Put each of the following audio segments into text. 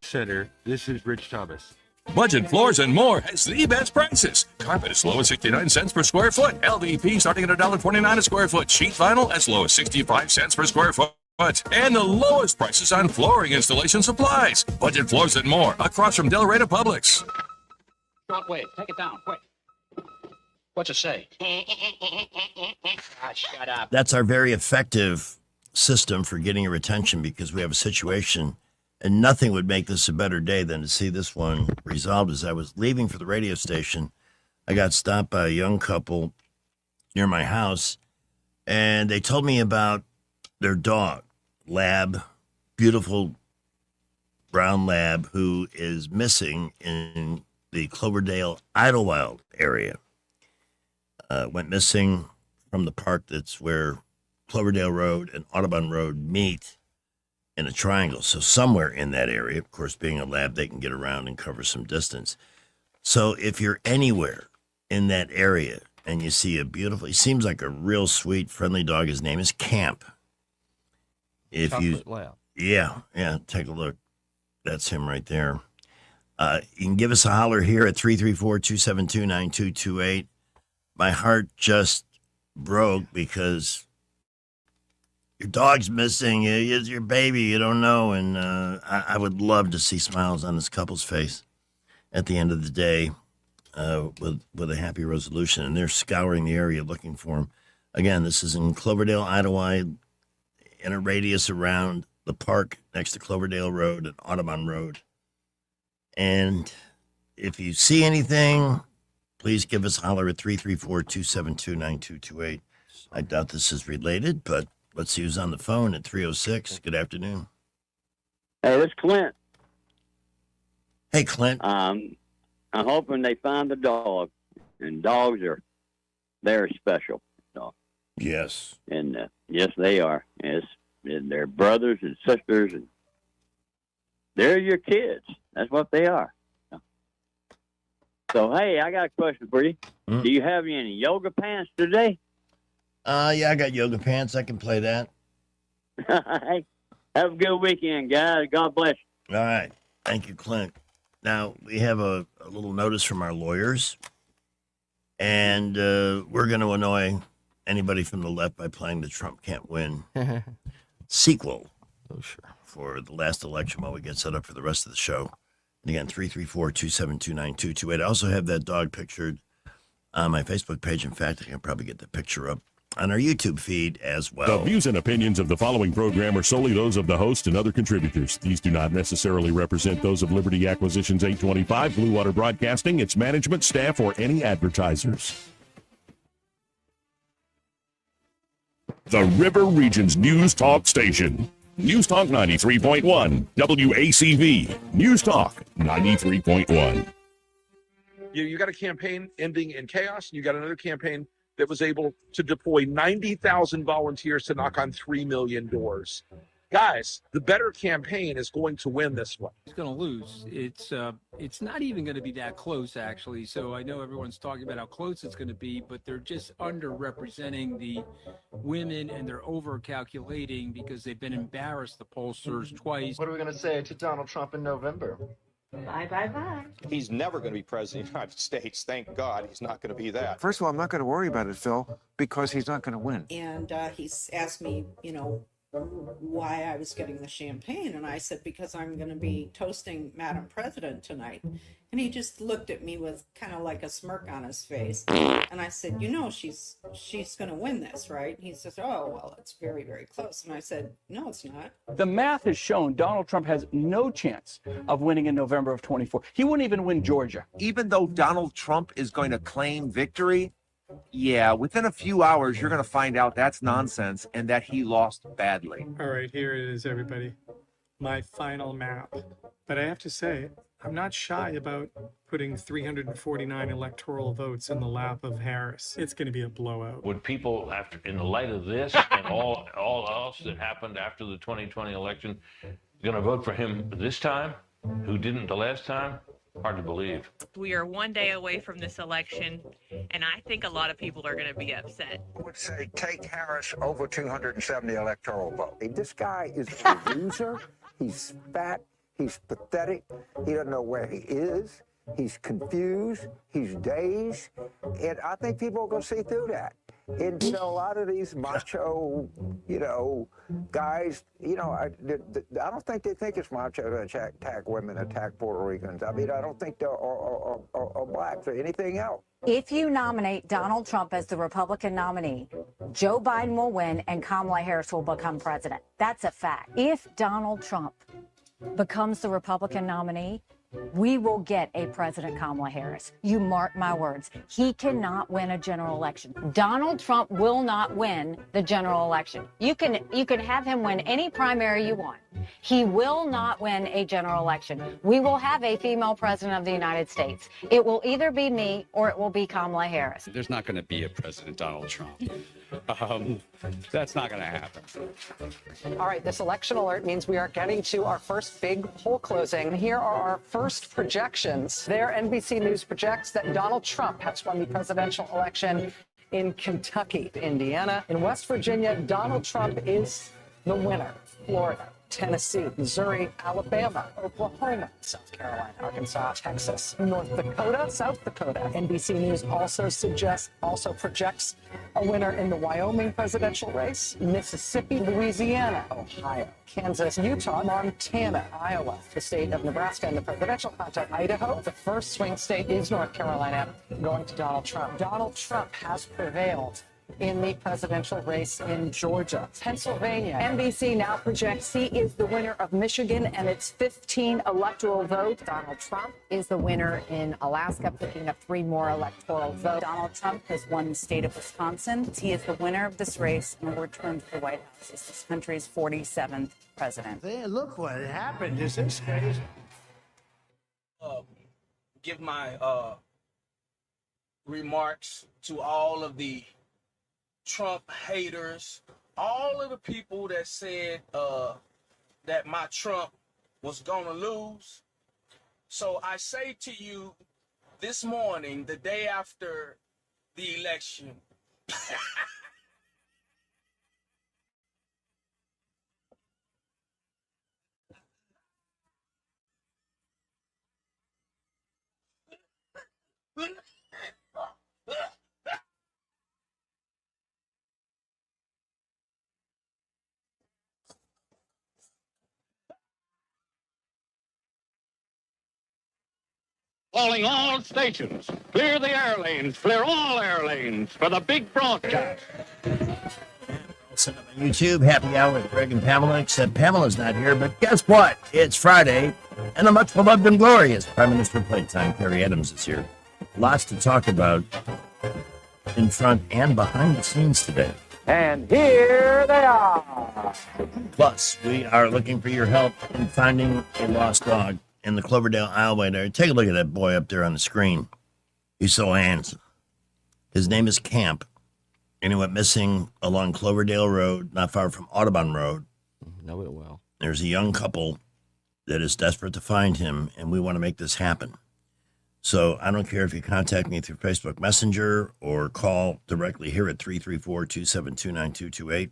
Center. This is Rich Thomas. Budget Floors and More has the best prices. Carpet as low as 69 cents per square foot. LVP starting at $1.29 a square foot. Sheet vinyl as low as 65 cents per square foot. And the lowest prices on flooring installation supplies. Budget Floors and More across from Del Rey to Publix. Shortwave, take it down, quick. What's it say? Shut up. That's our very effective system for getting your attention, because we have a situation, and nothing would make this a better day than to see this one resolved. As I was leaving for the radio station, I got stopped by a young couple near my house, and they told me about their dog, Lab, beautiful brown lab, who is missing in the Cloverdale Idlewild area. Went missing from the park that's where Cloverdale Road and Audubon Road meet in a triangle. So somewhere in that area, of course, being a lab, they can get around and cover some distance. So if you're anywhere in that area and you see a beautiful, he seems like a real sweet, friendly dog. His name is Camp. If Chocolate Lab. Yeah, take a look. That's him right there. You can give us a holler here at 334-272-9228. My heart just broke because your dog's missing. It's your baby. You don't know. And I would love to see smiles on this couple's face at the end of the day with a happy resolution. And they're scouring the area looking for him. Again, this is in Cloverdale, Idlewild, in a radius around the park next to Cloverdale Road and Audubon Road. And if you see anything, please give us a holler at 334-272-9228. I doubt this is related, but let's see who's on the phone at 306. Good afternoon. Hey, this is Clint. Hey, Clint. I'm hoping they find the dog. And dogs they're special. So. Yes. And yes, they are. Yes, and they're brothers and sisters, and they're your kids. That's what they are. So, hey, I got a question for you. Do you have any yoga pants today? Yeah, I got yoga pants. I can play that. Hey, have a good weekend, guys. God bless you. All right. Thank you, Clint. Now, we have a little notice from our lawyers, and we're going to annoy anybody from the left by playing the Trump Can't Win sequel for the last election while we get set up for the rest of the show. And again, 334-272-9228. I also have that dog pictured on my Facebook page. In fact, I can probably get the picture up on our YouTube feed as well. The views and opinions of the following program are solely those of the host and other contributors. These do not necessarily represent those of Liberty Acquisitions 825, Blue Water Broadcasting, its management, staff, or any advertisers. The River Region's News Talk Station. News Talk 93.1, WACV. News Talk 93.1. You got a campaign ending in chaos. You got another campaign that was able to deploy 90,000 volunteers to knock on 3 million doors. Guys, the better campaign is going to win this one. He's going to lose. It's not even going to be that close, actually. So I know everyone's talking about how close it's going to be, but they're just underrepresenting the women, and they're over-calculating because they've been embarrassed, the pollsters, twice. What are we going to say to Donald Trump in November? Bye, bye, bye. He's never going to be president of the United States. Thank God he's not going to be that. First of all, I'm not going to worry about it, Phil, because he's not going to win. And he's asked me, why I was getting the champagne. And I said, because I'm going to be toasting Madam President tonight. And he just looked at me with kind of like a smirk on his face. And I said, she's going to win this, right? And he says, oh, well, it's very, very close. And I said, no, it's not. The math has shown Donald Trump has no chance of winning in November of 24. He wouldn't even win Georgia. Even though Donald Trump is going to claim victory, yeah, within a few hours, you're going to find out that's nonsense and that he lost badly. All right, here it is, everybody. My final map. But I have to say, I'm not shy about putting 349 electoral votes in the lap of Harris. It's going to be a blowout. Would people, in the light of this and all else that happened after the 2020 election, going to vote for him this time, who didn't the last time? Hard to believe. We are one day away from this election, and I think a lot of people are going to be upset. I would say take Harris over 270 electoral votes. This guy is a loser. He's fat. He's pathetic. He doesn't know where he is. He's confused. He's dazed. And I think people are going to see through that. And, a lot of these macho, guys, I don't think they think it's macho to attack women, attack Puerto Ricans. I mean, I don't think they're or blacks or anything else. If you nominate Donald Trump as the Republican nominee, Joe Biden will win and Kamala Harris will become president. That's a fact. If Donald Trump becomes the Republican nominee, we will get a President Kamala Harris. You mark my words. He cannot win a general election. Donald Trump will not win the general election. You can have him win any primary you want. He will not win a general election. We will have a female president of the United States. It will either be me or it will be Kamala Harris. There's not going to be a President Donald Trump. That's not going to happen. All right, this election alert means we are getting to our first big poll closing. Here are our first projections. There, NBC News projects that Donald Trump has won the presidential election in Kentucky, Indiana. In West Virginia, Donald Trump is the winner. Florida, Tennessee, Missouri, Alabama, Oklahoma, South Carolina, Arkansas, Texas, North Dakota, South Dakota. NBC News also projects a winner in the Wyoming presidential race, Mississippi, Louisiana, Ohio, Kansas, Utah, Montana, Iowa, the state of Nebraska in the presidential contest, Idaho. The first swing state is North Carolina, going to Donald Trump. Donald Trump has prevailed in the presidential race in Georgia. Pennsylvania, NBC now projects he is the winner of Michigan and its 15 electoral votes. Donald Trump is the winner in Alaska, picking up 3 more electoral votes. Donald Trump has won the state of Wisconsin. He is the winner of this race and will return to the White House as this country's 47th president. Hey, look what happened. This is crazy. Give my remarks to all of the Trump haters, all of the people that said that my Trump was gonna lose. So I say to you this morning, the day after the election, Calling all stations. Clear the air lanes. Clear all air lanes for the big broadcast. Listen up on YouTube, Happy Hour with Greg and Pamela, except Pamela's not here, but guess what? It's Friday, and the much beloved and glorious Prime Minister Playtime, Kerry Adams, is here. Lots to talk about in front and behind the scenes today. And here they are. Plus, we are looking for your help in finding a lost dog in the Cloverdale Aisleway there. Take a look at that boy up there on the screen. He's so handsome. His name is Camp, and he went missing along Cloverdale Road, not far from Audubon Road. Know it well. There's a young couple that is desperate to find him, and we want to make this happen. So I don't care if you contact me through Facebook Messenger or call directly here at 334-272-9228.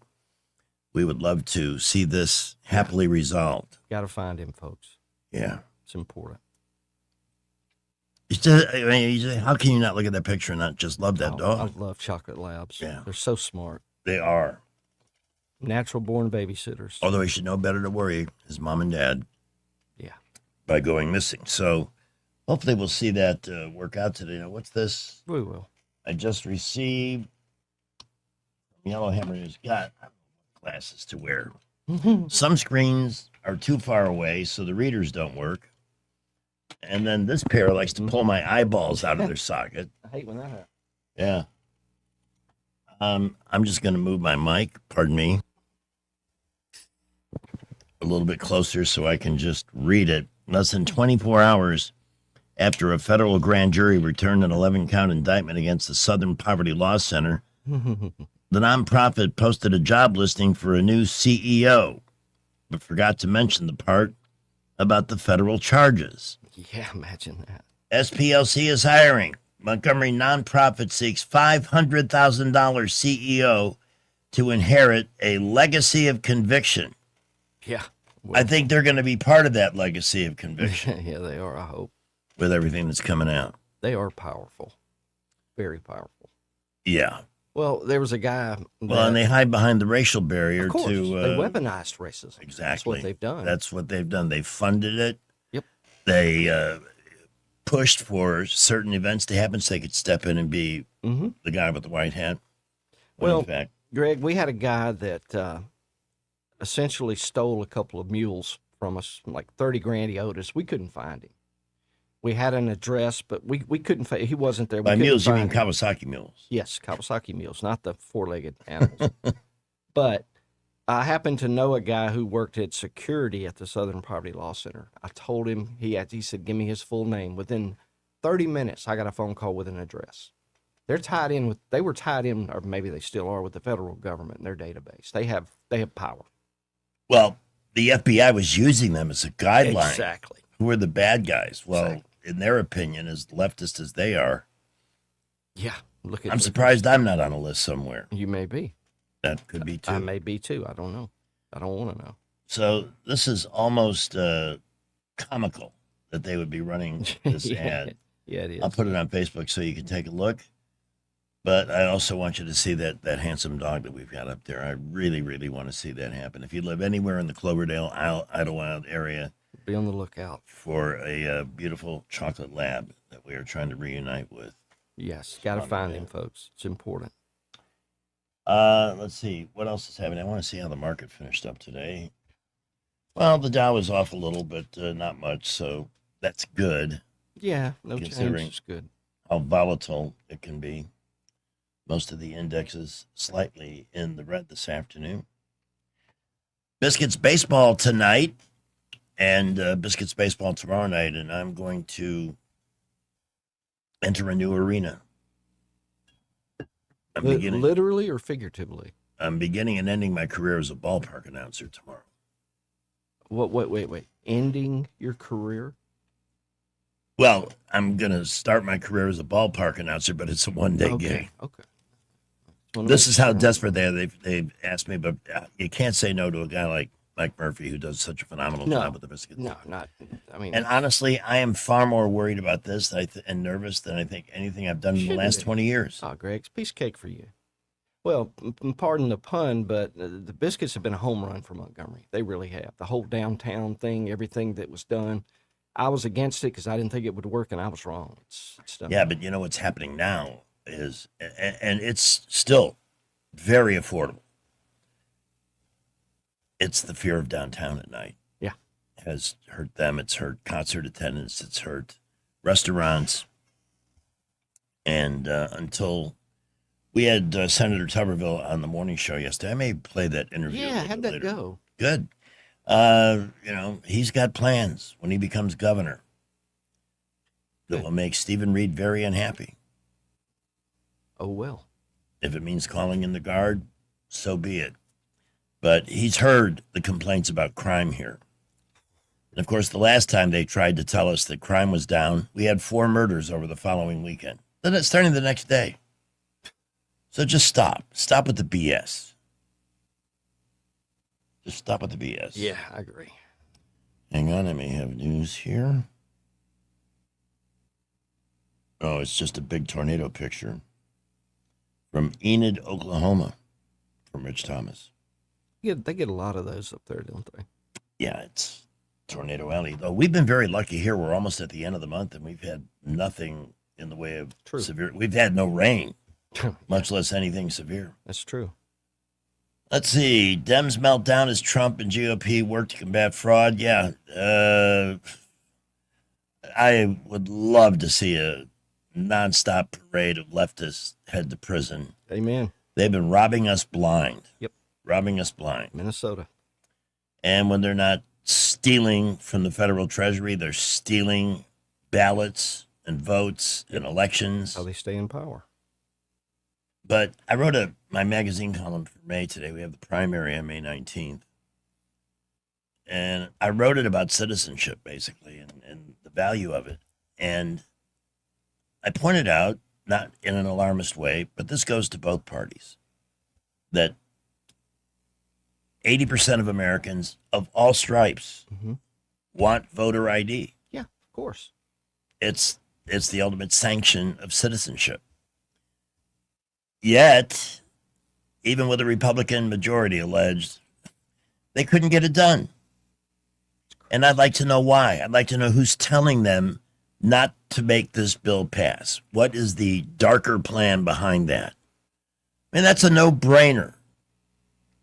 We would love to see this happily resolved. Got to find him, folks. Yeah. It's important. How can you not look at that picture and not just love that dog? I love Chocolate Labs. Yeah. They're so smart. They are. Natural born babysitters. Although he should know better to worry his mom and dad. Yeah. By going missing. So hopefully we'll see that work out today. Now, what's this? We will. I just received Yellowhammer has got glasses to wear. Some screens are too far away, so the readers don't work. And then this pair likes to pull my eyeballs out of their socket. I hate when that happens. Yeah. I'm just going to move my mic, pardon me, a little bit closer so I can just read it. Less than 24 hours after a federal grand jury returned an 11-count indictment against the Southern Poverty Law Center, the nonprofit posted a job listing for a new CEO, but forgot to mention the part about the federal charges. Yeah, imagine that. SPLC is hiring. Montgomery nonprofit seeks $500,000 CEO to inherit a legacy of conviction. Yeah, I think they're going to be part of that legacy of conviction. Yeah, they are, I hope. With everything that's coming out. They are powerful. Very powerful. Yeah. Well, there was a guy. Well, and they hide behind the racial barrier Of course, to. they weaponized racism. Exactly. That's what they've done. That's what they've done. They funded it. Yep. They pushed for certain events to happen so they could step in and be the guy with the white hat. When Well, in fact, Greg, we had a guy that essentially stole a couple of mules from us, like 30 grand he owed us. We couldn't find him. We had an address, but we couldn't find. He wasn't there. We by couldn't mules, you mean find him. Kawasaki mules. Yes, Kawasaki mules, not the four-legged animals. But I happened to know a guy who worked at security at the Southern Poverty Law Center. I told him, he said, give me his full name. Within 30 minutes, I got a phone call with an address. They were tied in, or maybe they still are, with the federal government in their database. They have power. Well, the FBI was using them as a guideline. Exactly. Who are the bad guys? Well, Exactly. in their opinion, as leftist as they are, Yeah. I'm surprised I'm not on a list somewhere. You may be. That could be too. I may be too. I don't know. I don't want to know. So this is almost comical that they would be running this Yeah. ad. Yeah, it is. I'll put it on Facebook so you can take a look. But I also want you to see that handsome dog that we've got up there. I really, really want to see that happen. If you live anywhere in the Cloverdale, Idlewild area, be on the lookout for a beautiful chocolate lab that we are trying to reunite with. Yes, got to find him, folks. It's important. Let's see what else is happening. I want to see how the market finished up today. Well, the Dow is off a little, but not much, so that's good. Yeah, no change considering is good. how volatile it can be. Most of the indexes slightly in the red this afternoon. Biscuits baseball tonight and Biscuits baseball tomorrow night, and I'm going to enter a new arena. I'm beginning, Literally or figuratively? I'm beginning and ending my career as a ballpark announcer tomorrow. What? Wait. Ending your career? Well, I'm going to start my career as a ballpark announcer, but it's a one-day gig. Okay. This is how desperate they are. They've asked me, but you can't say no to a guy like Mike Murphy who does such a phenomenal job with the Biscuits. No, not. I mean, And honestly, I am far more worried about this and nervous than I think anything I've done in the last 20 years. Oh, Greg, it's a piece of cake for you. Well, pardon the pun, but the Biscuits have been a home run for Montgomery. They really have. The whole downtown thing, everything that was done. I was against it because I didn't think it would work, and I was wrong. It's done. Yeah, but you know what's happening now is, and it's still very affordable. It's the fear of downtown at night. Yeah. Has hurt them. It's hurt concert attendance. It's hurt restaurants. And until we had Senator Tuberville on the morning show yesterday, I may play that interview. Yeah, how'd that go? Good. He's got plans when he becomes governor that will make Stephen Reed very unhappy. Oh, well. If it means calling in the guard, so be it. But he's heard the complaints about crime here. And of course, the last time they tried to tell us that crime was down, we had 4 murders over the following weekend. Then it's starting the next day. So just stop. Stop with the BS. Just stop with the BS. Yeah, I agree. Hang on, I may have news here. Oh, it's just a big tornado picture from Enid, Oklahoma, from Rich Thomas. They get a lot of those up there, don't they? Yeah, it's Tornado Alley. Though we've been very lucky here. We're almost at the end of the month, and we've had nothing in the way of severe. We've had no rain, much less anything severe. That's true. Let's see. Dems meltdown as Trump and GOP work to combat fraud. Yeah. I would love to see a nonstop parade of leftists head to prison. Amen. They've been robbing us blind. Yep. Robbing us blind. Minnesota. And when they're not stealing from the federal treasury, they're stealing ballots and votes and elections. How they stay in power. But I wrote my magazine column for May today. We have the primary on May 19th. And I wrote it about citizenship, basically, and the value of it. And I pointed out, not in an alarmist way, but this goes to both parties, that 80% of Americans of all stripes want voter ID. Yeah, of course. It's the ultimate sanction of citizenship. Yet, even with a Republican majority alleged, they couldn't get it done. And I'd like to know why. I'd like to know who's telling them not to make this bill pass. What is the darker plan behind that? I mean, that's a no-brainer.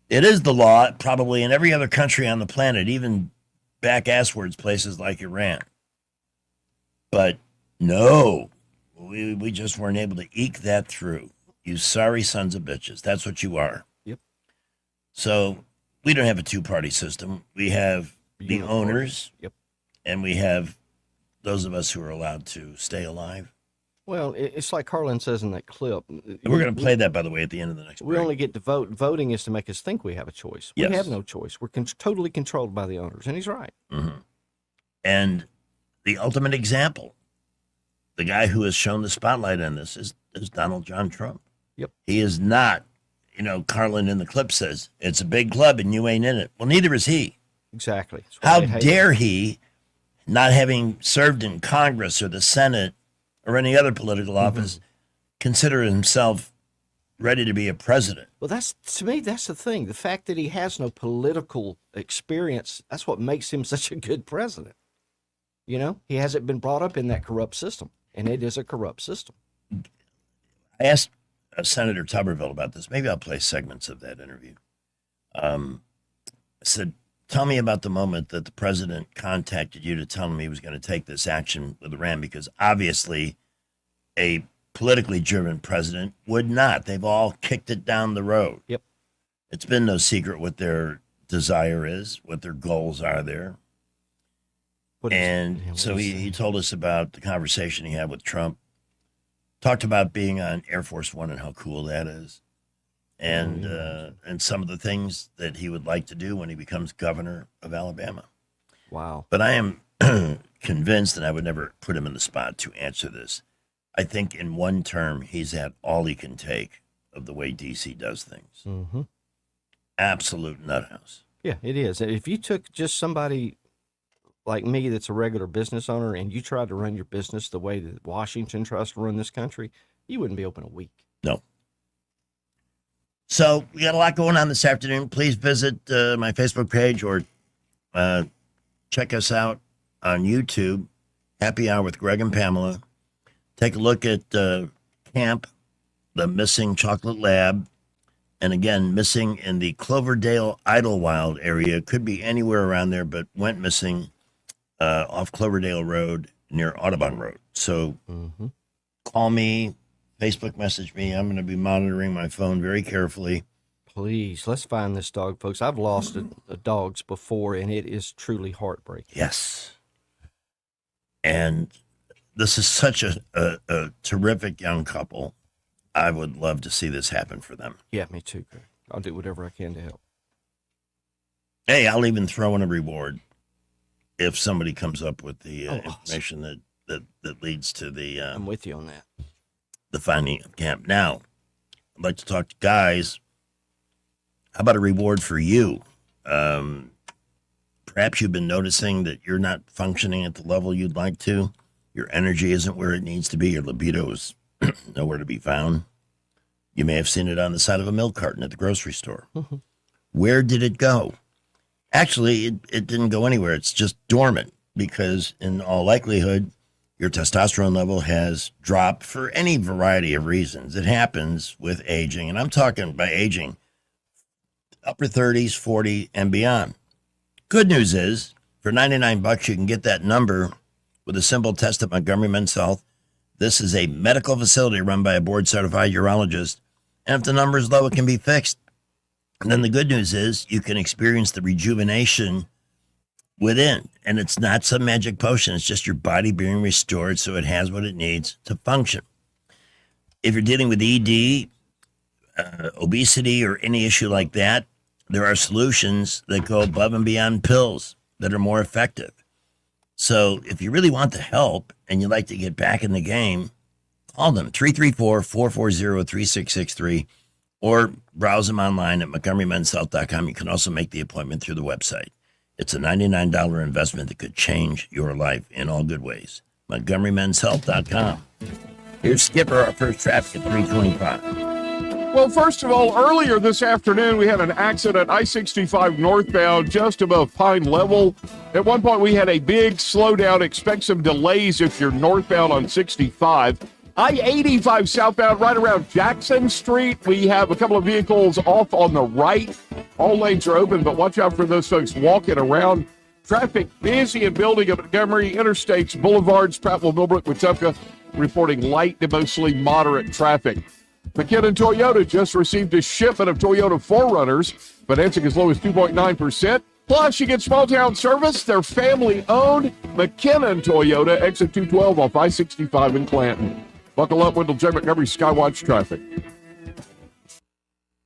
It is the law, probably in every other country on the planet, even back-asswards places like Iran. But no, we just weren't able to eke that through. You sorry sons of bitches. That's what you are. Yep. So we don't have a two-party system. We have the owners, and we have those of us who are allowed to stay alive. Well, it's like Carlin says in that clip. And we're going to play that, by the way, at the end of the next break. We only get to vote. Voting is to make us think we have a choice. Yes. We have no choice. We're totally controlled by the owners, and he's right. Mm-hmm. And the ultimate example, the guy who has shown the spotlight on this is Donald John Trump. Yep. He is not, Carlin in the clip says, it's a big club and you ain't in it. Well, neither is he. Exactly. How dare he, not having served in Congress or the Senate or any other political office, consider himself ready to be a president? Well, to me, that's the thing. The fact that he has no political experience, that's what makes him such a good president. He hasn't been brought up in that corrupt system, and it is a corrupt system. I asked Senator Tuberville about this. Maybe I'll play segments of that interview. I said, tell me about the moment that the president contacted you to tell him he was going to take this action with Iran, because obviously a politically driven president would not. They've all kicked it down the road. Yep. It's been no secret what their desire is, what their goals are there. So he told us about the conversation he had with Trump, talked about being on Air Force One and how cool that is, and some of the things that he would like to do when he becomes governor of Alabama. Wow. But I am convinced, and I would never put him in the spot to answer this, I think in one term he's had all he can take of the way D.C. does things. Mm-hmm. Absolute nuthouse. Yeah, it is. If you took just somebody like me that's a regular business owner and you tried to run your business the way that Washington tries to run this country, you wouldn't be open a week. No. So we got a lot going on this afternoon. Please visit my Facebook page or check us out on YouTube, Happy Hour with Greg and Pamela. Take a look at Camp, the Missing Chocolate Lab. And again, missing in the Cloverdale Idlewild area. Could be anywhere around there, but went missing off Cloverdale Road near Audubon Road. So call me, Facebook message me. I'm going to be monitoring my phone very carefully. Please, let's find this dog, folks. I've lost dogs before, and it is truly heartbreaking. Yes. And this is such a terrific young couple. I would love to see this happen for them. Yeah, me too, Greg. I'll do whatever I can to help. Hey, I'll even throw in a reward if somebody comes up with the information that leads to the... I'm with you on that. The finding of Camp. Now, I'd like to talk to guys. How about a reward for you? Perhaps you've been noticing that you're not functioning at the level you'd like to. Your energy isn't where it needs to be. Your libido is nowhere to be found. You may have seen it on the side of a milk carton at the grocery store. Where did it go? Actually, it didn't go anywhere. It's just dormant because in all likelihood, your testosterone level has dropped for any variety of reasons. It happens with aging. And I'm talking by aging, upper 30s, 40, and beyond. Good news is, for $99, you can get that number with a simple test at Montgomery Men's Health. This is a medical facility run by a board-certified urologist. And if the number is low, it can be fixed. And then the good news is you can experience the rejuvenation within. And it's not some magic potion. It's just your body being restored so it has what it needs to function. If you're dealing with ED, obesity, or any issue like that, there are solutions that go above and beyond pills that are more effective. So if you really want the help and you'd like to get back in the game, call them 334-440-3663. or browse them online at MontgomeryMen'sHealth.com. You can also make the appointment through the website. It's a $99 investment that could change your life in all good ways. MontgomeryMen'sHealth.com. Here's Skipper, our first traffic at 325. Well, first of all, earlier this afternoon, we had an accident, I-65 northbound, just above Pine Level. At one point, we had a big slowdown. Expect some delays if you're northbound on 65. I-85 southbound, right around Jackson Street. We have a couple of vehicles off on the right. All lanes are open, but watch out for those folks walking around. Traffic busy and building up at Montgomery Interstates, Boulevards, Prattville, Millbrook, Wetumpka, reporting light to mostly moderate traffic. McKinnon Toyota just received a shipment of Toyota 4Runners, financing as low as 2.9%. Plus, you get small town service. They're family owned. McKinnon Toyota, exit 212 off I-65 in Clanton. Buckle up, Wendell J. Montgomery Skywatch traffic.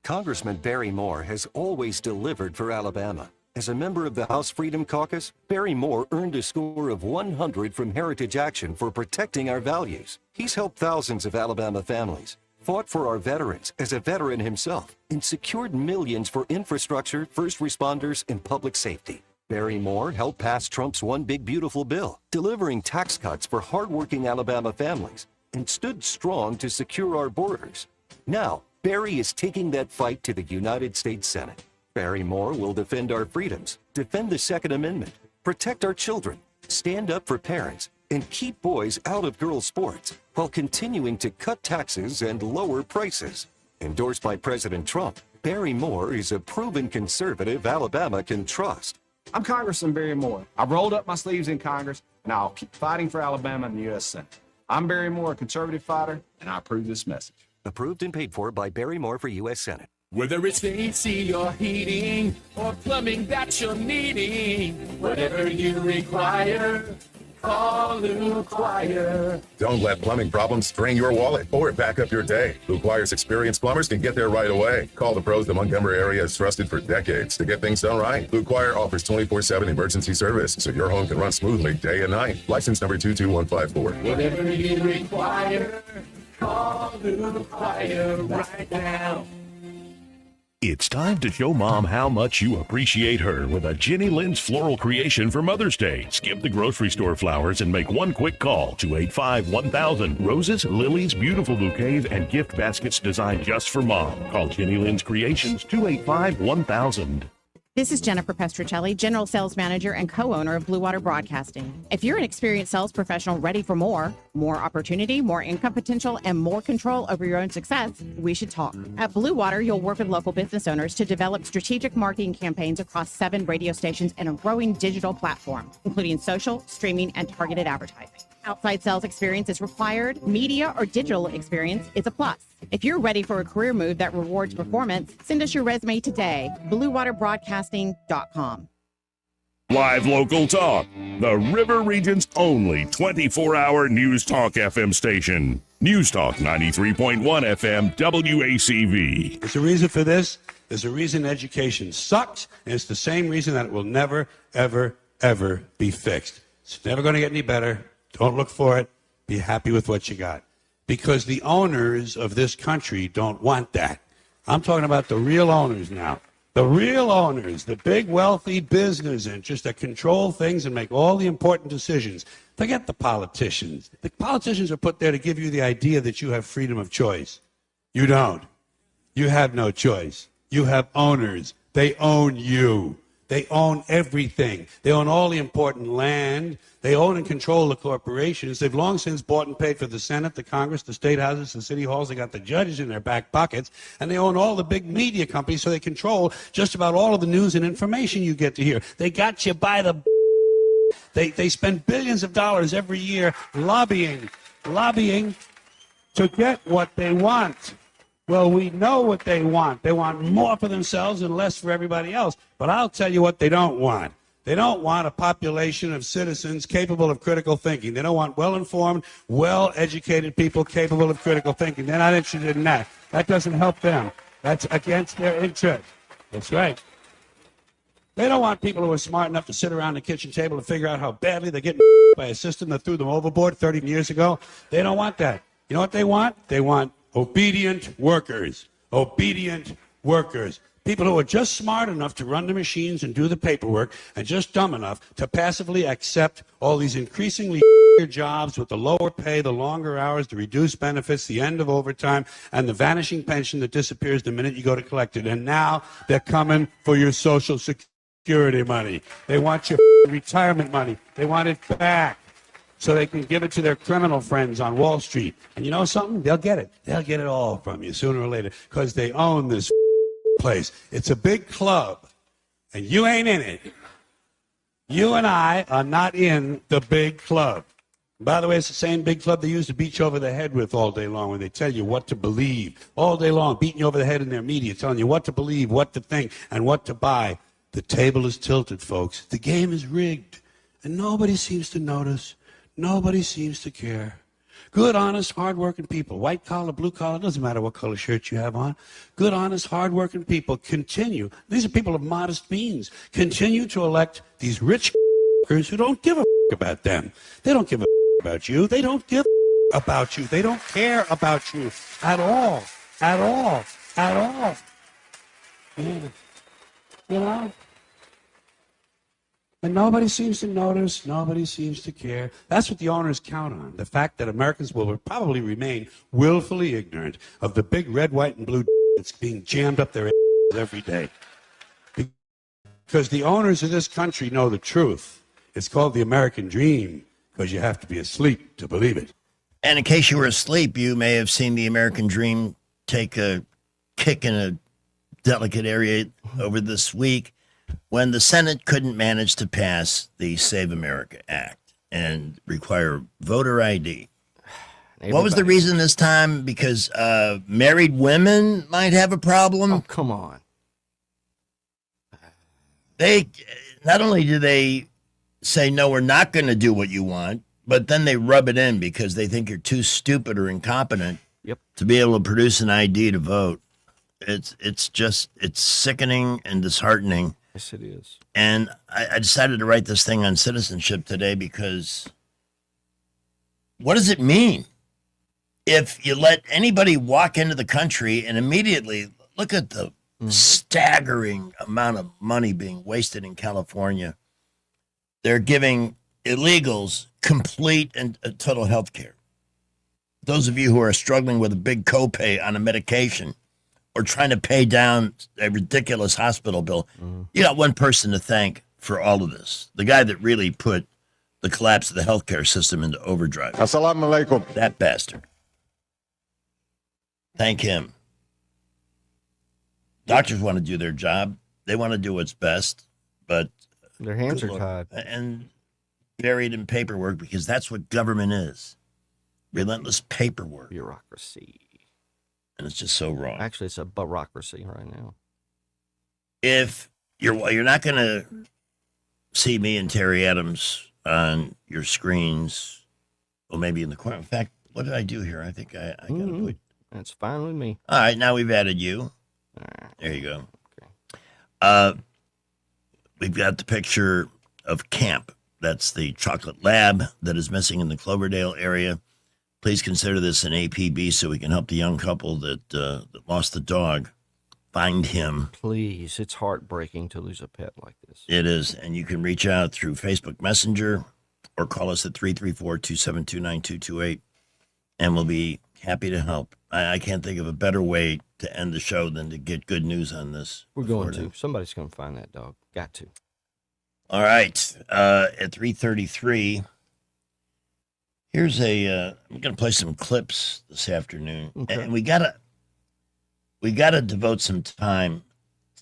Congressman Barry Moore has always delivered for Alabama. As a member of the House Freedom Caucus, Barry Moore earned a score of 100 from Heritage Action for protecting our values. He's helped thousands of Alabama families, fought for our veterans as a veteran himself, and secured millions for infrastructure, first responders, and public safety. Barry Moore helped pass Trump's One Big Beautiful Bill, delivering tax cuts for hardworking Alabama families, and stood strong to secure our borders. Now, Barry is taking that fight to the United States Senate. Barry Moore will defend our freedoms, defend the Second Amendment, protect our children, stand up for parents, and keep boys out of girls' sports while continuing to cut taxes and lower prices. Endorsed by President Trump, Barry Moore is a proven conservative Alabama can trust. I'm Congressman Barry Moore. I've rolled up my sleeves in Congress, and I'll keep fighting for Alabama in the U.S. Senate. I'm Barry Moore, a conservative fighter, and I approve this message. Approved and paid for by Barry Moore for U.S. Senate. Whether it's the AC or heating or plumbing that you're needing, whatever you require, call Lou Quire. Don't let plumbing problems strain your wallet or back up your day. Lou Quire's experienced plumbers can get there right away. Call the pros the Montgomery area has trusted for decades to get things done right. Lou Quire offers 24/7 emergency service so your home can run smoothly day and night. License number 22154. Whatever you require, call Lou Quire right now. It's time to show Mom how much you appreciate her with a Jenny Lynn's floral creation for Mother's Day. Skip the grocery store flowers and make one quick call, 285-1000. Roses, lilies, beautiful bouquets, and gift baskets designed just for Mom. Call Jenny Lynn's Creations, 285-1000. This is Jennifer Pestruccelli, General Sales Manager and co-owner of Blue Water Broadcasting. If you're an experienced sales professional ready for more opportunity, more income potential, and more control over your own success, we should talk. At Blue Water, you'll work with local business owners to develop strategic marketing campaigns across 7 radio stations and a growing digital platform, including social, streaming, and targeted advertising. Outside sales experience is required. Media or digital experience is a plus. If you're ready for a career move that rewards performance, send us your resume today. BlueWaterBroadcasting.com. Live local talk, the River Region's only 24-hour News Talk FM station. News Talk 93.1 FM WACV. There's a reason for this. There's a reason education sucks, and it's the same reason that it will never, ever, ever be fixed. It's never going to get any better. Don't look for it. Be happy with what you got. Because the owners of this country don't want that. I'm talking about the real owners now. The real owners, the big wealthy business interests that control things and make all the important decisions. Forget the politicians. The politicians are put there to give you the idea that you have freedom of choice. You don't. You have no choice. You have owners. They own you. They own everything. They own all the important land. They own and control the corporations. They've long since bought and paid for the Senate, the Congress, the state houses, the city halls. They got the judges in their back pockets. And they own all the big media companies, so they control just about all of the news and information you get to hear. They got you by the... They spend billions of dollars every year lobbying to get what they want. Well, we know what they want. They want more for themselves and less for everybody else. But I'll tell you what they don't want. They don't want a population of citizens capable of critical thinking. They don't want well-informed, well-educated people capable of critical thinking. They're not interested in that. That doesn't help them. That's against their interest. That's right. They don't want people who are smart enough to sit around the kitchen table and figure out how badly they're getting by a system that threw them overboard 30 years ago. They don't want that. You know what they want? They want obedient workers. obedient workers. People who are just smart enough to run the machines and do the paperwork and just dumb enough to passively accept all these increasingly jobs with the lower pay, the longer hours, the reduced benefits, the end of overtime, and the vanishing pension that disappears the minute you go to collect it. And now they're coming for your Social Security money. They want your retirement money. They want it back so they can give it to their criminal friends on Wall Street. And you know something? They'll get it. They'll get it all from you sooner or later because they own this place. It's a big club, and you ain't in it. You and I are not in the big club. By the way, it's the same big club they used to beat you over the head with all day long when they tell you what to believe. All day long, beating you over the head in their media, telling you what to believe, what to think, and what to buy. The table is tilted, folks. The game is rigged, and nobody seems to notice. Nobody seems to care. Good, honest, hard-working people, white collar, blue collar, doesn't matter what color shirt you have on. Good, honest, hard-working people continue. These are people of modest means. Continue to elect these rich who don't give a about them. They don't give a about you. They don't give about you. They don't care about you at all. At all. At all. Yeah. You know? And nobody seems to notice. Nobody seems to care. That's what the owners count on. The fact that Americans will probably remain willfully ignorant of the big red, white, and blue that's being jammed up their every day. Because the owners of this country know the truth. It's called the American dream. Because you have to be asleep to believe it. And in case you were asleep, you may have seen the American dream take a kick in a delicate area over this week when the Senate couldn't manage to pass the Save America Act and require voter ID. What was the reason this time? Because married women might have a problem? Oh, come on. They not only do they say, no, we're not going to do what you want, but then they rub it in because they think you're too stupid or incompetent to be able to produce an ID to vote. It's sickening and disheartening. Yes, it is. And I decided to write this thing on citizenship today because what does it mean if you let anybody walk into the country and immediately look at the staggering amount of money being wasted in California? They're giving illegals complete and total health care. Those of you who are struggling with a big copay on a medication or trying to pay down a ridiculous hospital bill, you got one person to thank for all of this. The guy that really put the collapse of the healthcare system into overdrive. Assalamu alaikum. That bastard. Thank him. Doctors want to do their job. They want to do what's best, but their hands are tied and buried in paperwork because that's what government is. Relentless paperwork. Bureaucracy. And it's just so wrong. Actually, it's a bureaucracy right now. If you're not going to see me and Terry Adams on your screens, or maybe in the corner. In fact, what did I do here? I think I got to do it. That's fine with me. All right, now we've added you. There you go. Okay. We've got the picture of Camp. That's the chocolate lab that is missing in the Cloverdale area. Please consider this an APB so we can help the young couple that lost the dog find him. Please. It's heartbreaking to lose a pet like this. It is. And you can reach out through Facebook Messenger or call us at 334-272-9228, and we'll be happy to help. I can't think of a better way to end the show than to get good news on this. We're going to. Somebody's going to find that dog. Got to. All right. At 3:33, here's I'm going to play some clips this afternoon. Okay. And we gotta devote some time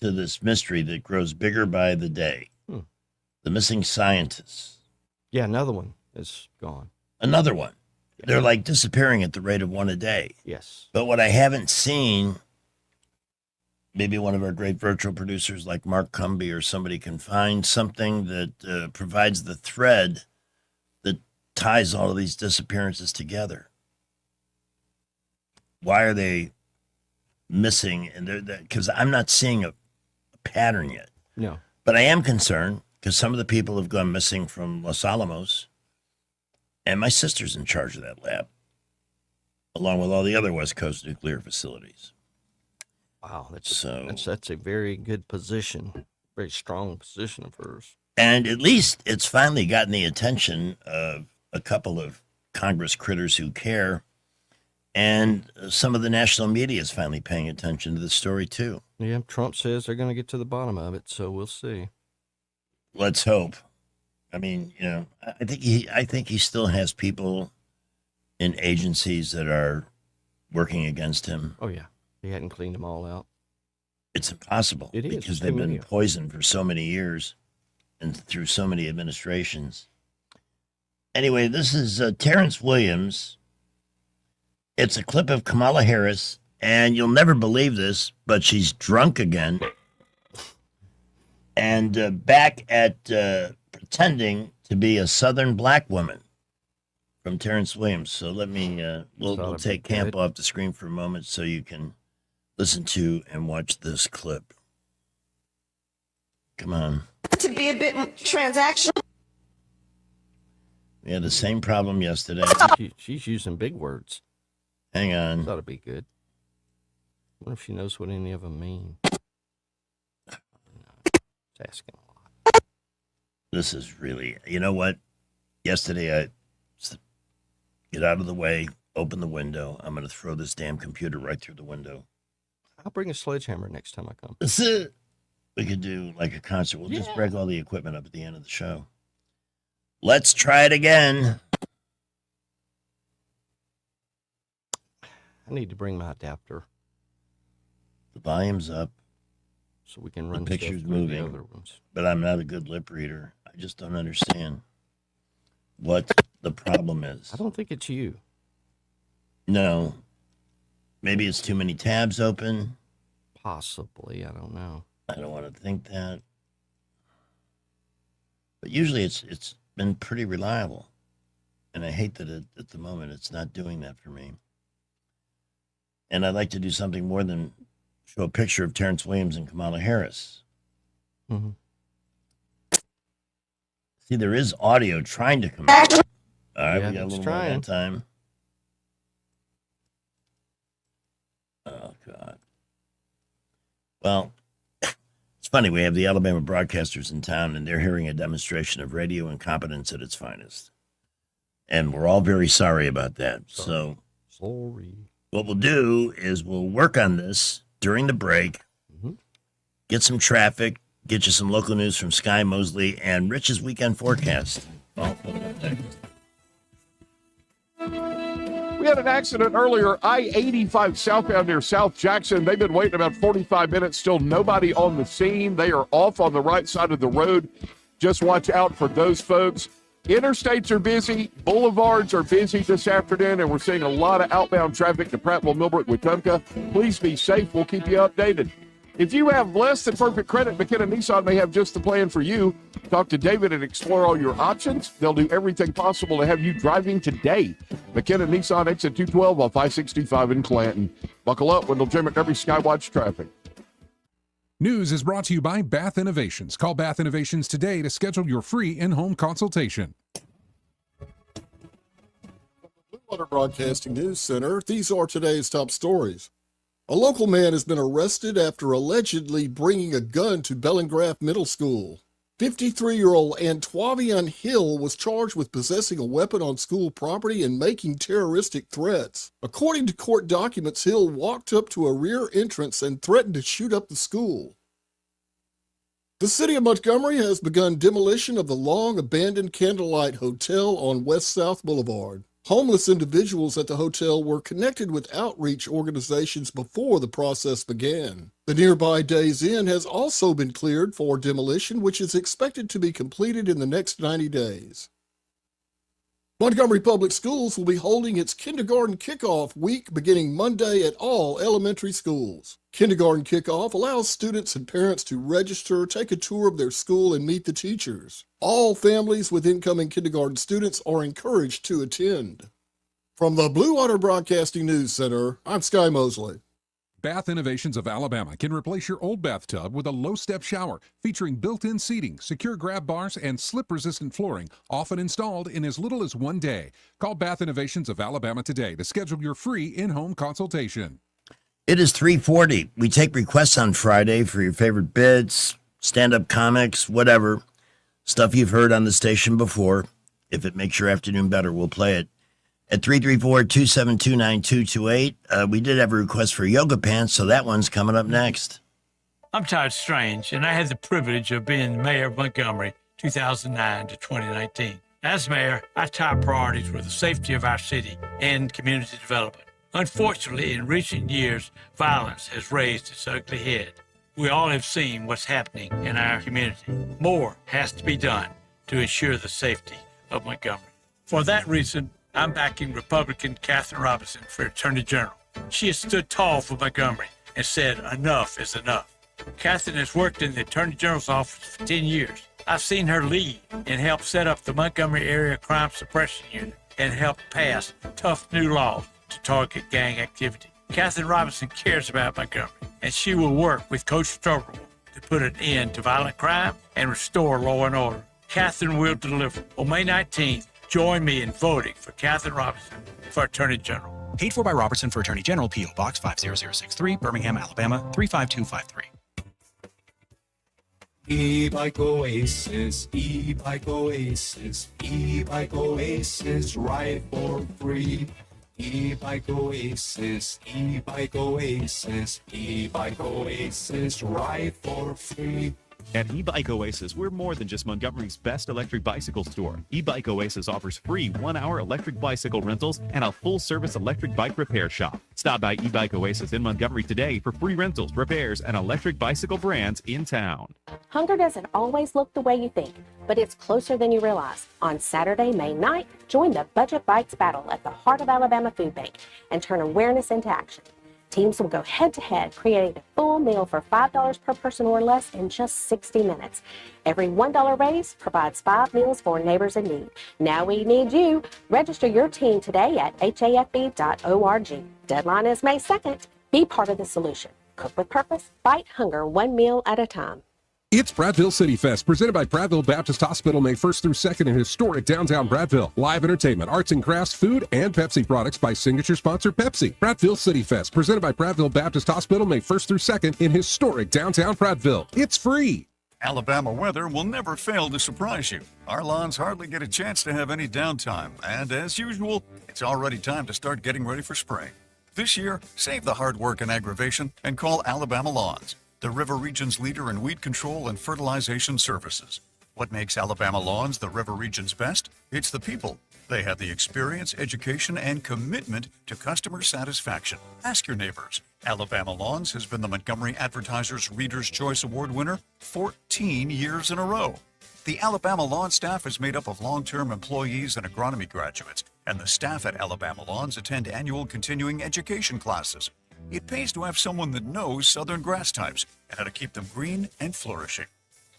to this mystery that grows bigger by the day. The missing scientists. Yeah, another one is gone. Another one. They're like disappearing at the rate of one a day. Yes. But what I haven't seen, maybe one of our great virtual producers like Mark Cumby or somebody can find something that provides the thread that ties all of these disappearances together. Why are they missing? And because I'm not seeing a pattern yet. No. But I am concerned because some of the people have gone missing from Los Alamos. And my sister's in charge of that lab, along with all the other West Coast nuclear facilities. Wow, that's a very good position, very strong position of hers. And at least it's finally gotten the attention of a couple of Congress critters who care. And some of the national media is finally paying attention to the story, too. Yeah, Trump says they're going to get to the bottom of it, so we'll see. Let's hope. I mean, I think he still has people in agencies that are working against him. Oh, yeah. He hadn't cleaned them all out. It's impossible. It is. Because It's they've too been many. poisoned for so many years and through so many administrations. Anyway, this is Terrence Williams. It's a clip of Kamala Harris, and you'll never believe this, but she's drunk again. And back at pretending to be a Southern black woman from Terrence Williams. So let me, we'll take Camp off the screen for a moment so you can listen to and watch this clip. Come on. To be a bit transactional. We had the same problem yesterday. She's using big words. Hang on. That'll be good. I wonder if she knows what any of them mean. It's asking a lot. This is really, you know what? Yesterday, I get out of the way, open the window. I'm going to throw this damn computer right through the window. I'll bring a sledgehammer next time I come. That's it. We could do like a concert. We'll just break all the equipment up at the end of the show. Let's try it again. I need to bring my adapter. The volume's up. So we can run the picture's stuff through the moving, other ones. but I'm not a good lip reader. I just don't understand what the problem is. I don't think it's you. No. Maybe it's too many tabs open. Possibly. I don't know. I don't want to think that. But usually it's been pretty reliable. And I hate that at the moment it's not doing that for me. And I'd like to do something more than show a picture of Terrence Williams and Kamala Harris. Mm-hmm. See, there is audio trying to come out. All right, Yeah, we got a it's little more trying. that time. Oh, God. Well, it's funny. We have the Alabama broadcasters in town, and they're hearing a demonstration of radio incompetence at its finest. And we're all very sorry about that. So Sorry. what we'll do is we'll work on this during the break, get some traffic, get you some local news from Sky Mosley and Rich's weekend forecast. I'll put it up there. We had an accident earlier, I-85 southbound near South Jackson. They've been waiting about 45 minutes, still nobody on the scene. They are off on the right side of the road. Just watch out for those folks. Interstates are busy, boulevards are busy this afternoon, and we're seeing a lot of outbound traffic to Prattville, Millbrook, Wetumpka. Please be safe. We'll keep you updated. If you have less than perfect credit, McKenna Nissan may have just the plan for you. Talk to David and explore all your options. They'll do everything possible to have you driving today. McKenna Nissan, exit 212 off I-65 in Clanton. Buckle up, Wendell J. Montgomery, Skywatch Traffic. News is brought to you by Bath Innovations. Call Bath Innovations today to schedule your free in-home consultation. Blue Water Broadcasting News Center, these are today's top stories. A local man has been arrested after allegedly bringing a gun to Bellingraph Middle School. 53-year-old Antwavion Hill was charged with possessing a weapon on school property and making terroristic threats. According to court documents, Hill walked up to a rear entrance and threatened to shoot up the school. The city of Montgomery has begun demolition of the long-abandoned Candlelight Hotel on West South Boulevard. Homeless individuals at the hotel were connected with outreach organizations before the process began. The nearby Days Inn has also been cleared for demolition, which is expected to be completed in the next 90 days. Montgomery Public Schools will be holding its kindergarten kickoff week beginning Monday at all elementary schools. Kindergarten kickoff allows students and parents to register, take a tour of their school, and meet the teachers. All families with incoming kindergarten students are encouraged to attend. From the Blue Water Broadcasting News Center, I'm Sky Mosley. Bath Innovations of Alabama can replace your old bathtub with a low-step shower featuring built-in seating, secure grab bars, and slip-resistant flooring, often installed in as little as 1 day. Call Bath Innovations of Alabama today to schedule your free in-home consultation. It is 3:40. We take requests on Friday for your favorite bits, stand-up comics, whatever. Stuff you've heard on the station before. If it makes your afternoon better, we'll play it. At 334-272-9228, we did have a request for yoga pants, so that one's coming up next. I'm Todd Strange, and I had the privilege of being mayor of Montgomery 2009 to 2019. As mayor, our top priorities were the safety of our city and community development. Unfortunately, in recent years, violence has raised its ugly head. We all have seen what's happening in our community. More has to be done to ensure the safety of Montgomery. For that reason, I'm backing Republican Catherine Robinson for Attorney General. She has stood tall for Montgomery and said enough is enough. Catherine has worked in the Attorney General's office for 10 years. I've seen her lead and help set up the Montgomery Area Crime Suppression Unit and help pass tough new laws to target gang activity. Catherine Robinson cares about Montgomery, and she will work with Coach Strobel to put an end to violent crime and restore law and order. Catherine will deliver. On May 19th, join me in voting for Catherine Robinson for Attorney General. Paid for by Robertson for Attorney General, P.O. Box 50063, Birmingham, Alabama 35253. E-Bike Oasis, E-Bike Oasis, E-Bike Oasis, ride for free. E-Bike Oasis, E-Bike Oasis, E-Bike Oasis, ride for free. At eBike Oasis, we're more than just Montgomery's best electric bicycle store. eBike Oasis offers free 1-hour electric bicycle rentals and a full-service electric bike repair shop. Stop by eBike Oasis in Montgomery today for free rentals, repairs, and electric bicycle brands in town. Hunger doesn't always look the way you think, but it's closer than you realize. On Saturday, May 9th, join the Budget Bikes Battle at the Heart of Alabama Food Bank and turn awareness into action. Teams will go head-to-head, creating a full meal for $5 per person or less in just 60 minutes. Every $1 raise provides 5 meals for neighbors in need. Now we need you. Register your team today at hafb.org. Deadline is May 2nd. Be part of the solution. Cook with purpose. Fight hunger one meal at a time. It's Prattville City Fest, presented by Prattville Baptist Hospital, May 1st through 2nd in historic downtown Prattville. Live entertainment, arts and crafts, food, and Pepsi products by signature sponsor Pepsi. Prattville City Fest, presented by Prattville Baptist Hospital, May 1st through 2nd in historic downtown Prattville. It's free. Alabama weather will never fail to surprise you. Our lawns hardly get a chance to have any downtime, and as usual, it's already time to start getting ready for spring. This year, save the hard work and aggravation and call Alabama Lawns, the River Region's leader in weed control and fertilization services. What makes Alabama Lawns the River Region's best? It's the people. They have the experience, education, and commitment to customer satisfaction. Ask your neighbors. Alabama Lawns has been the Montgomery Advertiser's Reader's Choice Award winner 14 years in a row. The Alabama Lawn staff is made up of long-term employees and agronomy graduates, and the staff at Alabama Lawns attend annual continuing education classes. It pays to have someone that knows southern grass types and how to keep them green and flourishing.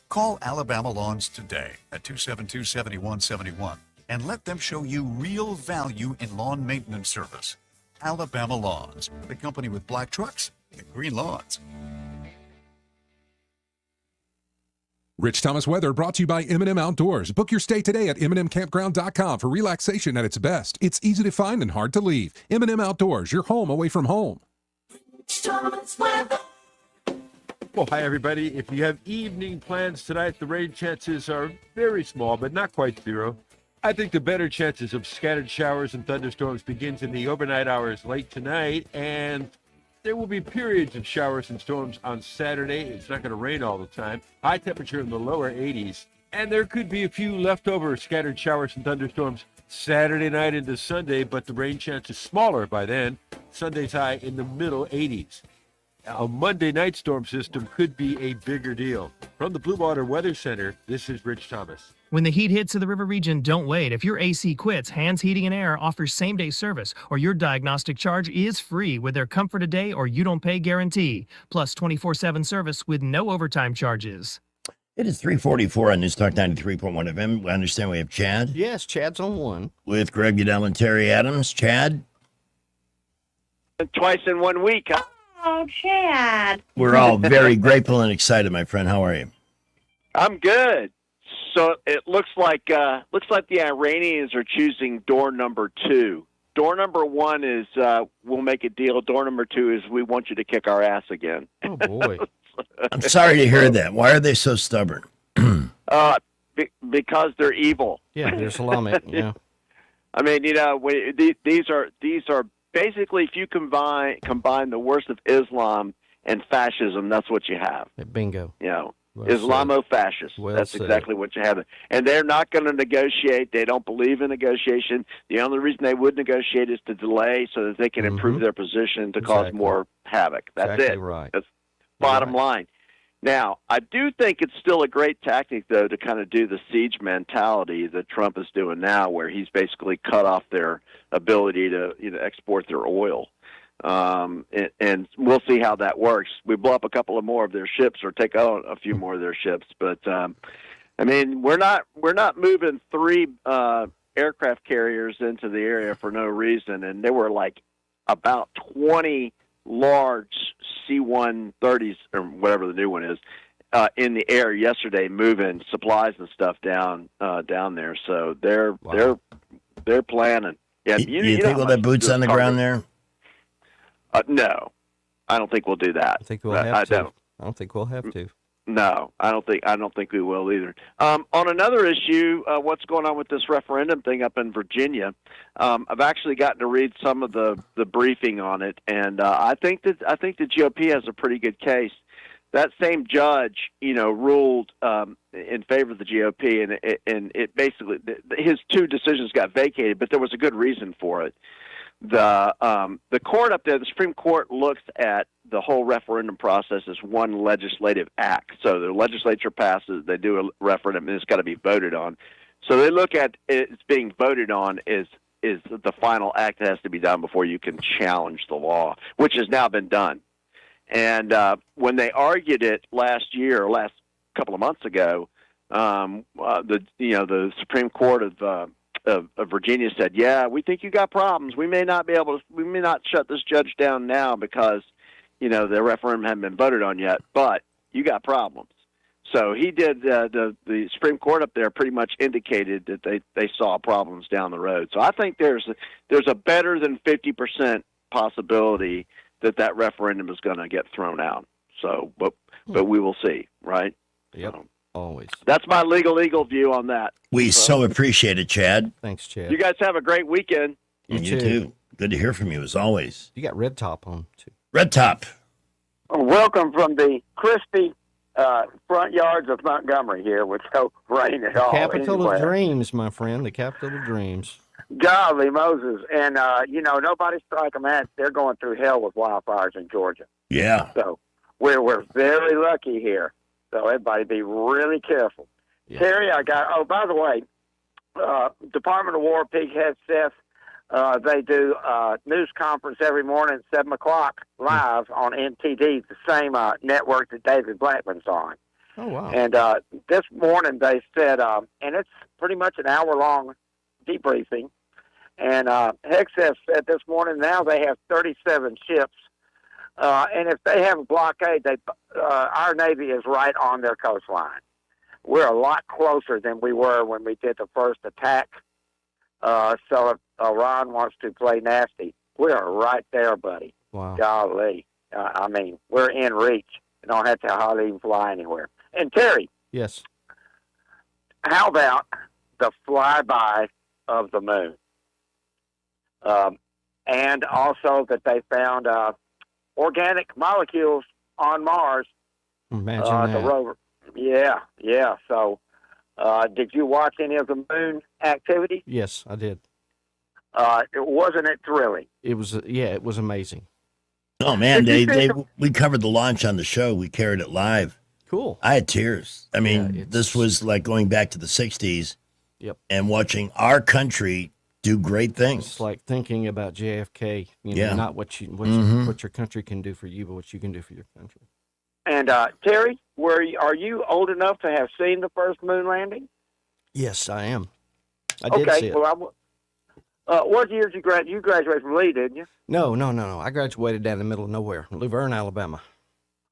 Call Alabama Lawns today at 272-7171 and let them show you real value in lawn maintenance service. Alabama Lawns, the company with black trucks and green lawns. Rich Thomas weather brought to you by M&M Outdoors. Book your stay today at MNMCampground.com for relaxation at its best. It's easy to find and hard to leave. M&M Outdoors, your home away from home. Well, hi, everybody. If you have evening plans tonight, the rain chances are very small, but not quite zero. I think the better chances of scattered showers and thunderstorms begins in the overnight hours late tonight, and there will be periods of showers and storms on Saturday. It's not going to rain all the time. High temperature in the lower 80s, and there could be a few leftover scattered showers and thunderstorms Saturday night into Sunday, but the rain chance is smaller by then. Sunday's high in the middle 80s. A Monday night storm system could be a bigger deal. From the Blue Water Weather Center, this is Rich Thomas. When the heat hits to the river region, don't wait. If your AC quits, Hands Heating and Air offers same-day service, or your diagnostic charge is free with their Comfort a Day or You Don't Pay guarantee, plus 24/7 service with no overtime charges. It is 3:44 on News Talk 93.1 FM. I understand we have Chad. Yes, Chad's on one. With Greg Goodell and Terry Adams. Chad? Twice in 1 week, huh? Oh, Chad. We're all very grateful and excited, my friend. How are you? I'm good. So it looks like the Iranians are choosing door number 2. Door number 1 is we'll make a deal. Door number 2 is we want you to kick our ass again. Oh boy. I'm sorry to hear that. Why are they so stubborn? Because they're evil. Yeah, they're Islamic. Yeah. I mean, these are basically, if you combine the worst of Islam and fascism, that's what you have. Bingo. Well Islamo-fascist. Well That's said. exactly what you have. And they're not going to negotiate. They don't believe in negotiation. The only reason they would negotiate is to delay so that they can improve their position to cause more havoc. That's Exactly it. right. That's bottom line. Now, I do think it's still a great tactic, though, to kind of do the siege mentality that Trump is doing now, where he's basically cut off their ability to export their oil. And we'll see how that works. We blow up a couple of more of their ships or take out a few more of their ships. But, I mean, we're not moving 3 aircraft carriers into the area for no reason. And there were like about 20 large C-130s or whatever the new one is in the air yesterday, moving supplies and stuff down there. So they're planning. Yeah, you think we'll have boots on the ground there? No, I don't think we'll do that. I think we'll have to. I don't think we'll have to. No, I don't think we will either. On another issue, what's going on with this referendum thing up in Virginia? I've actually gotten to read some of the briefing on it, and I think the GOP has a pretty good case. That same judge, ruled in favor of the GOP, and it basically his 2 decisions got vacated, but there was a good reason for it. The court up there, the Supreme Court, looks at the whole referendum process as one legislative act. So the legislature passes, they do a referendum, and it's got to be voted on. So they look at it's being voted on is the final act that has to be done before you can challenge the law, which has now been done. And when they argued it last couple of months ago, the Supreme Court of Virginia said, "Yeah, we think you got problems. We may not shut this judge down now because, the referendum hasn't been voted on yet, but you got problems." So he did. The Supreme Court up there pretty much indicated that they saw problems down the road. So I think there's a better than 50% possibility that referendum is going to get thrown out. So, but we will see, right? Yep. Always. That's my legal view on that. We so appreciate it, Chad. Thanks, Chad. You guys have a great weekend. You too. Good to hear from you as always. You got Red Top on too. Red Top. Welcome from the crispy front yards of Montgomery here, with no rain at all. Capital of dreams, my friend. The capital of dreams. Golly Moses. And, nobody strike a match. They're going through hell with wildfires in Georgia. Yeah. So we're very lucky here. So everybody be really careful. Yeah. Terry, by the way, Department of War, Pighead Seth, they do a news conference every morning at 7 o'clock live on NTD, the same network that David Blackman's on. Oh, wow. And this morning they said, and it's pretty much an hour-long debriefing, and HEXF said this morning now they have 37 ships. And if they have a blockade, our Navy is right on their coastline. We're a lot closer than we were when we did the first attack. So if Iran wants to play nasty, we are right there, buddy. Wow. Golly. We're in reach. You don't have to hardly even fly anywhere. And Terry. Yes. How about the flyby of the moon? And also that they found organic molecules on Mars. Imagine that. The rover. Yeah. So, did you watch any of the moon activity? Yes, I did. Wasn't it thrilling? It was. It was amazing. Oh man, we covered the launch on the show. We carried it live. Cool. I had tears. I mean, this was like going back to the '60s. Yep. And watching our country do great things. It's like thinking about JFK. Not what your country can do for you, but what you can do for your country. And Terry, are you old enough to have seen the first moon landing? Yes, I am. I did see it. Well, what year did you graduate? You graduated from Lee, didn't you? No. I graduated down in the middle of nowhere, Luverne, Alabama.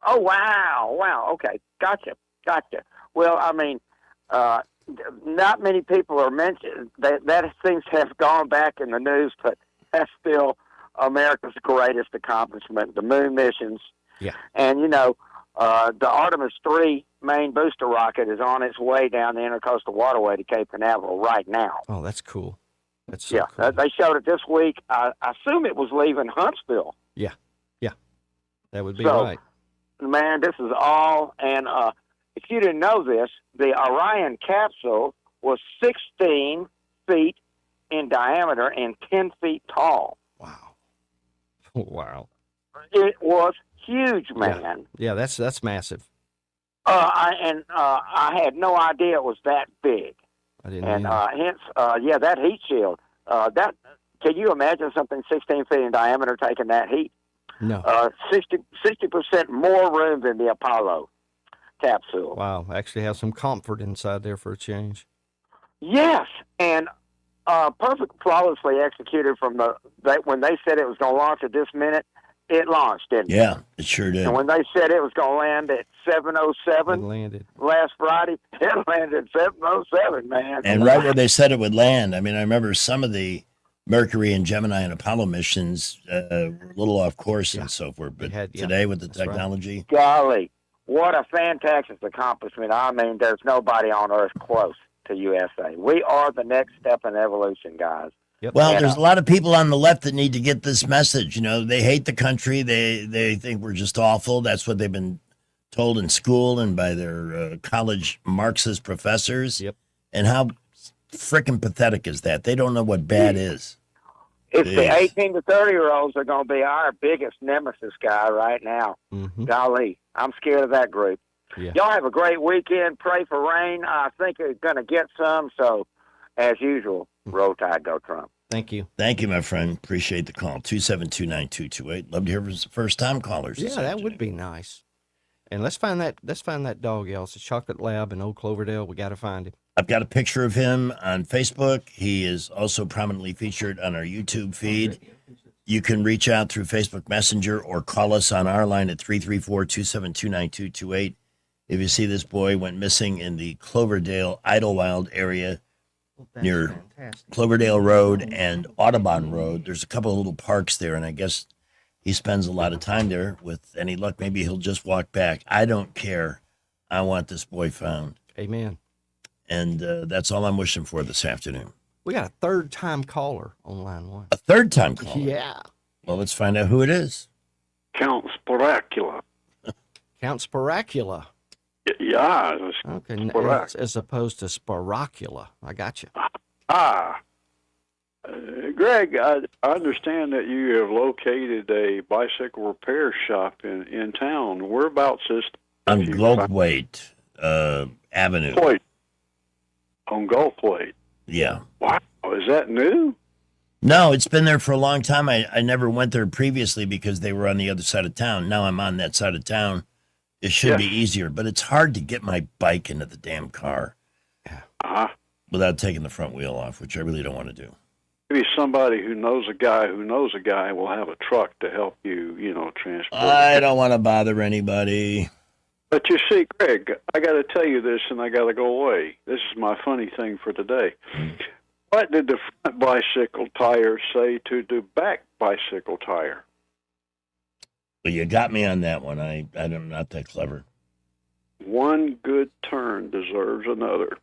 Oh, wow. Okay, gotcha. Well, not many people are mentioned. That seems to have gone back in the news, but that's still America's greatest accomplishment, the moon missions. Yeah. And, the Artemis 3 main booster rocket is on its way down the Intercoastal Waterway to Cape Canaveral right now. Oh, that's cool. That's so cool. Yeah, they showed it this week. I assume it was leaving Huntsville. Yeah. That would be So, right. Man, this is all. And if you didn't know this, the Orion capsule was 16 feet in diameter and 10 feet tall. Wow. It was huge, man. Yeah, that's massive. I had no idea it was that big. I didn't. And hence, that heat shield. Can you imagine something 16 feet in diameter taking that heat? No. 60% more room than the Apollo capsule. Wow. Actually have some comfort inside there for a change. Yes, and flawlessly executed from when they said it was going to launch at this minute, it launched, didn't it? Yeah, it sure did. And when they said it was going to land at 7:07 It landed. last Friday, it landed at 7:07, man. And right where they said it would land. I mean, I remember some of the Mercury and Gemini and Apollo missions were a little off course and so forth. But today with the technology. Golly, what a fantastic accomplishment. I mean, there's nobody on Earth close to USA. We are the next step in evolution, guys. Well, And, there's a lot of people on the left that need to get this message. They hate the country. They think we're just awful. That's what they've been told in school and by their college Marxist professors. Yep. And how freaking pathetic is that? They don't know what bad is. It's the 18 to 30-year-olds are going to be our biggest nemesis guy right now. Mm-hmm. Golly, I'm scared of that group. Yeah. Y'all have a great weekend. Pray for rain. I think it's going to get some. So, as usual, roll tide, go Trump. Thank you. Thank you, my friend. Appreciate the call. 272-9228. Love to hear from first-time callers. Yeah, that would be nice. And let's find that dog, y'all. It's a chocolate lab in Old Cloverdale. We got to find him. I've got a picture of him on Facebook. He is also prominently featured on our YouTube feed. You can reach out through Facebook Messenger or call us on our line at 334-272-9228. If you see this boy went missing in the Cloverdale Idlewild area near Cloverdale Road and Audubon Road, there's a couple of little parks there, and I guess he spends a lot of time there. With any luck, maybe he'll just walk back. I don't care. I want this boy found. Amen. And that's all I'm wishing for this afternoon. We got a third-time caller on line one. A third-time caller? Yeah. Well, let's find out who it is. Count Sporacula. Count Sporacula. Yeah. Okay, Sporac. as opposed to Sporacula. I got you. Greg, I understand that you have located a bicycle repair shop in town. Whereabouts is On Gulfweight Avenue. Point. On Gulfweight. Yeah. Wow. Is that new? No, it's been there for a long time. I never went there previously because they were on the other side of town. Now I'm on that side of town. It should be easier, but it's hard to get my bike into the damn car without taking the front wheel off, which I really don't want to do. Maybe somebody who knows a guy will have a truck to help you, transport. I don't want to bother anybody. But you see, Greg, I got to tell you this, and I got to go away. This is my funny thing for today. What did the front bicycle tire say to the back bicycle tire? Well, you got me on that one. I'm not that clever. One good turn deserves another.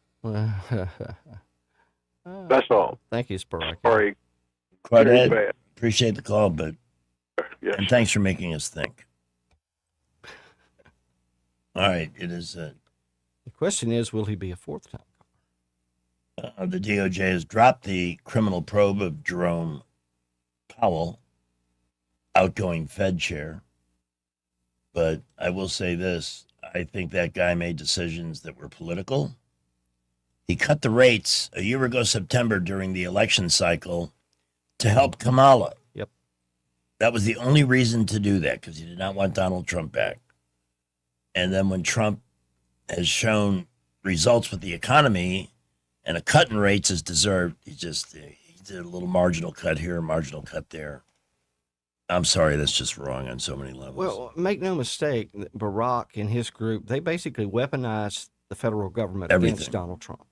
That's all. Thank you, Sporacula. Sorry. Quite Very right. bad. Appreciate the call, but and thanks for making us think. All right, it is. The question is, will he be a fourth time? The DOJ has dropped the criminal probe of Jerome Powell, outgoing Fed chair. But I will say this. I think that guy made decisions that were political. He cut the rates a year ago, September, during the election cycle to help Kamala. Yep. That was the only reason to do that, because he did not want Donald Trump back. And then when Trump has shown results with the economy and a cut in rates is deserved, he did a little marginal cut here, marginal cut there. I'm sorry, that's just wrong on so many levels. Well, make no mistake, Barack and his group, they basically weaponized the federal government Everything. against Donald Trump.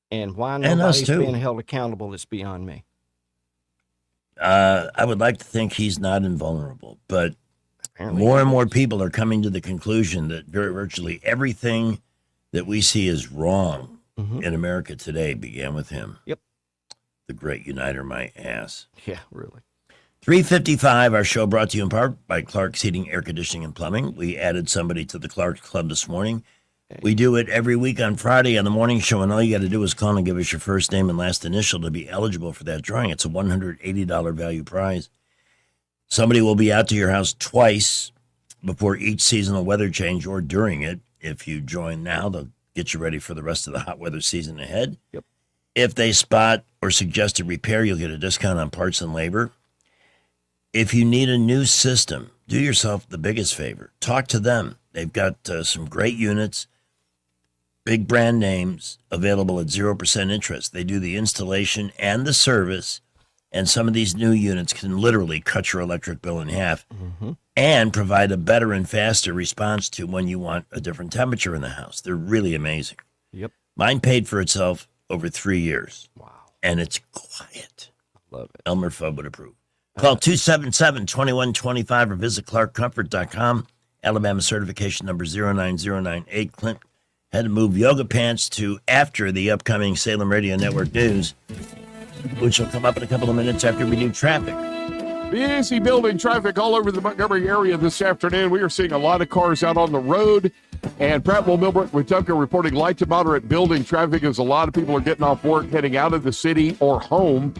And why And us nobody's too. being held accountable is beyond me. I would like to think he's not invulnerable, but more and more people are coming to the conclusion that virtually everything that we see is wrong in America today began with him. Yep. The great uniter, my ass. Yeah, really. 3:55, our show brought to you in part by Clark's Heating, Air Conditioning, and Plumbing. We added somebody to the Clark's Club this morning. We do it every week on Friday on the morning show, and all you got to do is call and give us your first name and last initial to be eligible for that drawing. It's a $180 value prize. Somebody will be out to your house twice before each seasonal weather change or during it. If you join now, they'll get you ready for the rest of the hot weather season ahead. Yep. If they spot or suggest a repair, you'll get a discount on parts and labor. If you need a new system, do yourself the biggest favor. Talk to them. They've got some great units, big brand names available at 0% interest. They do the installation and the service, and some of these new units can literally cut your electric bill in half and provide a better and faster response to when you want a different temperature in the house. They're really amazing. Yep. Mine paid for itself over 3 years. Wow. And it's quiet. Love it. Elmer Fudd would approve. Call 277-2125 or visit clarkcomfort.com. Alabama certification number 09098. Clint had to move yoga pants to after the upcoming Salem Radio Network news, which will come up in a couple of minutes after we do traffic. Busy building traffic all over the Montgomery area this afternoon. We are seeing a lot of cars out on the road. And Prattville, Millbrook, Wetumpka reporting light to moderate building traffic as a lot of people are getting off work, heading out of the city or home.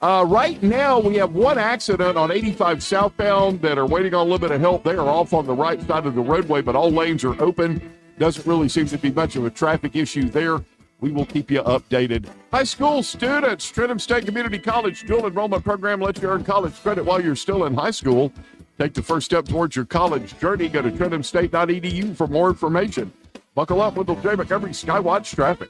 Right now, we have one accident on 85 southbound that are waiting on a little bit of help. They are off on the right side of the roadway, but all lanes are open. Doesn't really seem to be much of a traffic issue there. We will keep you updated. High school students, Trenton State Community College dual enrollment program lets you earn college credit while you're still in high school. Take the first step towards your college journey. Go to TrentonState.edu for more information. Buckle up with the Jay Montgomery Skywatch traffic.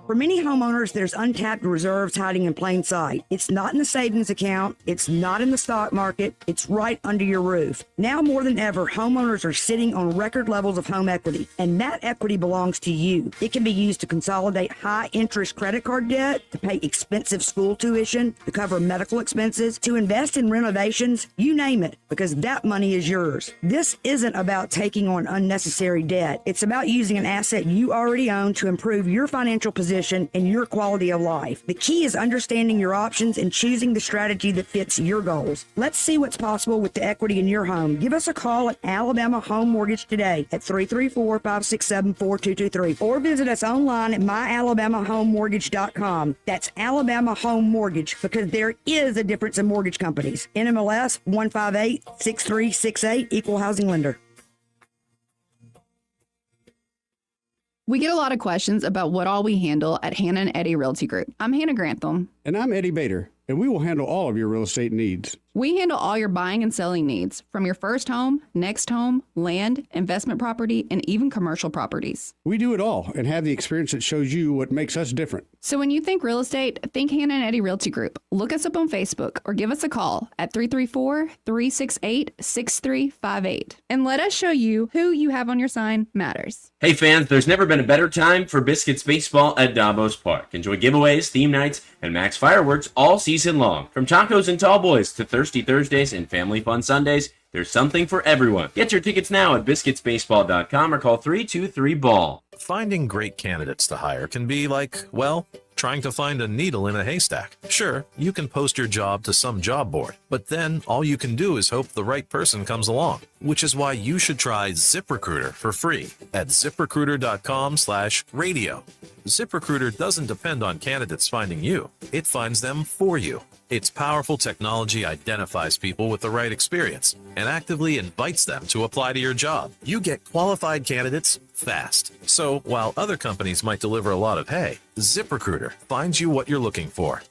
For many homeowners, there's untapped reserves hiding in plain sight. It's not in the savings account. It's not in the stock market. It's right under your roof. Now more than ever, homeowners are sitting on record levels of home equity, and that equity belongs to you. It can be used to consolidate high-interest credit card debt, to pay expensive school tuition, to cover medical expenses, to invest in renovations, you name it, because that money is yours. This isn't about taking on unnecessary debt. It's about using an asset you already own to improve your financial position and your quality of life. The key is understanding your options and choosing the strategy that fits your goals. Let's see what's possible with the equity in your home. Give us a call at Alabama Home Mortgage today at 334-567-4223 or visit us online at myalabamahomemortgage.com. That's Alabama Home Mortgage, because there is a difference in mortgage companies. NMLS 1586368, Equal Housing Lender. We get a lot of questions about what all we handle at Hannah and Eddie Realty Group. I'm Hannah Grantham. And I'm Eddie Bader, and we will handle all of your real estate needs. We handle all your buying and selling needs, from your first home, next home, land, investment property, and even commercial properties. We do it all and have the experience that shows you what makes us different. So when you think real estate, think Hannah and Eddie Realty Group. Look us up on Facebook or give us a call at 334-368-6358. And let us show you who you have on your sign matters. Hey fans, there's never been a better time for Biscuits Baseball at Davos Park. Enjoy giveaways, theme nights, and max fireworks all season long. From tacos and tall boys to Thirsty Thursdays and family fun Sundays, there's something for everyone. Get your tickets now at biscuitsbaseball.com or call 323-BALL. Finding great candidates to hire can be like, well, trying to find a needle in a haystack. Sure, you can post your job to some job board, but then all you can do is hope the right person comes along, which is why you should try ZipRecruiter for free at ziprecruiter.com/radio. ZipRecruiter doesn't depend on candidates finding you. It finds them for you. Its powerful technology identifies people with the right experience and actively invites them to apply to your job. You get qualified candidates fast. So while other companies might deliver a lot of hay, ZipRecruiter finds you what you're looking for.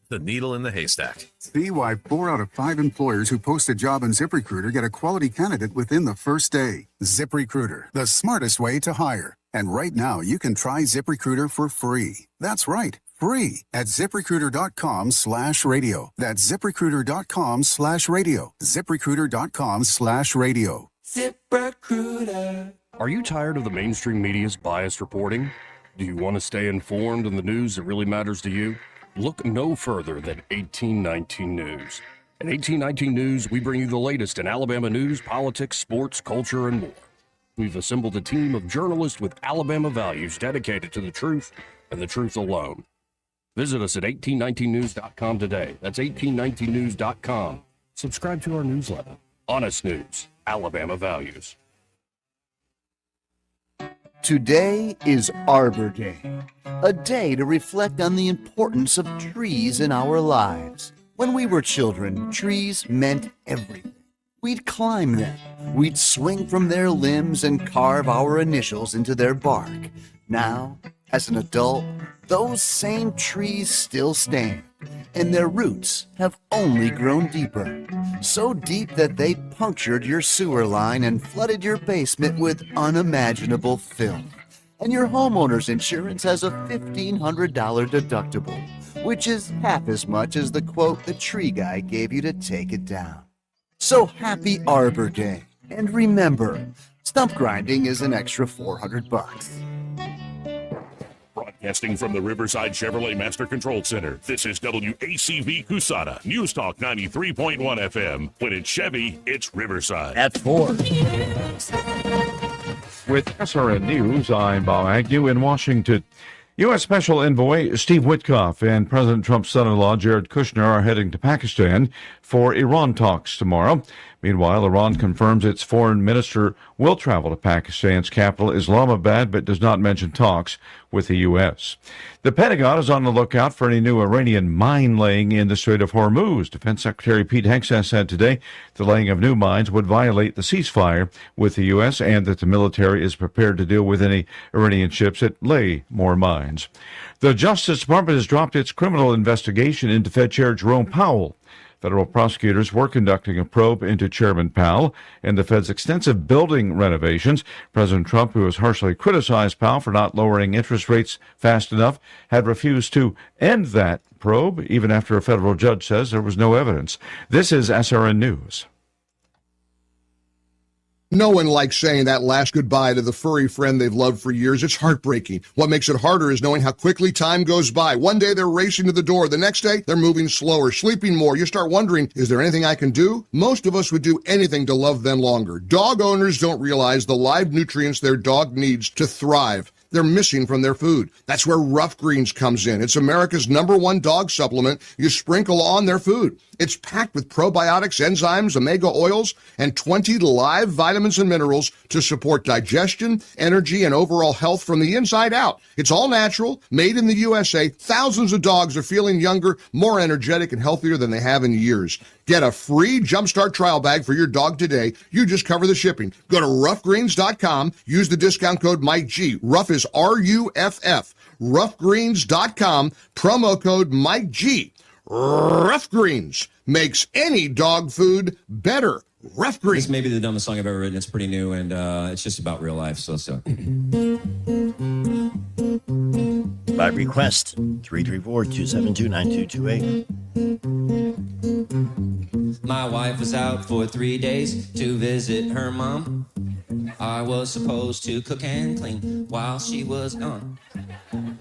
The needle in the haystack. See why 4 out of 5 employers who post a job on ZipRecruiter get a quality candidate within the first day. ZipRecruiter, the smartest way to hire. And right now, you can try ZipRecruiter for free. That's right, free at ZipRecruiter.com/radio. That's ZipRecruiter.com/radio. ZipRecruiter.com/radio. ZipRecruiter. Are you tired of the mainstream media's biased reporting? Do you want to stay informed on the news that really matters to you? Look no further than 1819 News. At 1819 News, we bring you the latest in Alabama news, politics, sports, culture, and more. We've assembled a team of journalists with Alabama values dedicated to the truth and the truth alone. Visit us at 1819news.com today. That's 1819news.com. Subscribe to our newsletter. Honest News, Alabama Values. Today is Arbor Day, a day to reflect on the importance of trees in our lives. When we were children, trees meant everything. We'd climb them, we'd swing from their limbs and carve our initials into their bark. Now, as an adult, those same trees still stand, and their roots have only grown deeper. So deep that they punctured your sewer line and flooded your basement with unimaginable filth. And your homeowner's insurance has a $1,500 deductible, which is half as much as the quote the tree guy gave you to take it down. So happy Arbor Day. And remember, stump grinding is an extra $400. Broadcasting from the Riverside Chevrolet Master Control Center, this is WACV Cusada, News Talk 93.1 FM. When it's Chevy, it's Riverside. At 4. With SRN News, I'm Bob Agnew in Washington. U.S. Special Envoy Steve Witkoff and President Trump's son-in-law Jared Kushner are heading to Pakistan for Iran talks tomorrow. Meanwhile, Iran confirms its foreign minister will travel to Pakistan's capital, Islamabad, but does not mention talks with the U.S. The Pentagon is on the lookout for any new Iranian mine laying in the Strait of Hormuz. Defense Secretary Pete Hegseth said today the laying of new mines would violate the ceasefire with the U.S. and that the military is prepared to deal with any Iranian ships that lay more mines. The Justice Department has dropped its criminal investigation into Fed Chair Jerome Powell. Federal prosecutors were conducting a probe into Chairman Powell and the Fed's extensive building renovations. President Trump, who has harshly criticized Powell for not lowering interest rates fast enough, had refused to end that probe, even after a federal judge says there was no evidence. This is SRN News. No one likes saying that last goodbye to the furry friend they've loved for years. It's heartbreaking. What makes it harder is knowing how quickly time goes by. One day they're racing to the door. The next day they're moving slower, sleeping more. You start wondering, is there anything I can do? Most of us would do anything to love them longer. Dog owners don't realize the live nutrients their dog needs to thrive. They're missing from their food. That's where Rough Greens comes in. It's America's #1 dog supplement you sprinkle on their food. It's packed with probiotics, enzymes, omega oils, and 20 live vitamins and minerals to support digestion, energy, and overall health from the inside out. It's all natural, made in the USA. Thousands of dogs are feeling younger, more energetic, and healthier than they have in years. Get a free Jumpstart trial bag for your dog today. You just cover the shipping. Go to roughgreens.com. Use the discount code MikeG. Rough is RUFF. Roughgreens.com. Promo code MikeG. Rough Greens makes any dog food better. Rough Greens. This may be the dumbest song I've ever written. It's pretty new, and it's just about real life. So. By request, 334-272-9228. My wife was out for 3 days to visit her mom. I was supposed to cook and clean while she was gone.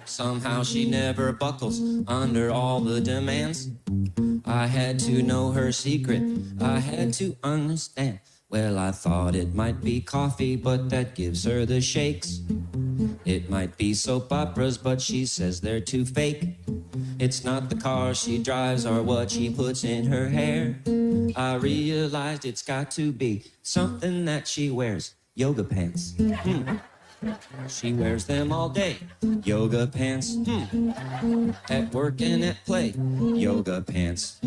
Somehow she never buckles under all the demands. I had to know her secret. I had to understand. Well, I thought it might be coffee, but that gives her the shakes. It might be soap operas, but she says they're too fake. It's not the car she drives or what she puts in her hair. I realized it's got to be something that she wears. Yoga pants. She wears them all day. Yoga pants. At work and at play. Yoga pants.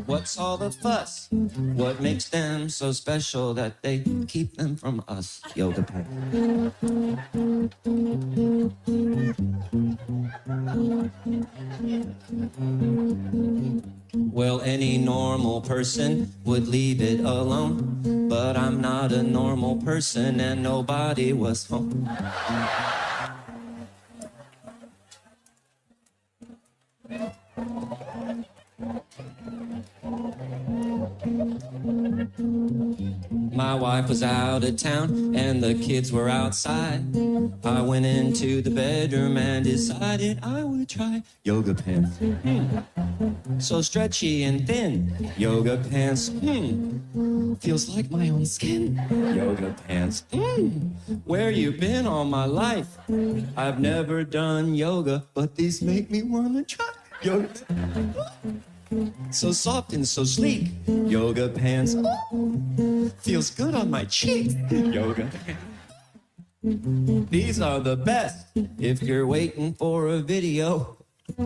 What's all the fuss? What makes them so special that they keep them from us? Yoga pants. Well, any normal person would leave it alone, but I'm not a normal person and nobody was home. My My wife was out of town and the kids were outside. I went into the bedroom and decided I would try yoga pants. So stretchy and thin. Yoga pants. Feels like my own skin. Yoga pants. Where you been all my life? I've never done yoga, but these make me wanna try yoga. So soft and so sleek. Yoga pants. Feels good on my cheek. Yoga pants. These are the best. If you're waiting for a video,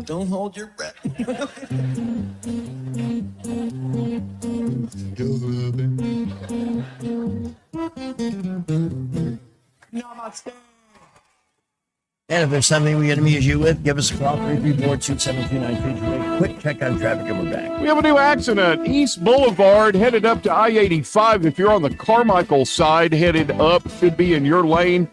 don't hold your breath. Namaste. And if there's something we can amuse you with, give us a call, 334-272-9338. Quick check on traffic, and we're back. We have a new accident. East Boulevard headed up to I-85. If you're on the Carmichael side, headed up, should be in your lane.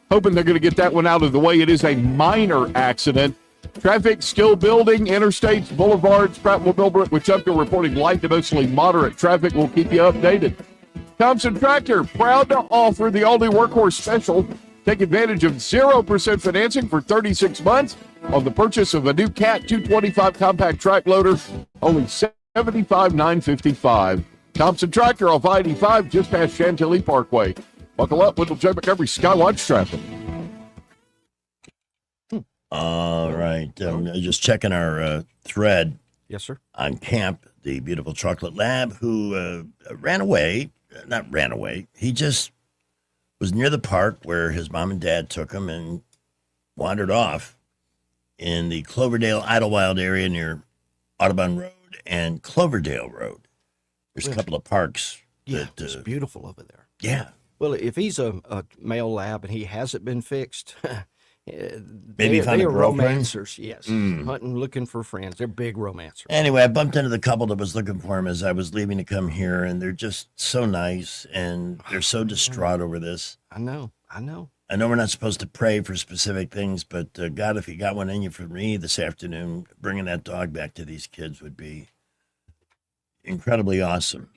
Hoping they're going to get that one out of the way. It is a minor accident. Traffic still building. Interstates, boulevards, Prattville, Millbrook, Wetumpka reporting light to mostly moderate traffic. We'll keep you updated. Thompson Tractor, proud to offer the all-new Workhorse Special. Take advantage of 0% financing for 36 months on the purchase of a new Cat 225 compact track loader, only $75,955. Thompson Tractor off I-85 just past Chantilly Parkway. Buckle up, Wendell J. Montgomery, Skywatch traffic. All right. Just checking our thread. Yes, sir. On Camp, the beautiful chocolate lab, who ran away. Not ran away. He just was near the park where his mom and dad took him and wandered off in the Cloverdale Idlewild area near Audubon Road and Cloverdale Road. There's a couple of parks. Yeah, it's beautiful over there. Yeah. Well, if he's a male lab and he hasn't been fixed, Maybe find a they're girlfriend? romancers, yes. Hunting, looking for friends. They're big romancers. Anyway, I bumped into the couple that was looking for him as I was leaving to come here, and they're just so nice, and they're so distraught over this. I know. I know we're not supposed to pray for specific things, but God, if you got one in you for me this afternoon, bringing that dog back to these kids would be incredibly awesome.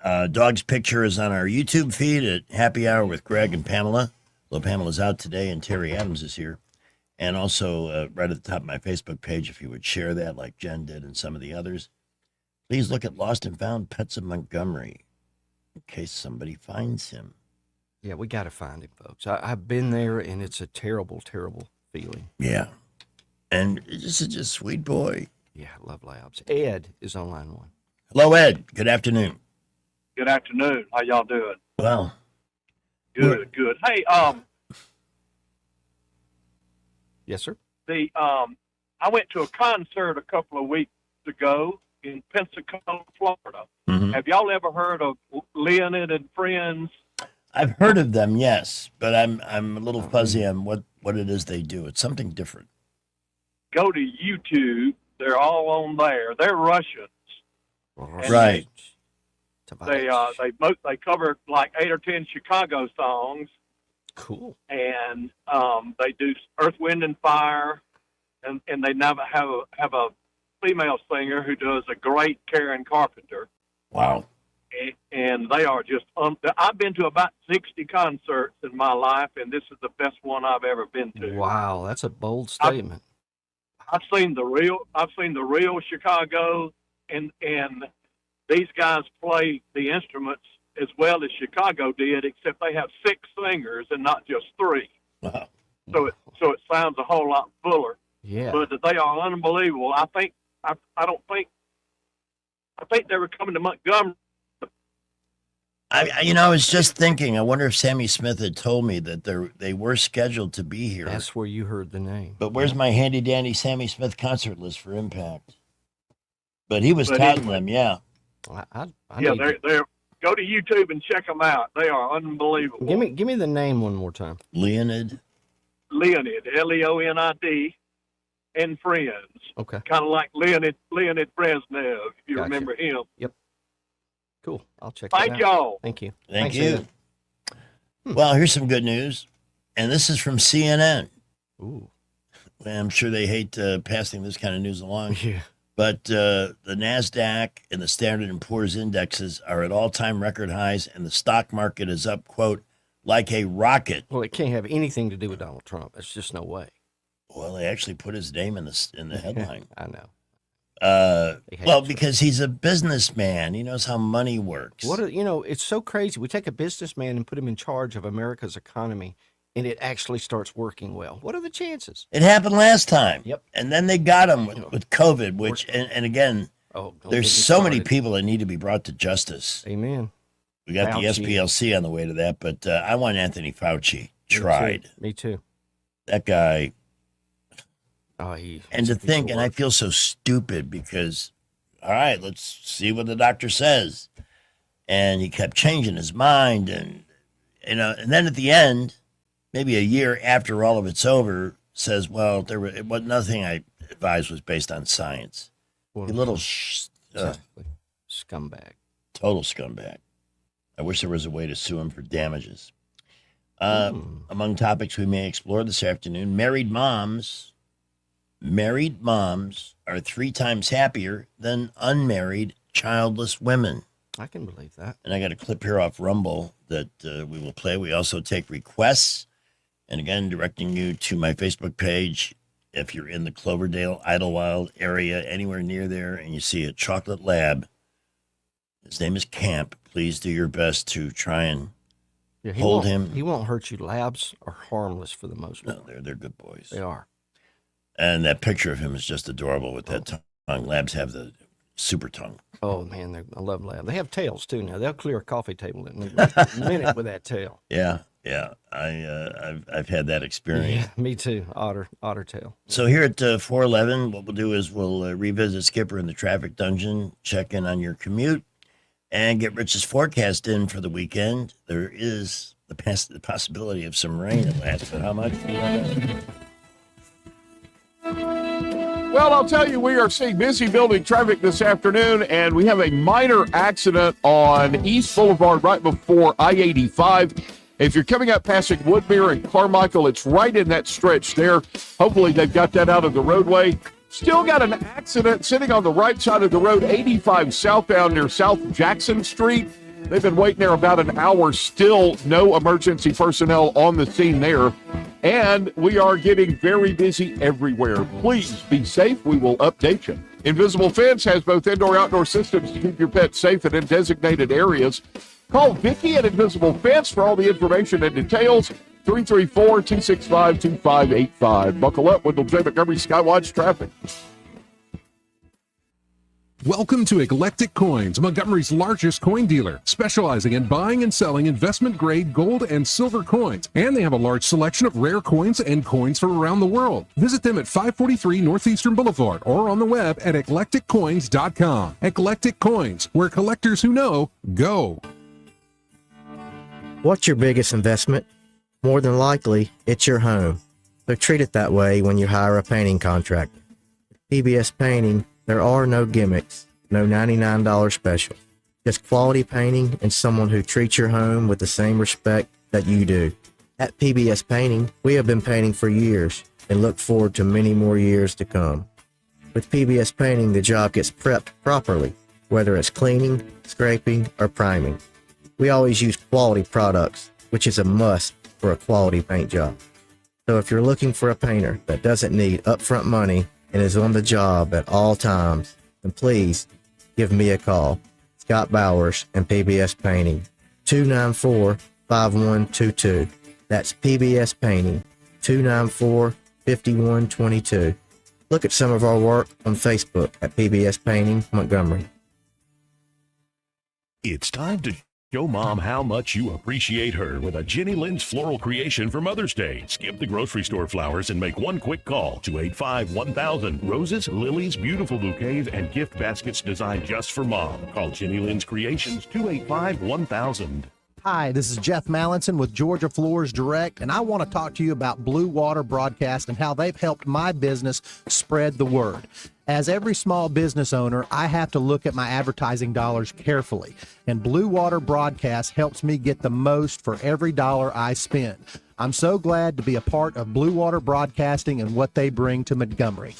Dog's picture is on our YouTube feed at Happy Hour with Greg and Pamela. Well, Pamela's out today, and Terry Adams is here. And also, right at the top of my Facebook page, if you would share that like Jen did and some of the others, please look at Lost and Found Pets of Montgomery in case somebody finds him. Yeah, we got to find him, folks. I've been there, and it's a terrible, terrible feeling. Yeah. And just a sweet boy. Yeah, I love labs. Ed is on line one. Hello, Ed. Good afternoon. Good afternoon. How y'all doing? Well. Good. Hey, yes, sir. I went to a concert a couple of weeks ago in Pensacola, Florida. Mm-hmm. Have y'all ever heard of Leonard and Friends? I've heard of them, yes, but I'm a little fuzzy on what it is they do. It's something different. Go to YouTube. They're all on there. They're Russians. And Right. They cover like 8 or 10 Chicago songs. Cool. And they do Earth, Wind, and Fire, and they never have a female singer who does a great Karen Carpenter. Wow. And they are just I've been to about 60 concerts in my life, and this is the best one I've ever been to. Wow, that's a bold statement. I've seen the real Chicago, and these guys play the instruments as well as Chicago did, except they have 6 singers and not just 3. Wow. So it sounds a whole lot fuller. Yeah. But they are unbelievable. I think they were coming to Montgomery. I was just thinking, I wonder if Sammy Smith had told me that they were scheduled to be here. That's where you heard the name. But where's my handy dandy Sammy Smith concert list for Impact? But he was touting them, yeah. They're go to YouTube and check them out. They are unbelievable. Give me the name one more time. Leonid, Leonid, and Friends. Okay. Kind of like Leonid Brezhnev, if you remember him. Yep. Cool. I'll check that out. Thank y'all. Thank you. Thank Thanks, you. Ed. Well, here's some good news, and this is from CNN. Ooh. I'm sure they hate passing this kind of news along. Yeah. But the NASDAQ and the Standard & Poor's indexes are at all-time record highs, and the stock market is up, quote, like a rocket. Well, it can't have anything to do with Donald Trump. There's just no way. Well, they actually put his name in the headline. I know. Well, because he's a businessman. He knows how money works. It's so crazy. We take a businessman and put him in charge of America's economy, and it actually starts working well. What are the chances? It happened last time. Yep. And then they got him with COVID, which, and again, don't there's get me so many started. people that need to be brought to justice. Amen. We got Fauci. the SPLC on the way to that, but I want Anthony Fauci tried. Me too. That guy. He's And to a piece think, of and I work. feel so stupid because, all right, let's see what the doctor says. And he kept changing his mind. And, and then at the end, maybe a year after all of it's over, says, well, nothing I advised was based on science. Well, You little exactly. Scumbag. total scumbag. I wish there was a way to sue him for damages. Among topics we may explore this afternoon, married moms are 3 times happier than unmarried childless women. I can believe that. And I got a clip here off Rumble that we will play. We also take requests. And again, directing you to my Facebook page. If you're in the Cloverdale, Idlewild area, anywhere near there, and you see a chocolate lab, his name is Camp. Please do your best to try and hold him. He won't hurt you. Labs are harmless for the most part. No, they're good boys. They are. And that picture of him is just adorable with that tongue. Labs have the super tongue. Oh, man, I love lab. They have tails, too, now. They'll clear a coffee table in a minute with that tail. Yeah. I've had that experience. Yeah, me too. Otter tail. So here at 411, what we'll do is we'll revisit Skipper in the traffic dungeon, check in on your commute, and get Rich's forecast in for the weekend. There is the possibility of some rain at last, but how much? Well, I'll tell you, we are seeing busy building traffic this afternoon, and we have a minor accident on East Boulevard right before I-85. If you're coming up passing Woodmere and Carmichael, it's right in that stretch there. Hopefully they've got that out of the roadway. Still got an accident sitting on the right side of the road, 85 southbound near South Jackson Street. They've been waiting there about an hour. Still no emergency personnel on the scene there. And we are getting very busy everywhere. Please be safe. We will update you. Invisible Fence has both indoor-outdoor systems to keep your pets safe and in designated areas. Call Vicki at Invisible Fence for all the information and details. 334-265-2585. Buckle up with the J. Montgomery Skywatch traffic. Welcome to Eclectic Coins, Montgomery's largest coin dealer, specializing in buying and selling investment-grade gold and silver coins. And they have a large selection of rare coins and coins from around the world. Visit them at 543 Northeastern Boulevard or on the web at eclecticcoins.com. Eclectic Coins, where collectors who know go. What's your biggest investment? More than likely, it's your home. So treat it that way when you hire a painting contractor. PBS Painting, there are no gimmicks, no $99 special. Just quality painting and someone who treats your home with the same respect that you do. At PBS Painting, we have been painting for years and look forward to many more years to come. With PBS Painting, the job gets prepped properly, whether it's cleaning, scraping, or priming. We always use quality products, which is a must for a quality paint job. So if you're looking for a painter that doesn't need upfront money and is on the job at all times, then please give me a call. Scott Bowers and PBS Painting, 294-5122. That's PBS Painting, 294-5122. Look at some of our work on Facebook at PBS Painting Montgomery. It's time to show Mom how much you appreciate her with a Jenny Lynn's floral creation for Mother's Day. Skip the grocery store flowers and make one quick call, 285-1000. Roses, lilies, beautiful bouquets, and gift baskets designed just for Mom. Call Jenny Lynn's Creations, 285-1000. Hi, this is Jeff Mallinson with Georgia Floors Direct, and I want to talk to you about Blue Water Broadcast and how they've helped my business spread the word. As every small business owner, I have to look at my advertising dollars carefully, and Blue Water Broadcast helps me get the most for every dollar I spend. I'm so glad to be a part of Blue Water Broadcasting and what they bring to Montgomery.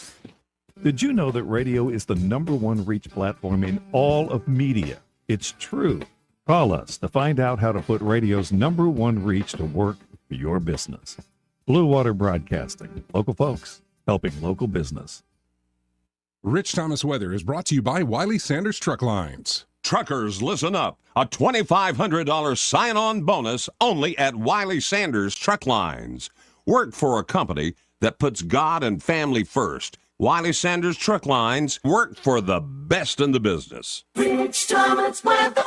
Did you know that radio is the #1 reach platform in all of media? It's true. Call us to find out how to put radio's #1 reach to work for your business. Blue Water Broadcasting. Local folks helping local business. Rich Thomas Weather is brought to you by Wiley Sanders Truck Lines. Truckers, listen up. A $2,500 sign-on bonus only at Wiley Sanders Truck Lines. Work for a company that puts God and family first. Wiley Sanders Truck Lines. Work for the best in the business. Rich Thomas Weather.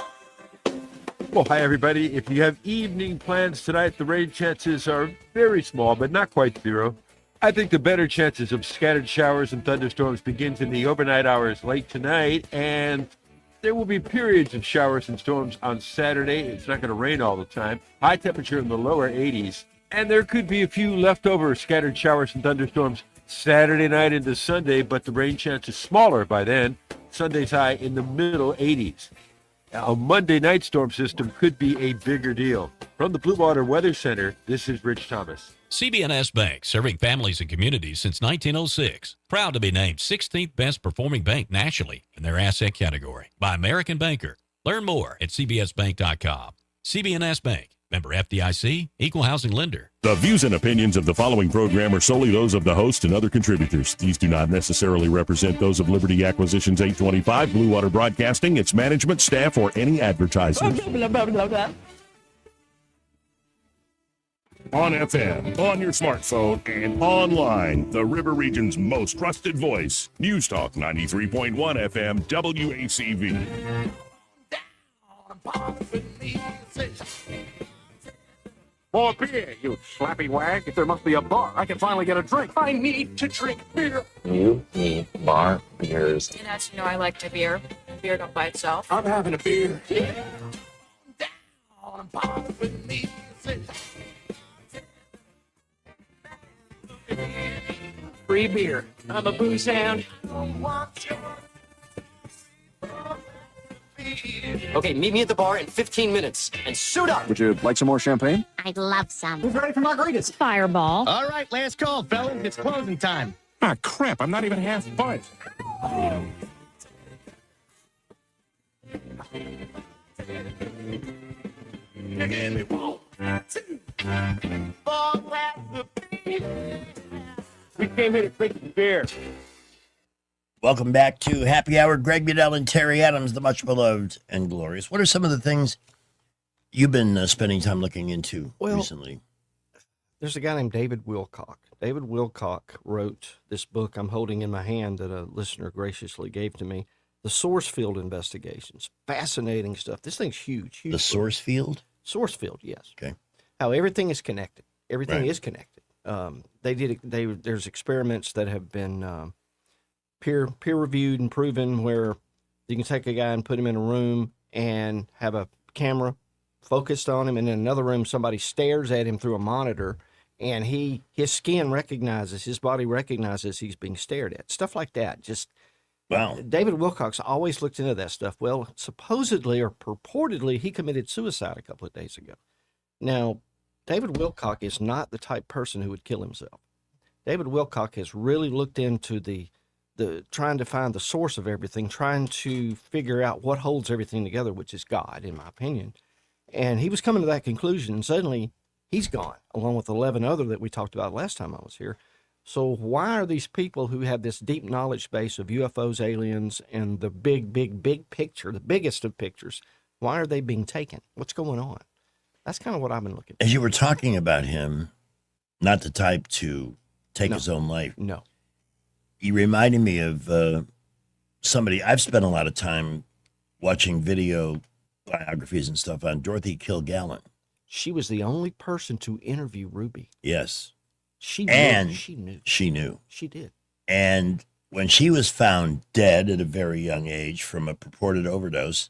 Well, hi, everybody. If you have evening plans tonight, the rain chances are very small, but not quite zero. I think the better chances of scattered showers and thunderstorms begins in the overnight hours late tonight, and there will be periods of showers and storms on Saturday. It's not going to rain all the time. High temperature in the lower 80s, and there could be a few leftover scattered showers and thunderstorms Saturday night into Sunday, but the rain chance is smaller by then. Sunday's high in the middle 80s. A Monday night storm system could be a bigger deal. From the Blue Water Weather Center, this is Rich Thomas. CB&S Bank, serving families and communities since 1906. Proud to be named 16th best performing bank nationally in their asset category by American Banker. Learn more at cbsbank.com. CB&S Bank, member FDIC, equal housing lender. The views and opinions of the following program are solely those of the host and other contributors. These do not necessarily represent those of Liberty Acquisitions 825, Blue Water Broadcasting, its management, staff, or any advertisers. On FM, on your smartphone, and online, the River Region's most trusted voice. News Talk 93.1 FM, WACV. More beer, you slappy wag. If there must be a bar, I can finally get a drink. I need to drink beer. You need bar beers. And as you know, I like to beer. Beer don't by itself. I'm having a beer. Free beer. I'm a booze hound. Okay, meet me at the bar in 15 minutes and suit up. Would you like some more champagne? I'd love some. Who's ready for margaritas? Fireball. All right, last call, fellas. It's closing time. Ah, crap. I'm not even half buzzed. We came here to drink some beer. Welcome back to Happy Hour. Greg Budell and Terry Adams, the much beloved and glorious. What are some of the things you've been spending time looking into recently? There's a guy named David Wilcock. David Wilcock wrote this book I'm holding in my hand that a listener graciously gave to me, The Source Field Investigations. Fascinating stuff. This thing's huge. The Source Field? Source Field, yes. Okay. How everything is connected. Everything Right. is connected. There's experiments that have been peer reviewed and proven where you can take a guy and put him in a room and have a camera focused on him, and in another room somebody stares at him through a monitor, and his skin recognizes, his body recognizes he's being stared at. Stuff like that. Just wow. David Wilcox always looked into that stuff. Well, supposedly or purportedly he committed suicide a couple of days ago. Now, David Wilcock is not the type person who would kill himself. David Wilcock has really looked into the trying to find the source of everything, trying to figure out what holds everything together, which is God, in my opinion. And he was coming to that conclusion, and suddenly he's gone, along with 11 other that we talked about last time I was here. So why are these people who have this deep knowledge base of UFOs, aliens, and the big picture, the biggest of pictures, why are they being taken? What's going on? That's kind of what I've been looking at. As you were talking about him, not the type to take his own life. No. You reminded me of somebody. I've spent a lot of time watching video biographies and stuff on Dorothy Kilgallen. She was the only person to interview Ruby. Yes. She and knew. She knew. She knew. She did. And when she was found dead at a very young age from a purported overdose,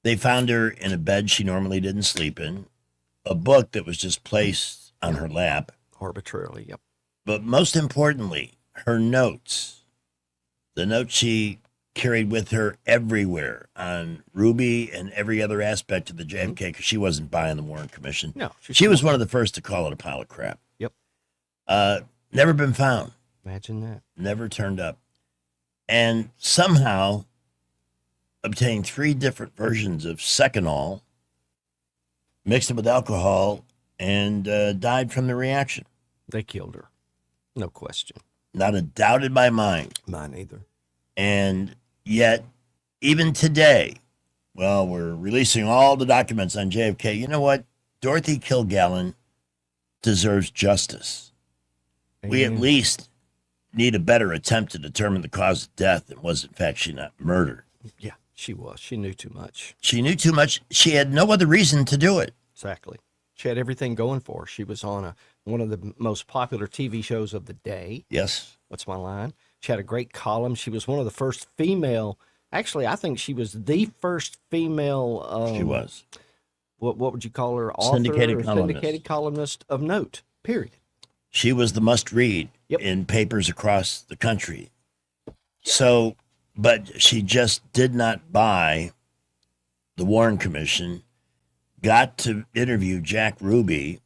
they found her in a bed she normally didn't sleep in, a book that was just placed on her lap. Arbitrarily, yep. But most importantly, her notes, the notes she carried with her everywhere on Ruby and every other aspect of the JFK, because she wasn't buying the Warren Commission. No. She was one of the first to call it a pile of crap. Yep. Never been found. Imagine that. Never turned up. and somehow obtained 3 different versions of Seconal, mixed it with alcohol, and died from the reaction. They killed her. No question. Not a doubt in my mind. Mine either. And yet, even today, well, we're releasing all the documents on JFK. You know what? Dorothy Kilgallen deserves justice. We at least need a better attempt to determine the cause of death, and was in fact she not murdered. Yeah, she was. She knew too much. She knew too much. She had no other reason to do it. Exactly. She had everything going for her. She was on one of the most popular TV shows of the day. Yes. What's my line? She had a great column. She was one of the first female. Actually, I think she was the first female. She was. What would you call her? Author Syndicated or columnist. syndicated columnist of note. Period. She was the must read in papers across the country. So, but she just did not buy the Warren Commission, got to interview Jack Ruby,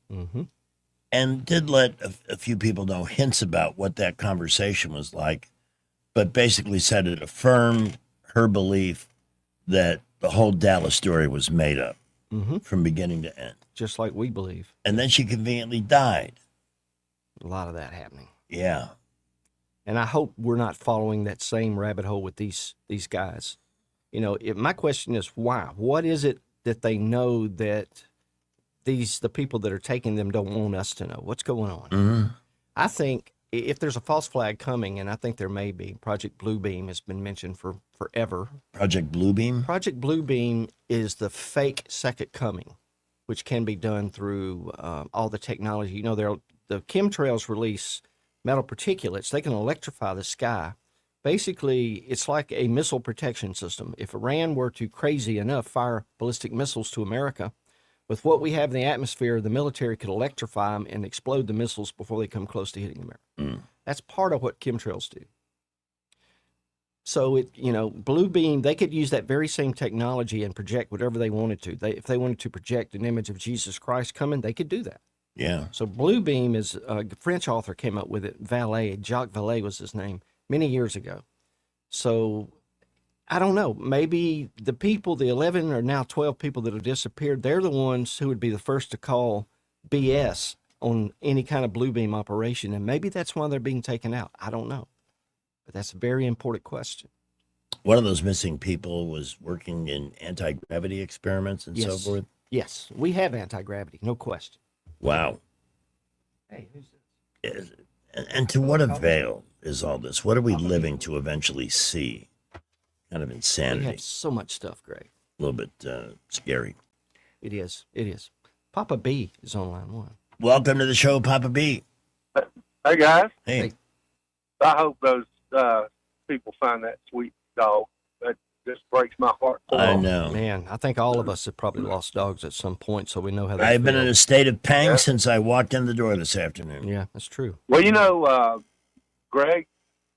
and did let a few people know hints about what that conversation was like, but basically said it affirmed her belief that the whole Dallas story was made up from beginning to end. Just like we believe. And then she conveniently died. A lot of that happening. Yeah. And I hope we're not following that same rabbit hole with these guys. You know, my question is why? What is it that they know that the people that are taking them don't want us to know? What's going on? I think if there's a false flag coming, and I think there may be, Project Bluebeam has been mentioned for forever. Project Bluebeam? Project Bluebeam is the fake second coming, which can be done through all the technology. You know, the chemtrails release metal particulates. They can electrify the sky. Basically, it's like a missile protection system. If Iran were to crazy enough fire ballistic missiles to America, with what we have in the atmosphere, the military could electrify them and explode the missiles before they come close to hitting America. That's part of what chemtrails do. So, Bluebeam, they could use that very same technology and project whatever they wanted to. If they wanted to project an image of Jesus Christ coming, they could do that. Yeah. So Bluebeam is a French author came up with it. Jacques Vallée was his name many years ago. So I don't know. Maybe the people, the 11 or now 12 people that have disappeared, they're the ones who would be the first to call BS on any kind of Bluebeam operation. And maybe that's why they're being taken out. I don't know. But that's a very important question. One of those missing people was working in anti-gravity experiments and so forth. Yes, we have anti-gravity, no question. Wow. Hey, who's this? And to what avail is all this? What are we living to eventually see? Kind of insanity. We have so much stuff, Greg. A little bit scary. It is. It is. Papa B is on line 1. Welcome to the show, Papa B. Hey, guys. Hey. I hope those people find that sweet dog. That just breaks my heart. I know. Man, I think all of us have probably lost dogs at some point, so we know how they I've been feel. in a state of pang since I walked in the door this afternoon. Yeah, that's true. Well, Greg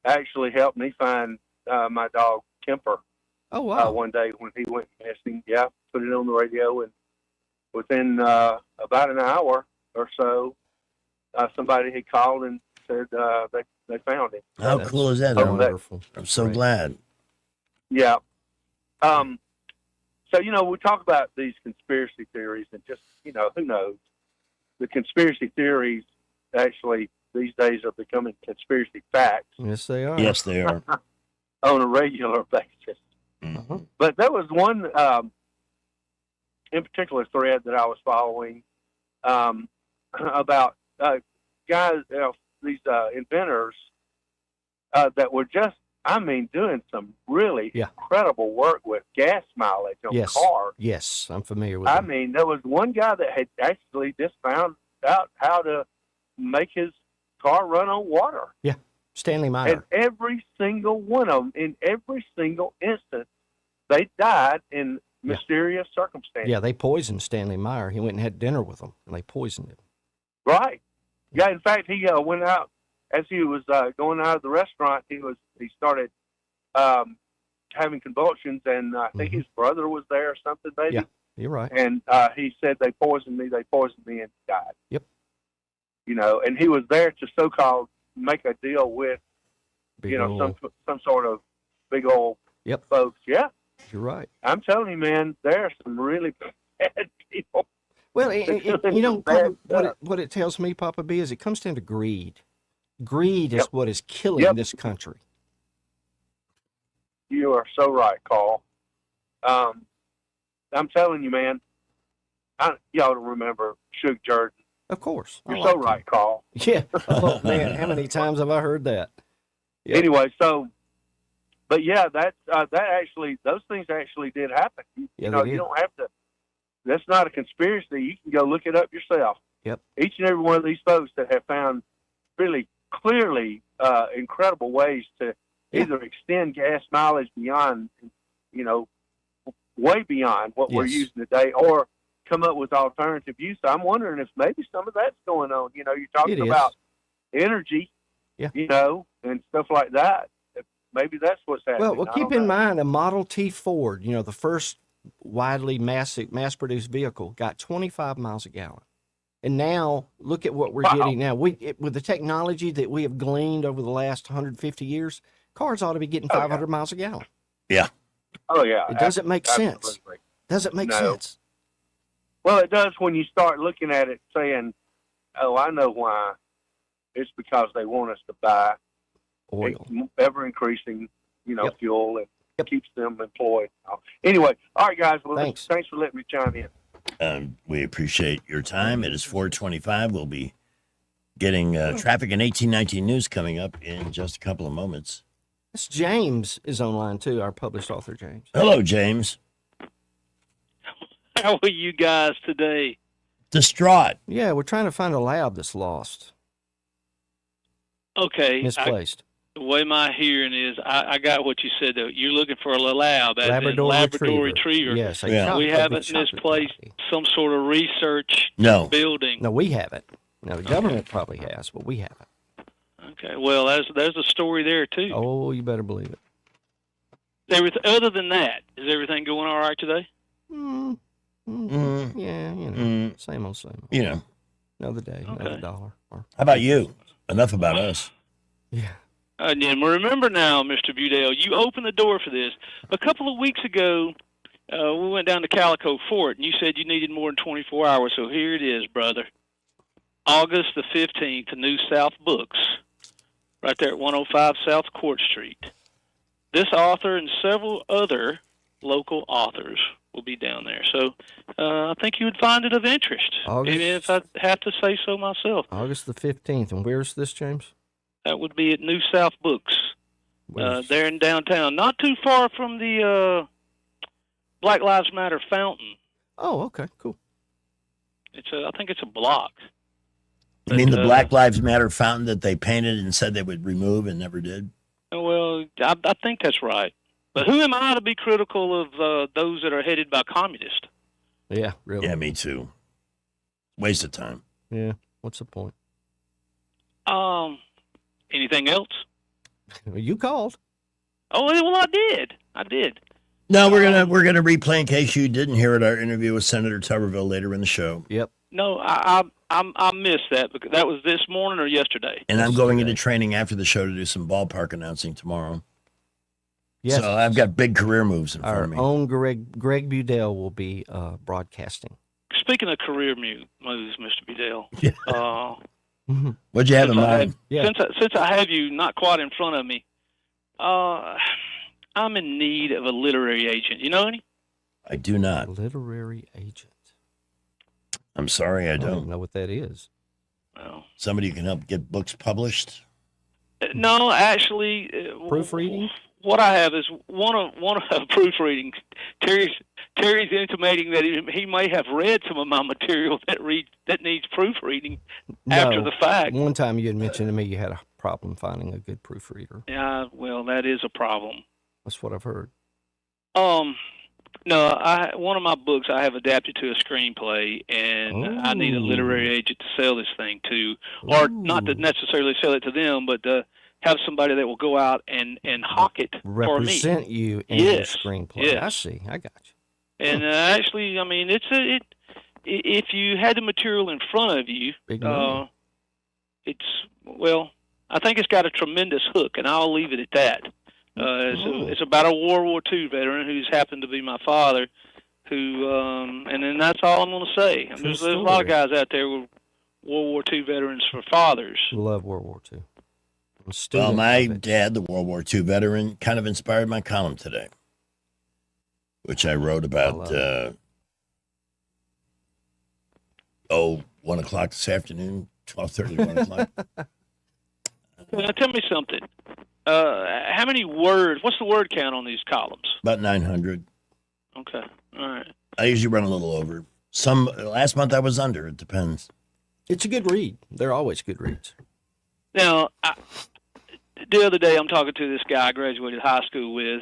actually helped me find my dog, Kemper. Oh, wow. One day when he went missing. Yeah, put it on the radio, and within about an hour or so, somebody had called and said they found him. How cool is that? Wonderful. I'm so glad. Yeah. So, we talk about these conspiracy theories and just, who knows? The conspiracy theories actually these days are becoming conspiracy facts. Yes, they are. Yes, they are. On a regular basis. But there was one in particular thread that I was following about guys, these inventors that were just, doing some really incredible work with gas mileage on cars. Yes, I'm familiar with that. There was one guy that had actually just found out how to make his car run on water. Yeah, Stanley Meyer. And every single one of them, in every single instance, they died in mysterious circumstances. Yeah, they poisoned Stanley Meyer. He went and had dinner with them, and they poisoned him. Right. Yeah, in fact, he went out, as he was going out of the restaurant, he started having convulsions, and I think his brother was there or something, maybe. Yeah, you're right. And he said, they poisoned me, and died. Yep. And he was there to so-called make a deal with, some sort of big old folks. Yeah, you're right. I'm telling you, man, there are some really bad people. Well, you know, Papa, what it tells me, Papa B, is it comes down to greed. Greed is what is killing this country. You are so right, Carl. I'm telling you, man. Y'all remember Suge Jordan? Of course. You're so right, Carl. Yeah. Oh man, how many times have I heard that? Yep. Anyway, but yeah, that actually, those things actually did happen. You know, you don't have to. That's not a conspiracy. You can go look it up yourself. Yep. Each and every one of these folks that have found really clearly incredible ways to either extend gas mileage beyond, you know, way beyond what we're using today, or come up with alternative use. I'm wondering if maybe some of that's going on. You know, you're talking about energy, you know, and stuff like that. Maybe that's what's happening. Well, keep in mind a Model T Ford, you know, the first widely mass-produced vehicle, got 25 miles a gallon. And now, look at what we're getting now. With the technology that we have gleaned over the last 150 years, cars ought to be getting 500 miles a gallon. Yeah. Oh, yeah. It doesn't make sense. Doesn't make sense. Well, it does when you start looking at it saying, oh, I know why. It's because they want us to buy oil, ever increasing, you know, fuel, and keeps them employed. Anyway, all right, guys. Well, thanks for letting me chime in. We appreciate your time. It is 4:25. We'll be getting traffic and 1819 news coming up in just a couple of moments. This James is online too, our published author, James. Hello, James. How are you guys today? Distraught. Yeah, we're trying to find a lab that's lost. Okay. Misplaced. The way my hearing is, I got what you said, though. You're looking for a lab, as Labrador in Labrador Retriever. Yes. We haven't misplaced some sort of research building. No, we haven't. No, the government probably has, but we haven't. Okay, well, there's a story there, too. Oh, you better believe it. Other than that, is everything going all right today? Yeah, you know, same old. You know. Another day, another dollar. How about you? Enough about us. Yeah. And remember now, Mr. Budale, you opened the door for this. A couple of weeks ago, we went down to Calico Fort, and you said you needed more than 24 hours, so here it is, brother. August the 15th, New South Books, right there at 105 South Court Street. This author and several other local authors will be down there. So I think you would find it of interest, even if I have to say so myself. August the 15th. And where's this, James? That would be at New South Books, there in downtown, not too far from the Black Lives Matter fountain. Oh, okay, cool. I think it's a block. You mean the Black Lives Matter fountain that they painted and said they would remove and never did? Well, I think that's right. But who am I to be critical of those that are headed by communists? Yeah, really. Yeah, me too. Waste of time. Yeah, what's the point? Anything else? You called. Oh, well, I did. No, we're gonna replay in case you didn't hear it. Our interview with Senator Tuberville later in the show. Yep. No, I missed that because that was this morning or yesterday. And I'm going into training after the show to do some ballpark announcing tomorrow. Yes. So I've got big career moves in front of me. Our own Greg Budale will be broadcasting. Speaking of career moves, Mr. Budale. What'd you have in mind? Since I have you not quite in front of me, I'm in need of a literary agent. You know any? I do not. Literary agent. I'm sorry, I don't know what that is. Well, somebody who can help get books published. No, actually, proofreading. What I have is one of proofreading. Terry's intimating that he may have read some of my material that needs proofreading after the fact. One time you had mentioned to me you had a problem finding a good proofreader. Yeah, well, that is a problem. That's what I've heard. No, one of my books I have adapted to a screenplay, and I need a literary agent to sell this thing to, or not to necessarily sell it to them, but to have somebody that will go out and hawk it for me. Represent you in your screenplay. Yes. I see. I got you. And actually, I mean, if you had the material in front of you, I think it's got a tremendous hook, and I'll leave it at that. It's about a World War II veteran who's happened to be my father. And then that's all I'm going to say. There's a lot of guys out there with World War II veterans for fathers. Love World War II. Well, my dad, the World War II veteran, kind of inspired my column today, which I wrote about 1 o'clock this afternoon, 12:30 to 1 o'clock. Now, tell me something. How many words? What's the word count on these columns? About 900. Okay. All right. I usually run a little over. Last month I was under. It depends. It's a good read. They're always good reads. Now, the other day I'm talking to this guy I graduated high school with,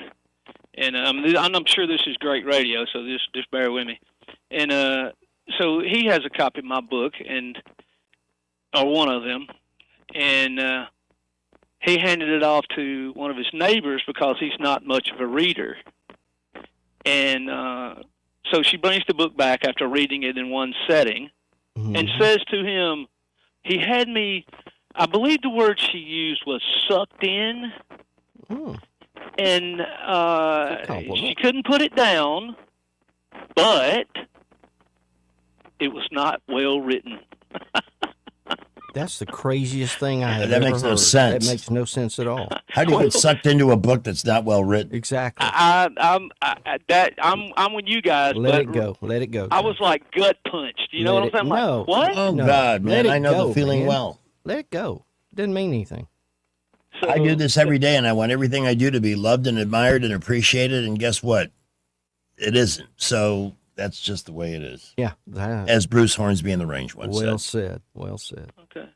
and I'm sure this is great radio, so just bear with me. And so he has a copy of my book, or one of them, and he handed it off to one of his neighbors because he's not much of a reader. And so she brings the book back after reading it in one setting and says to him, he had me, I believe the word she used was sucked in. And she couldn't put it down, but it was not well written. That's the craziest thing I have That ever makes no heard. sense. That makes no sense at all. How do you get sucked into a book that's not well written? Exactly. I'm with you guys. Let but it go. Let it go. I was like gut punched. You know what I'm saying? No. Like, what? Oh, No. God, man. Let it I know go, the feeling man. well. Let it go. Didn't mean anything. I do this every day, and I want everything I do to be loved and admired and appreciated, and guess what? It isn't. So that's just the way it is. Yeah. As Bruce Hornsby in the Range once Well said. said. Well said. Okay.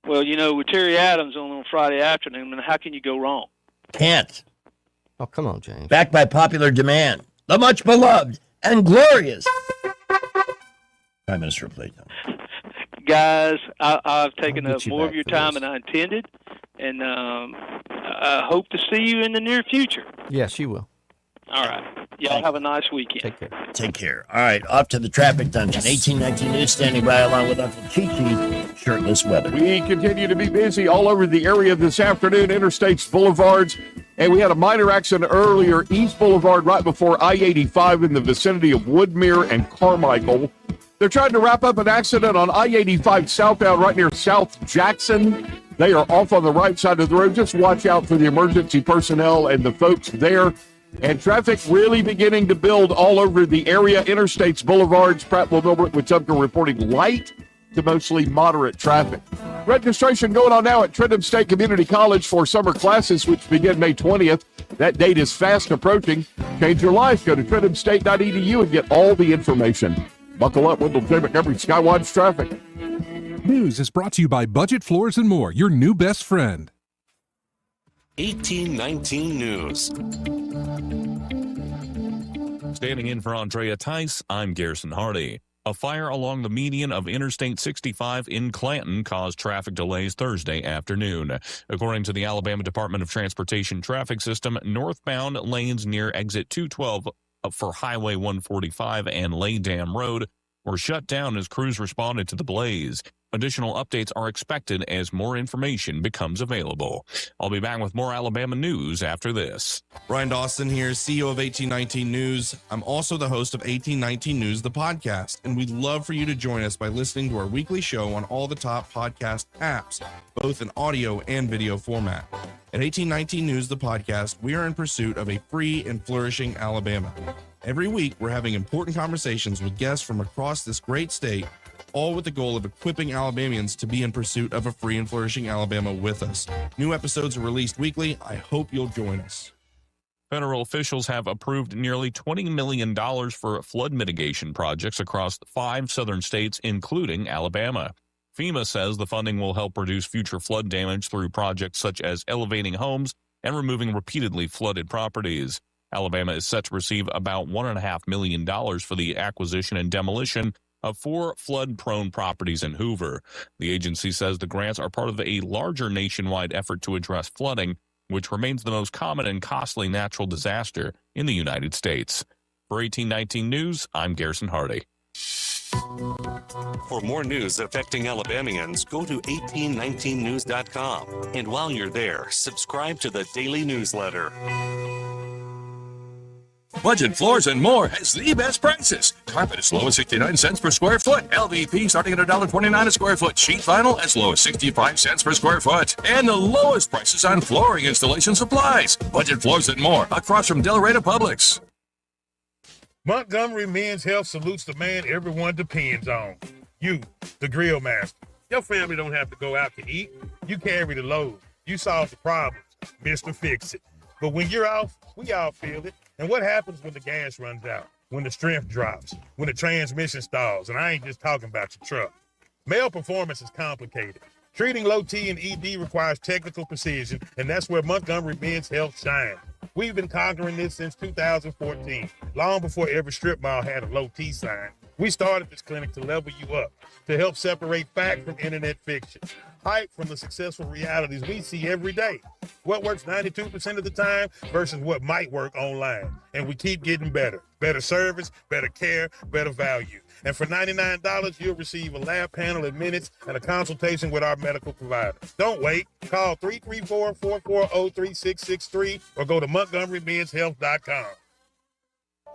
Well, with Terry Adams on Friday afternoon, and how can you go wrong? Can't. Oh, come on, James. Backed by popular demand. The much beloved and glorious Prime Minister of Playtime. Guys, I've taken I'll up get you more back of your for time this. than I intended, and I hope to see you in the near future. Yes, you will. All right. Y'all have a nice weekend. Take care. Take care. All right, off to the traffic dungeon. 1819 News standing by along with Uncle Chi-Chi, shirtless weather. We continue to be busy all over the area this afternoon, interstates, boulevards, and we had a minor accident earlier, East Boulevard, right before I-85 in the vicinity of Woodmere and Carmichael. They're trying to wrap up an accident on I-85 southbound right near South Jackson. They are off on the right side of the road. Just watch out for the emergency personnel and the folks there. And traffic really beginning to build all over the area. Interstates, boulevards, Prattville, Millbrook, Wetumpka reporting light to mostly moderate traffic. Registration going on now at Trenton State Community College for summer classes, which begin May 20th. That date is fast approaching. Change your life. Go to TrentonState.edu and get all the information. Buckle up, Wendell J. Montgomery, Skywatch Traffic. News is brought to you by Budget Floors and More, your new best friend. 1819 News. Standing in for Andrea Tice, I'm Garrison Hardy. A fire along the median of Interstate 65 in Clanton caused traffic delays Thursday afternoon. According to the Alabama Department of Transportation Traffic System, northbound lanes near exit 212 for Highway 145 and Lay Dam Road were shut down as crews responded to the blaze. Additional updates are expected as more information becomes available. I'll be back with more Alabama news after this. Ryan Dawson here, CEO of 1819 News. I'm also the host of 1819 News, the podcast, and we'd love for you to join us by listening to our weekly show on all the top podcast apps, both in audio and video format. At 1819 News, the podcast, we are in pursuit of a free and flourishing Alabama. Every week, we're having important conversations with guests from across this great state, all with the goal of equipping Alabamians to be in pursuit of a free and flourishing Alabama with us. New episodes are released weekly. I hope you'll join us. Federal officials have approved nearly $20 million for flood mitigation projects across 5 southern states, including Alabama. FEMA says the funding will help reduce future flood damage through projects such as elevating homes and removing repeatedly flooded properties. Alabama is set to receive about $1.5 million for the acquisition and demolition of 4 flood-prone properties in Hoover. The agency says the grants are part of a larger nationwide effort to address flooding, which remains the most common and costly natural disaster in the United States. For 1819 News, I'm Garrison Hardy. For more news affecting Alabamians, go to 1819news.com. And while you're there, subscribe to the daily newsletter. Budget Floors and More has the best prices. Carpet as low as 69 cents per square foot. LVP starting at $1.29 a square foot. Sheet vinyl as low as 65 cents per square foot. And the lowest prices on flooring installation supplies. Budget Floors and More across from Delray Publix. Montgomery Men's Health salutes the man everyone depends on. You, the grill master. Your family don't have to go out to eat. You carry the load. You solve the problems. Mr. Fix It. But when you're off, we all feel it. And what happens when the gas runs out, when the strength drops, when the transmission stalls? And I ain't just talking about your truck. Male performance is complicated. Treating low T and ED requires technical precision, and that's where Montgomery Men's Health shines. We've been conquering this since 2014, long before every strip mall had a low T sign. We started this clinic to level you up, to help separate fact from internet fiction, hype from the successful realities we see every day. What works 92% of the time versus what might work online. And we keep getting better. Better service, better care, better value. And for $99, you'll receive a lab panel in minutes and a consultation with our medical provider. Don't wait. Call 334-440-3663 or go to MontgomeryMen'sHealth.com.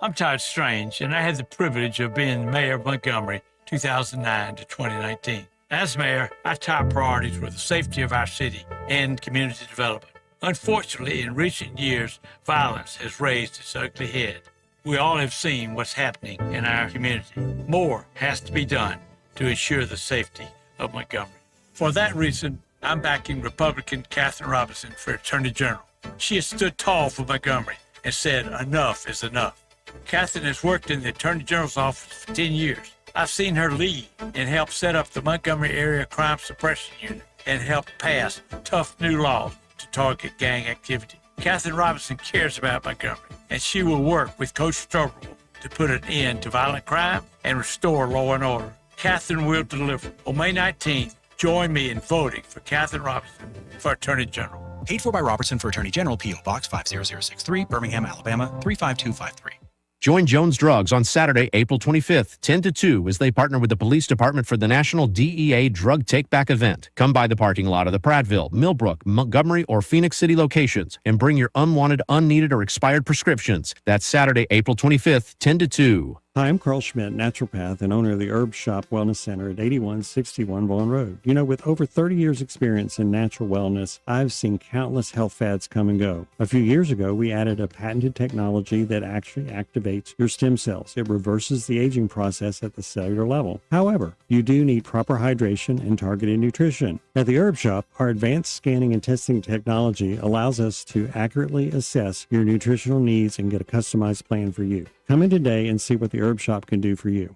I'm Todd Strange, and I had the privilege of being the mayor of Montgomery 2009 to 2019. As mayor, our top priorities were the safety of our city and community development. Unfortunately, in recent years, violence has raised its ugly head. We all have seen what's happening in our community. More has to be done to ensure the safety of Montgomery. For that reason, I'm backing Republican Catherine Robinson for Attorney General. She has stood tall for Montgomery and said enough is enough. Catherine has worked in the Attorney General's office for 10 years. I've seen her lead and help set up the Montgomery Area Crime Suppression Unit and help pass tough new laws to target gang activity. Catherine Robinson cares about Montgomery, and she will work with Coach Strobel to put an end to violent crime and restore law and order. Catherine will deliver. On May 19th, join me in voting for Catherine Robinson for Attorney General. Paid for by Robertson for Attorney General, P.O. Box 50063, Birmingham, Alabama 35253. Join Jones Drugs on Saturday, April 25th, 10 to 2, as they partner with the Police Department for the National DEA Drug Take-Back event. Come by the parking lot of the Prattville, Millbrook, Montgomery, or Phoenix City locations and bring your unwanted, unneeded, or expired prescriptions. That's Saturday, April 25th, 10 to 2. Hi, I'm Carl Schmidt, naturopath and owner of the Herb Shop Wellness Center at 8161 Bowen Road. You know, with over 30 years experience in natural wellness, I've seen countless health fads come and go. A few years ago, we added a patented technology that actually activates your stem cells. It reverses the aging process at the cellular level. However, you do need proper hydration and targeted nutrition. At the Herb Shop, our advanced scanning and testing technology allows us to accurately assess your nutritional needs and get a customized plan for you. Come in today and see what the Herb Shop can do for you.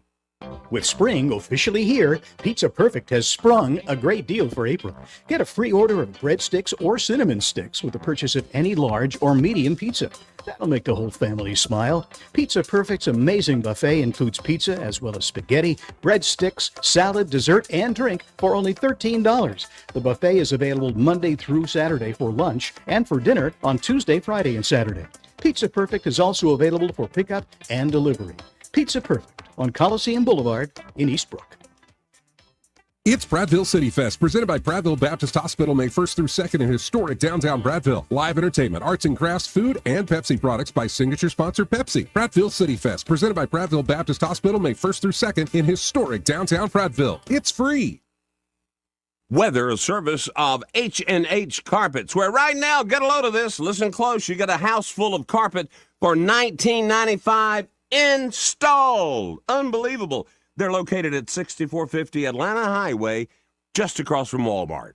With spring officially here, Pizza Perfect has sprung a great deal for April. Get a free order of breadsticks or cinnamon sticks with the purchase of any large or medium pizza. That'll make the whole family smile. Pizza Perfect's amazing buffet includes pizza as well as spaghetti, breadsticks, salad, dessert, and drink for only $13. The buffet is available Monday through Saturday for lunch and for dinner on Tuesday, Friday, and Saturday. Pizza Perfect is also available for pickup and delivery. Pizza Perfect on Coliseum Boulevard in Eastbrook. It's Prattville City Fest, presented by Prattville Baptist Hospital, May 1st through 2nd in historic downtown Prattville. Live entertainment, arts and crafts, food, and Pepsi products by signature sponsor Pepsi. Prattville City Fest, presented by Prattville Baptist Hospital, May 1st through 2nd in historic downtown Prattville. It's free. Weather, a service of H&H Carpets, where right now, get a load of this, listen close, you get a house full of carpet for $19.95 installed. Unbelievable. They're located at 6450 Atlanta Highway, just across from Walmart.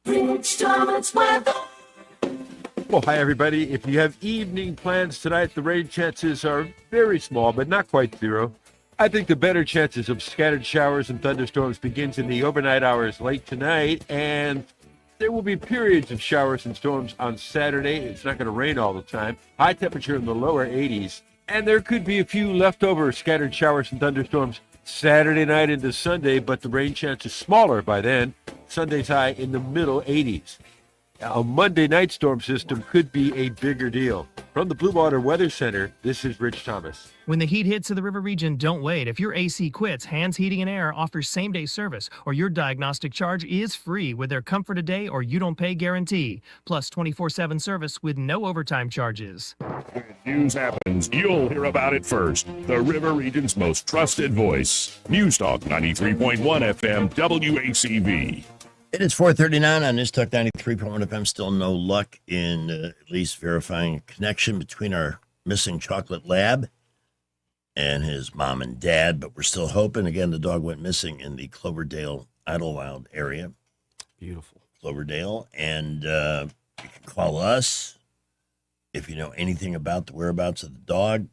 Well, hi, everybody. If you have evening plans tonight, the rain chances are very small, but not quite zero. I think the better chances of scattered showers and thunderstorms begins in the overnight hours late tonight, and there will be periods of showers and storms on Saturday. It's not going to rain all the time. High temperature in the lower 80s, and there could be a few leftover scattered showers and thunderstorms Saturday night into Sunday, but the rain chance is smaller by then. Sunday's high in the middle 80s. A Monday night storm system could be a bigger deal. From the Blue Water Weather Center, this is Rich Thomas. When the heat hits to the river region, don't wait. If your AC quits, Hands Heating and Air offers same-day service, or your diagnostic charge is free with their Comfort a Day or You Don't Pay guarantee, plus 24/7 service with no overtime charges. When news happens, you'll hear about it first. The River Region's most trusted voice. News Talk 93.1 FM WACV. It is 4:39 on News Talk 93.1 FM. Still no luck in at least verifying a connection between our missing chocolate lab and his mom and dad, but we're still hoping. Again, the dog went missing in the Cloverdale Idlewild area. Beautiful. Cloverdale. And you can call us if you know anything about the whereabouts of the dog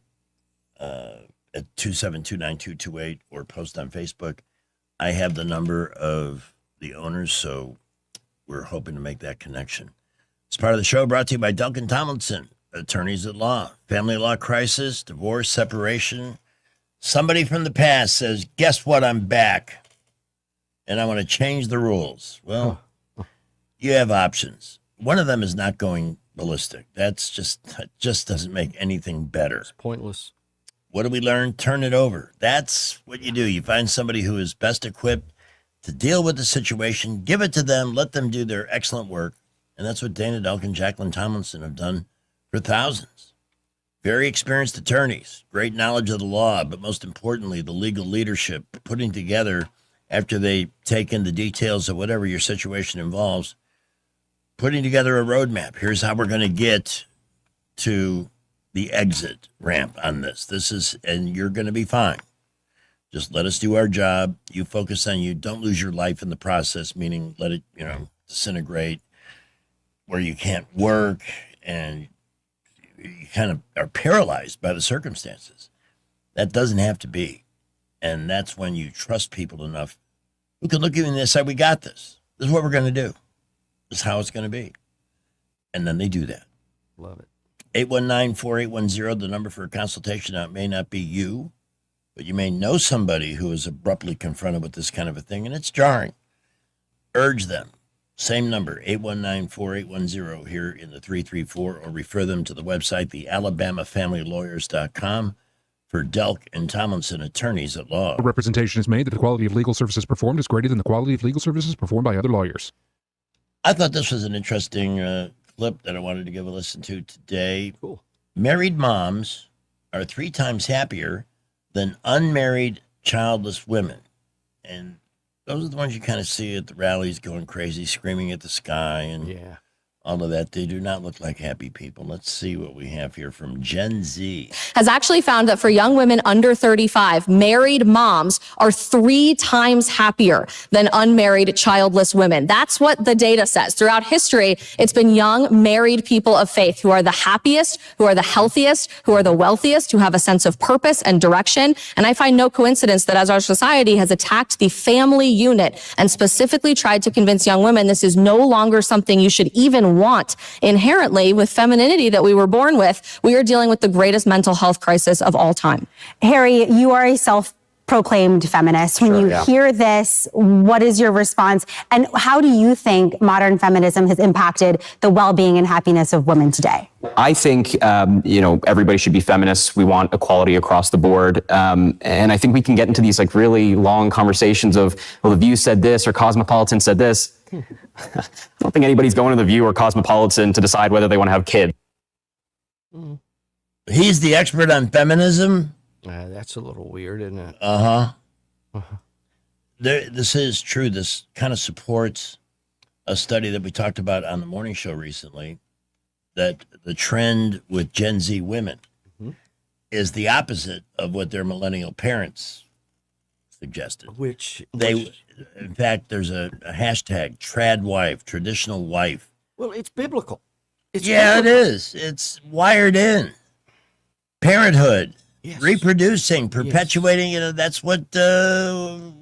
at 272-9228 or post on Facebook. I have the number of the owners, so we're hoping to make that connection. It's part of the show brought to you by Duncan Tomlinson, attorneys at law, family law crisis, divorce, separation. Somebody from the past says, guess what, I'm back, and I want to change the rules. Well, you have options. One of them is not going ballistic. That just doesn't make anything better. It's pointless. What do we learn? Turn it over. That's what you do. You find somebody who is best equipped to deal with the situation, give it to them, let them do their excellent work. And that's what Dana Delk and Jacqueline Tomlinson have done for thousands. Very experienced attorneys, great knowledge of the law, but most importantly, the legal leadership, putting together, after they take in the details of whatever your situation involves, putting together a roadmap. Here's how we're going to get to the exit ramp on this. And you're going to be fine. Just let us do our job. You focus on you. Don't lose your life in the process, meaning let it, disintegrate where you can't work and you kind of are paralyzed by the circumstances. That doesn't have to be. And that's when you trust people enough who can look you in the eye and say, we got this. This is what we're going to do. This is how it's going to be. And then they do that. Love it. 819-4810, the number for a consultation. Now, it may not be you, but you may know somebody who is abruptly confronted with this kind of a thing, and it's jarring. Urge them. Same number, 819-4810 here in the 334, or refer them to the website, thealabamafamilylawyers.com, for Delk and Tomlinson, attorneys at law. A representation is made that the quality of legal services performed is greater than the quality of legal services performed by other lawyers. I thought this was an interesting clip that I wanted to give a listen to today. Cool. Married moms are 3 times happier than unmarried childless women. And those are the ones you kind of see at the rallies going crazy, screaming at the sky and all of that. They do not look like happy people. Let's see what we have here from Gen Z. Has actually found that for young women under 35, married moms are 3 times happier than unmarried childless women. That's what the data says. Throughout history, it's been young married people of faith who are the happiest, who are the healthiest, who are the wealthiest, who have a sense of purpose and direction. And I find no coincidence that as our society has attacked the family unit and specifically tried to convince young women this is no longer something you should even want. Inherently, with femininity that we were born with, we are dealing with the greatest mental health crisis of all time. Harry, you are a self-proclaimed feminist. When you hear this, what is your response? And how do you think modern feminism has impacted the well-being and happiness of women today? I think, everybody should be feminists. We want equality across the board. And I think we can get into these really long conversations of, well, The View said this or Cosmopolitan said this. I don't think anybody's going to The View or Cosmopolitan to decide whether they want to have kids. He's the expert on feminism. That's a little weird, isn't it? This is true. This kind of supports a study that we talked about on the morning show recently, that the trend with Gen Z women is the opposite of what their millennial parents suggested. In fact, there's a hashtag, trad wife, traditional wife. Well, it's biblical. It is. It's wired in. Parenthood, reproducing, perpetuating, that's what we're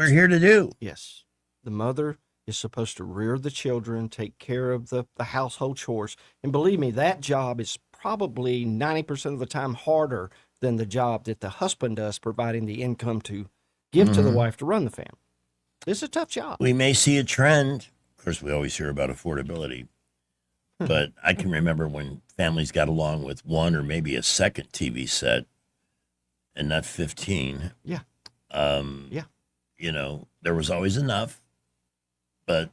here to do. Yes. The mother is supposed to rear the children, take care of the household chores. And believe me, that job is probably 90% of the time harder than the job that the husband does, providing the income to give to the wife to run the family. It's a tough job. We may see a trend. Of course, we always hear about affordability. but I can remember when families got along with one or maybe a second TV set and not 15. Yeah. Yeah. You know, there was always enough, but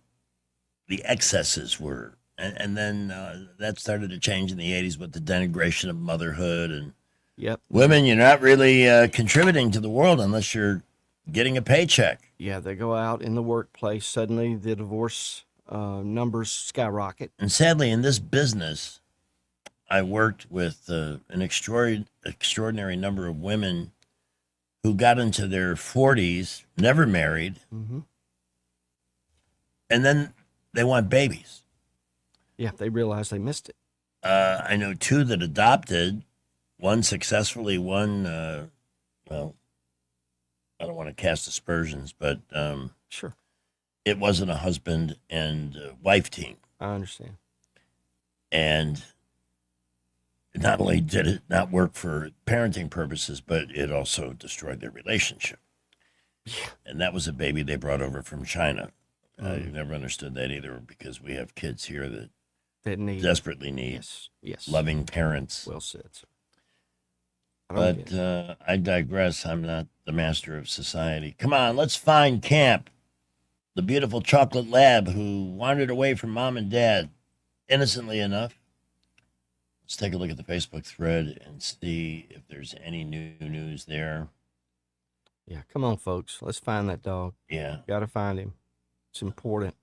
the excesses were, and then that started to change in the 80s with the denigration of motherhood and Yep. women, you're not really contributing to the world unless you're getting a paycheck. Yeah, they go out in the workplace. Suddenly, the divorce numbers skyrocket. And sadly, in this business, I worked with an extraordinary number of women who got into their 40s, never married, Mm-hmm. and then they want babies. Yeah, they realize they missed it. I know two that adopted, one successfully, one, well, I don't want to cast aspersions, but sure, it wasn't a husband and wife team. I understand. And not only did it not work for parenting purposes, but it also destroyed their relationship. Yeah. And that was a baby they brought over from China. I never understood that either, because we have kids here that need desperately need yes, loving parents. Well said, sir. But I digress. I'm not the master of society. Come on, let's find Camp, the beautiful chocolate lab who wandered away from mom and dad, innocently enough. Let's take a look at the Facebook thread and see if there's any new news there. Yeah, come on, folks. Let's find that dog. Yeah. Got to find him. It's important.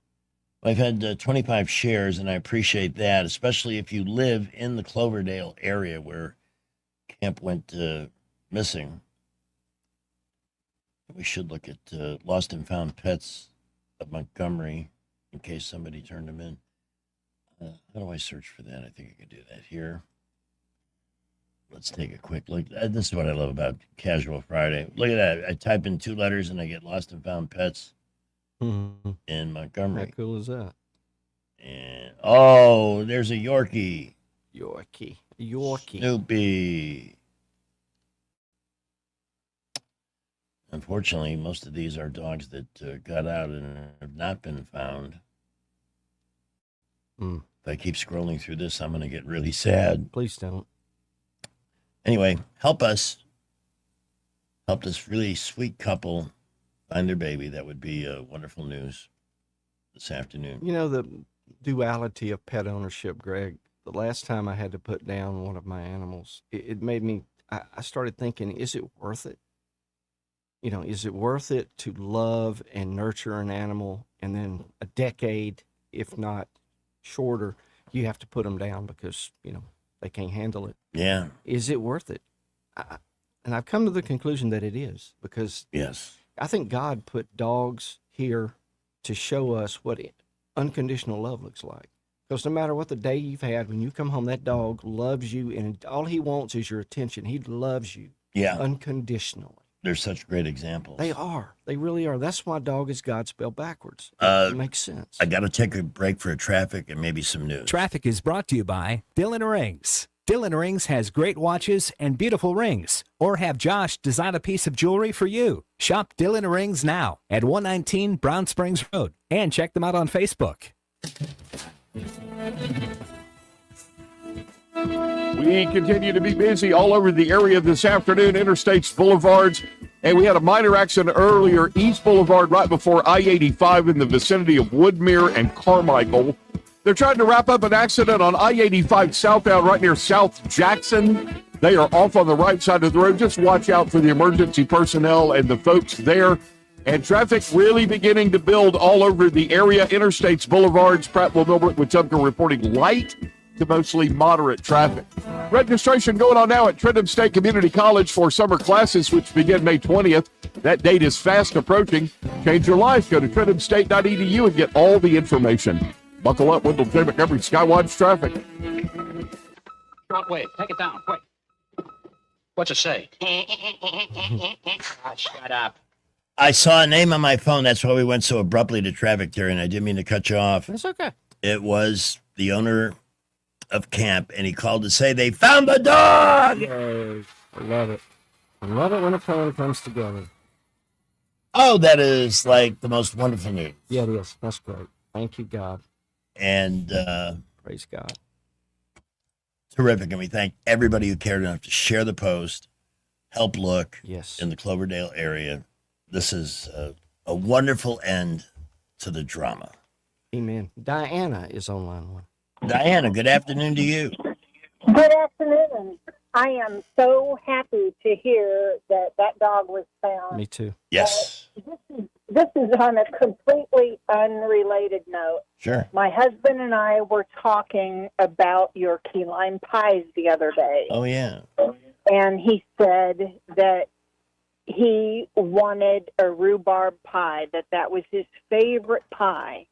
I've had 25 shares, and I appreciate that, especially if you live in the Cloverdale area where Camp went missing. We should look at Lost and Found Pets of Montgomery in case somebody turned them in. How do I search for that? I think I could do that here. Let's take a quick look. This is what I love about Casual Friday. Look at that. I type in 2 letters and I get Lost and Found Pets in Montgomery. How cool is that? And oh, there's a Yorkie. Yorkie. Snoopy. Unfortunately, most of these are dogs that got out and have not been found. If I keep scrolling through this, I'm going to get really sad. Please don't. Anyway, help us. Help this really sweet couple find their baby. That would be wonderful news this afternoon. You know, the duality of pet ownership, Greg. The last time I had to put down one of my animals, it made me, I started thinking, is it worth it? You know, is it worth it to love and nurture an animal, and then a decade, if not shorter, you have to put them down because, you know, they can't handle it? Yeah. Is it worth it? And I've come to the conclusion that it is, because yes, I think God put dogs here to show us what unconditional love looks like. Because no matter what the day you've had, when you come home, that dog loves you, and all he wants is your attention. He loves you unconditionally. They're such great examples. They are. They really are. That's why dog is God spelled backwards. It makes sense. I got to take a break for traffic and maybe some news. Traffic is brought to you by Dillon Rings. Dillon Rings has great watches and beautiful rings. Or have Josh design a piece of jewelry for you. Shop Dillon Rings now at 119 Brown Springs Road. And check them out on Facebook. We continue to be busy all over the area this afternoon, interstates, boulevards, and we had a minor accident earlier, East Boulevard, right before I-85 in the vicinity of Woodmere and Carmichael. They're trying to wrap up an accident on I-85 southbound right near South Jackson. They are off on the right side of the road. Just watch out for the emergency personnel and the folks there. And traffic really beginning to build all over the area, interstates, boulevards, Prattville, Millbrook, Wetumpka reporting light to mostly moderate traffic. Registration going on now at Trenton State Community College for summer classes, which begin May 20th. That date is fast approaching. Change your life. Go to TrentonState.edu and get all the information. Buckle up, Wendell J. Montgomery, Skywatch Traffic. Shortwave, take it down, quick. What's it say? Shut up. I saw a name on my phone. That's why we went so abruptly to traffic there, and I didn't mean to cut you off. It's okay. It was the owner of Camp, and he called to say they found the dog. I love it. I love it when a plan comes together. Oh, that is like the most wonderful news. Yeah, it is. That's great. Thank you, God. And Praise God. Terrific. And we thank everybody who cared enough to share the post, help look Yes. in the Cloverdale area. This is a wonderful end to the drama. Amen. Diana is on line one. Diana, good afternoon to you. Good afternoon. I am so happy to hear that that dog was found. Me too. Yes. This is on a completely unrelated note. Sure. My husband and I were talking about your key lime pies the other day. Oh, yeah. And he said that he wanted a rhubarb pie, that was his favorite pie.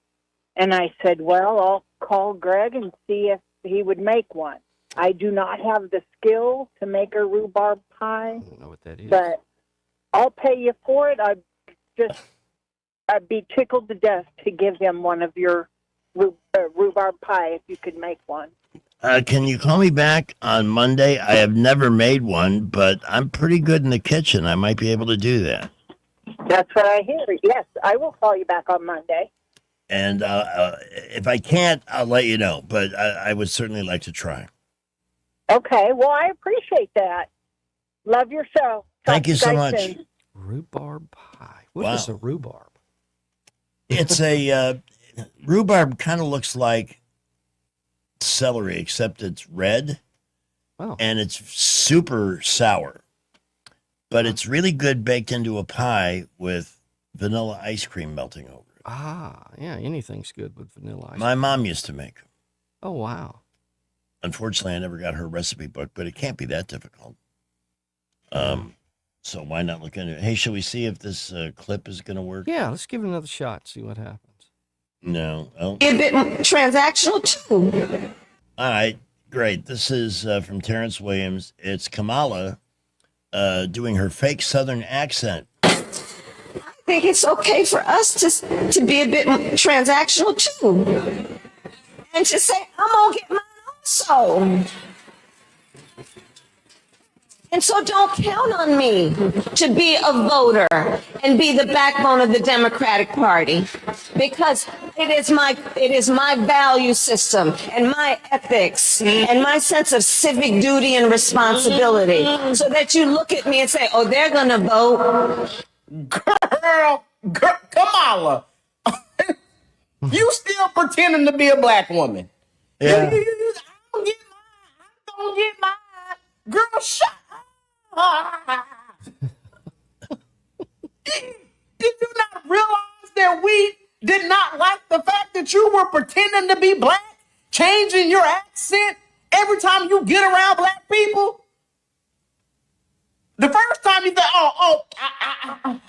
And I said, well, I'll call Greg and see if he would make one. I do not have the skill to make a rhubarb pie. I don't know what that is. But I'll pay you for it. I'd be tickled to death to give him one of your rhubarb pie if you could make one. Can you call me back on Monday? I have never made one, but I'm pretty good in the kitchen. I might be able to do that. That's what I hear. Yes, I will call you back on Monday. And if I can't, I'll let you know. But I would certainly like to try. Okay, well, I appreciate that. Love your show. Thank you so Talk much. soon. Rhubarb pie. What is a rhubarb? It's a rhubarb kind of looks like celery, except it's red. Oh. And it's super sour. But it's really good baked into a pie with vanilla ice cream melting over it. Ah, yeah, anything's good with vanilla ice. My mom used to make them. Oh, wow. Unfortunately, I never got her recipe book, but it can't be that difficult. So why not look into it? Hey, shall we see if this clip is going to work? Yeah, let's give it another shot, see what happens. No. Oh. A bit transactional too. All right, great. This is from Terrence Williams. It's Kamala doing her fake Southern accent. I think it's okay for us to be a bit transactional too, and to say I'm gonna get mine also. And so don't count on me to be a voter and be the backbone of the Democratic Party, because it is my value system and my ethics and my sense of civic duty and responsibility, so that you look at me and say, oh, they're going to vote. Girl, Kamala, you still pretending to be a black woman. Yeah. I don't get mine. Girl, shut up. Did you not realize that we did not like the fact that you were pretending to be black, changing your accent every time you get around black people? The first time you think, hey,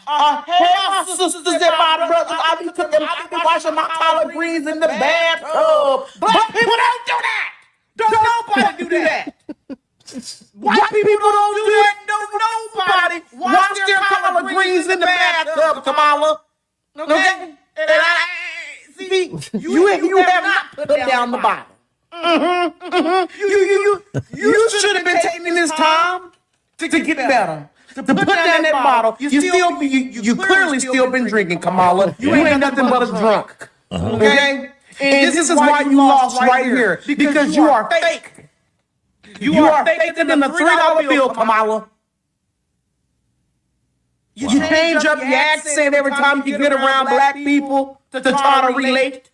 my sisters and my brothers, I be washing my collard greens in the bathtub. Black people don't do that. Don't nobody do that. White people don't do that. Nobody wash their collard greens in the bathtub, Kamala. Okay? And see, you have not put down the bottle. You should have been taking this time to get better. To put down that bottle. You clearly still been drinking, Kamala. You ain't nothing but a drunk. Okay? And this is why you lost right here. Because you are fake. You are faker than a $3 bill, Kamala. You change up your accent every time you get around black people to try to relate.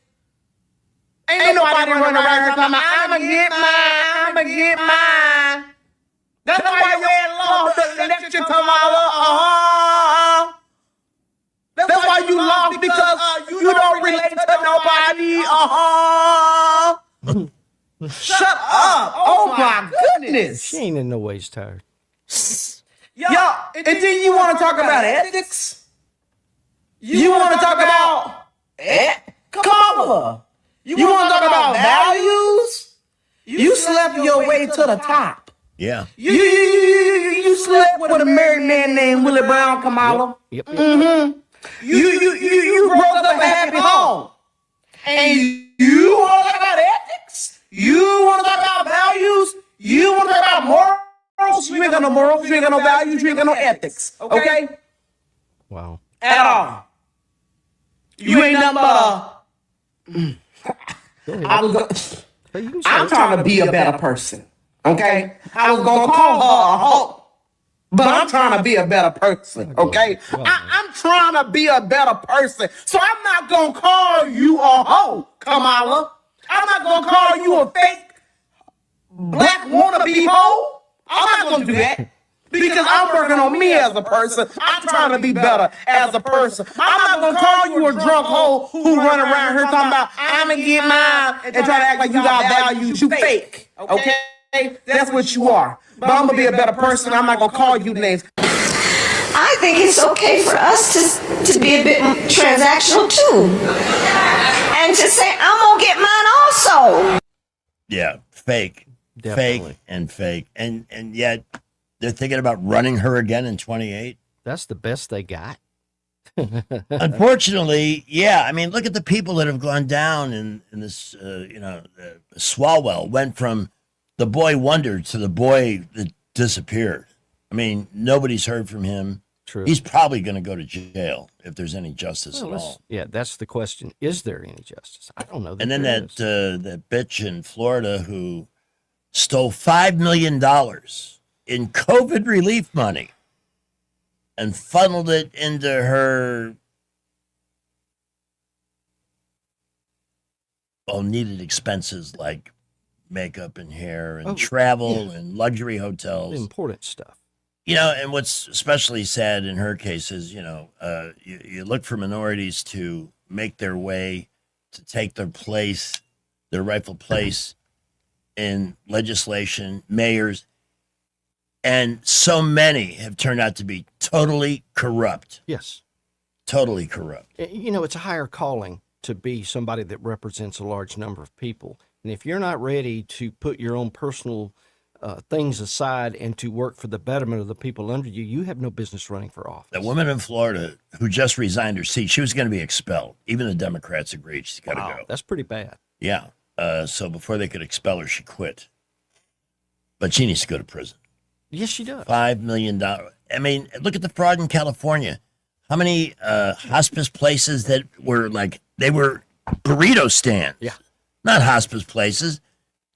Ain't nobody running around here talking about, I'ma get mine. That's why you ain't lost the election, Kamala. That's why you lost, because you don't relate to nobody. Shut up! Oh my goodness! She ain't in no ways tired. Y'all, and then you want to talk about ethics? You want to talk about Kamala? You want to talk about values? You slept your way to the top. Yeah. You slept with a married man named Willie Brown, Kamala. Yep. Mm-hmm. You broke up a happy home, and you want to talk about ethics? You want to talk about values? You want to talk about morals? You ain't got no morals. You ain't got no values. You ain't got no ethics. Okay? Wow. At all. You ain't nothing but I'm trying to be a better person. Okay? I was going to call her a hoe, but I'm trying to be a better person. Okay? I'm trying to be a better person. So I'm not going to call you a hoe, Kamala. I'm not going to call you a fake black wannabe hoe. I'm not going to do that. Because I'm working on me as a person. I'm trying to be better as a person. I'm not going to call you a drunk hoe who run around here talking about, I'm going to get mine and try to act like you got values. You fake. Okay? That's what you are. But I'm going to be a better person. I'm not going to call you names. I think it's okay for us to be a bit transactional too. And to say, I'm going to get mine also. Yeah, fake. Definitely. Fake and fake. And yet they're thinking about running her again in 28. That's the best they got. Unfortunately, yeah. I mean, look at the people that have gone down in this, Swalwell went from the boy wonder to the boy that disappeared. I mean, nobody's heard from him. True. He's probably going to go to jail if there's any justice at all. Yeah, that's the question. Is there any justice? I don't know. And then that bitch in Florida who stole $5 million in COVID relief money and funneled it into her needed expenses like makeup and hair and travel and luxury hotels. Important stuff. You know, and what's especially sad in her case is, you look for minorities to make their way, to take their place, their rightful place in legislation, mayors, and so many have turned out to be totally corrupt. Yes. Totally corrupt. It's a higher calling to be somebody that represents a large number of people. And if you're not ready to put your own personal things aside and to work for the betterment of the people under you, you have no business running for office. The woman in Florida who just resigned her seat, she was going to be expelled. Even the Democrats agreed she's got to go. That's pretty bad. Yeah. So before they could expel her, she quit. But she needs to go to prison. Yes, she does. $5 million. I mean, look at the fraud in California. How many hospice places that were they were burrito stands? Yeah. Not hospice places.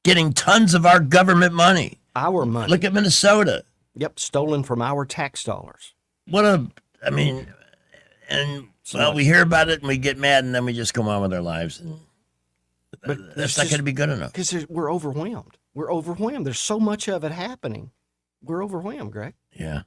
Getting tons of our government money. Our money. Look at Minnesota. Yep, stolen from our tax dollars. We hear about it and we get mad and then we just go on with our lives. And But that's not going to be good enough. Because we're overwhelmed. We're overwhelmed. There's so much of it happening. We're overwhelmed, Greg. Yeah.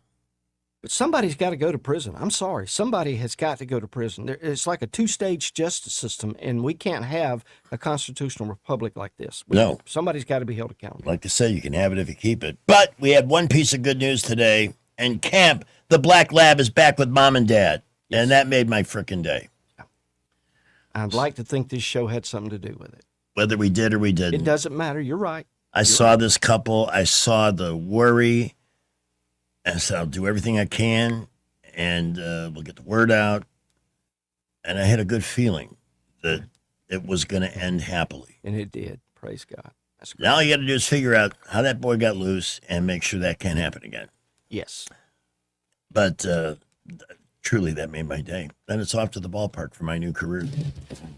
But somebody's got to go to prison. I'm sorry. Somebody has got to go to prison. It's like a two-stage justice system, and we can't have a constitutional republic like this. No. Somebody's got to be held accountable. Like I said, you can have it if you keep it. But we had one piece of good news today. In camp, the Black Lab is back with Mom and Dad. Yes. And that made my frickin' day. I'd like to think this show had something to do with it. Whether we did or we didn't. It doesn't matter. You're right. I saw this couple. I saw the worry. And I said, I'll do everything I can, and we'll get the word out. And I had a good feeling that it was going to end happily. And it did. Praise God. That's great. Now all you got to do is figure out how that boy got loose and make sure that can't happen again. Yes. But truly, that made my day. Then it's off to the ballpark for my new career.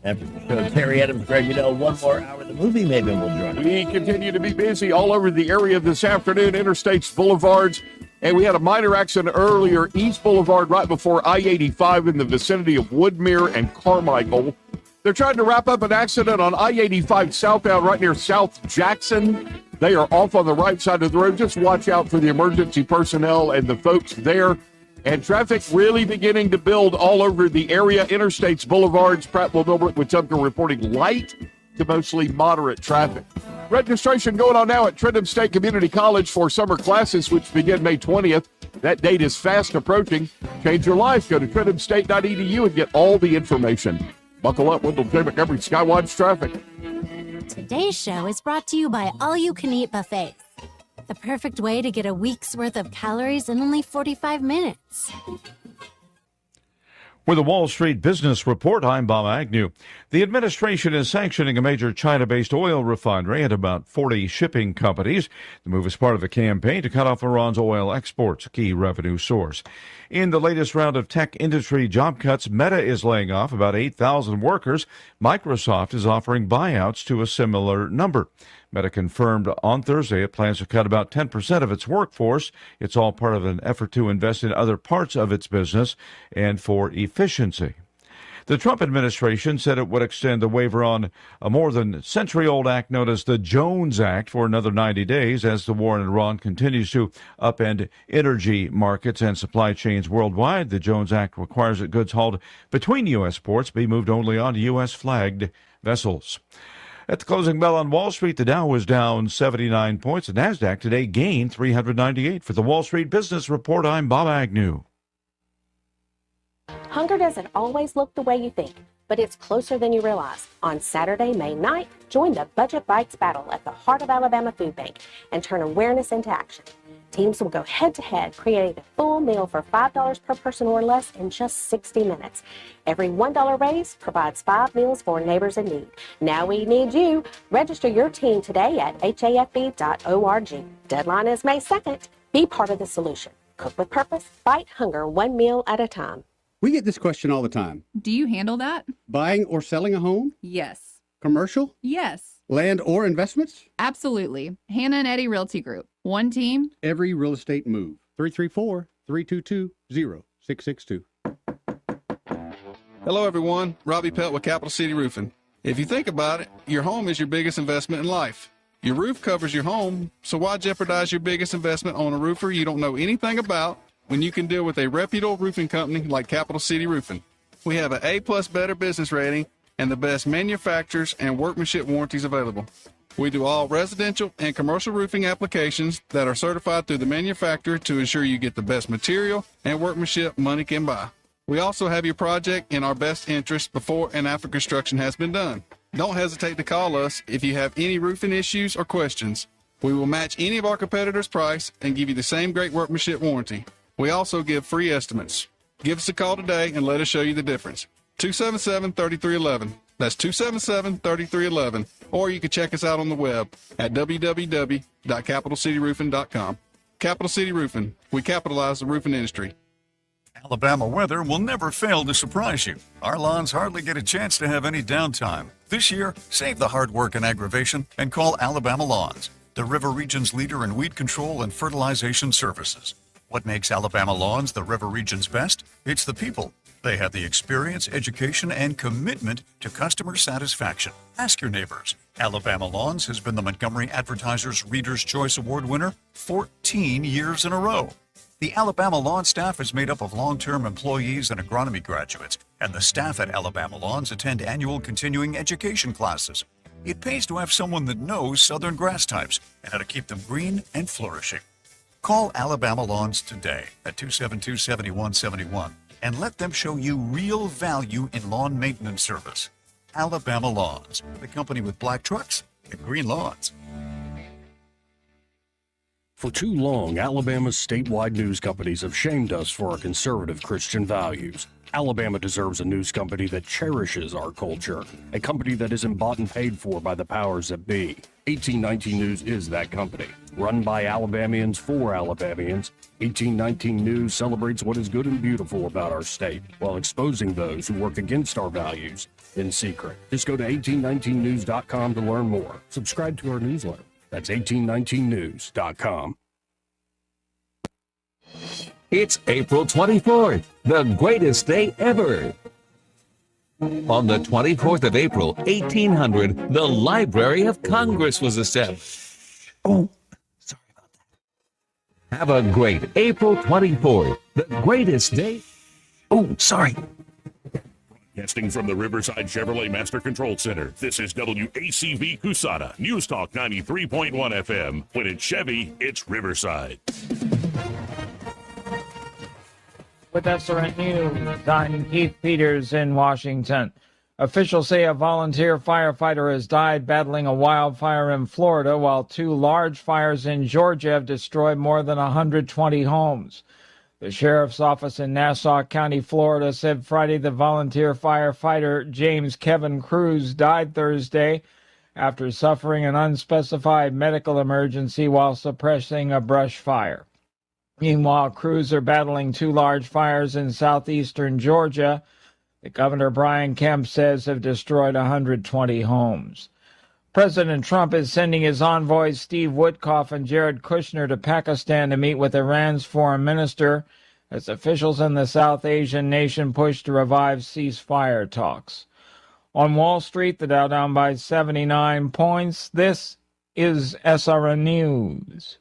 After the show, Terry Adams, Greg Goodell, 1 more hour of the movie maybe we'll join us. We continue to be busy all over the area this afternoon, interstates, boulevards. And we had a minor accident earlier, East Boulevard, right before I-85 in the vicinity of Woodmere and Carmichael. They're trying to wrap up an accident on I-85 southbound right near South Jackson. They are off on the right side of the road. Just watch out for the emergency personnel and the folks there. And traffic really beginning to build all over the area. Interstates, boulevards, Prattville, Millbrook, Wetumpka reporting light to mostly moderate traffic. Registration going on now at Trenton State Community College for summer classes, which begin May 20th. That date is fast approaching. Change your life. Go to TrentonState.edu and get all the information. Buckle up. Wendell J. Montgomery, Skywatch Traffic. Today's show is brought to you by All You Can Eat Buffets. The perfect way to get a week's worth of calories in only 45 minutes. With the Wall Street Business Report, I'm Bob Agnew. The administration is sanctioning a major China-based oil refinery and about 40 shipping companies. The move is part of a campaign to cut off Iran's oil exports, a key revenue source. In the latest round of tech industry job cuts, Meta is laying off about 8,000 workers. Microsoft is offering buyouts to a similar number. Meta confirmed on Thursday it plans to cut about 10% of its workforce. It's all part of an effort to invest in other parts of its business and for efficiency. The Trump administration said it would extend the waiver on a more than century-old act known as the Jones Act for another 90 days as the war in Iran continues to upend energy markets and supply chains worldwide. The Jones Act requires that goods hauled between U.S. ports be moved only on U.S.-flagged vessels. At the closing bell on Wall Street, the Dow was down 79 points. The Nasdaq today gained 398. For the Wall Street Business Report, I'm Bob Agnew. Hunger doesn't always look the way you think, but it's closer than you realize. On Saturday, May 9th, join the Budget Bites battle at the Heart of Alabama Food Bank and turn awareness into action. Teams will go head-to-head, creating a full meal for $5 per person or less in just 60 minutes. Every $1 raise provides 5 meals for neighbors in need. Now we need you. Register your team today at hafb.org. Deadline is May 2nd. Be part of the solution. Cook with purpose. Fight hunger one meal at a time. We get this question all the time. Do you handle that? Buying or selling a home? Yes. Commercial? Yes. Land or investments? Absolutely. Hannah and Eddie Realty Group. One team. Every real estate move. 334-322-0662. Hello, everyone. Robbie Pelt with Capital City Roofing. If you think about it, your home is your biggest investment in life. Your roof covers your home, so why jeopardize your biggest investment on a roofer you don't know anything about when you can deal with a reputable roofing company like Capital City Roofing? We have an A+ Better Business rating and the best manufacturers and workmanship warranties available. We do all residential and commercial roofing applications that are certified through the manufacturer to ensure you get the best material and workmanship money can buy. We also have your project in our best interest before and after construction has been done. Don't hesitate to call us if you have any roofing issues or questions. We will match any of our competitors' price and give you the same great workmanship warranty. We also give free estimates. Give us a call today and let us show you the difference. 277-3311. That's 277-3311. Or you can check us out on the web at www.capitalcityroofing.com. Capital City Roofing. We capitalize the roofing industry. Alabama weather will never fail to surprise you. Our lawns hardly get a chance to have any downtime. This year, save the hard work and aggravation and call Alabama Lawns, the River Region's leader in weed control and fertilization services. What makes Alabama Lawns the River Region's best? It's the people. They have the experience, education, and commitment to customer satisfaction. Ask your neighbors. Alabama Lawns has been the Montgomery Advertiser's Reader's Choice Award winner 14 years in a row. The Alabama Lawn staff is made up of long-term employees and agronomy graduates, and the staff at Alabama Lawns attend annual continuing education classes. It pays to have someone that knows southern grass types and how to keep them green and flourishing. Call Alabama Lawns today at 272-7171 and let them show you real value in lawn maintenance service. Alabama Lawns, the company with black trucks and green lawns. For too long, Alabama's statewide news companies have shamed us for our conservative Christian values. Alabama deserves a news company that cherishes our culture, a company that isn't bought and paid for by the powers that be. 1819 News is that company. Run by Alabamians for Alabamians, 1819 News celebrates what is good and beautiful about our state, while exposing those who work against our values in secret. Just go to 1819news.com to learn more. Subscribe to our newsletter. That's 1819news.com. It's April 24th, the greatest day ever. On the 24th of April, 1800, the Library of Congress was established. Oh, sorry about that. Have a great April 24th, the greatest day. Oh, sorry. Broadcasting from the Riverside Chevrolet Master Control Center, this is WACV Cusana, News Talk 93.1 FM. When it's Chevy, it's Riverside. With SRN News, I'm Keith Peters in Washington. Officials say a volunteer firefighter has died battling a wildfire in Florida, while 2 large fires in Georgia have destroyed more than 120 homes. The sheriff's office in Nassau County, Florida, said Friday the volunteer firefighter James Kevin Cruz died Thursday after suffering an unspecified medical emergency while suppressing a brush fire. Meanwhile, crews are battling two large fires in southeastern Georgia that Governor Brian Kemp says have destroyed 120 homes. President Trump is sending his envoys Steve Witkoff and Jared Kushner to Pakistan to meet with Iran's foreign minister as officials in the South Asian nation push to revive ceasefire talks. On Wall Street, the Dow down by 79 points. This is SRN News.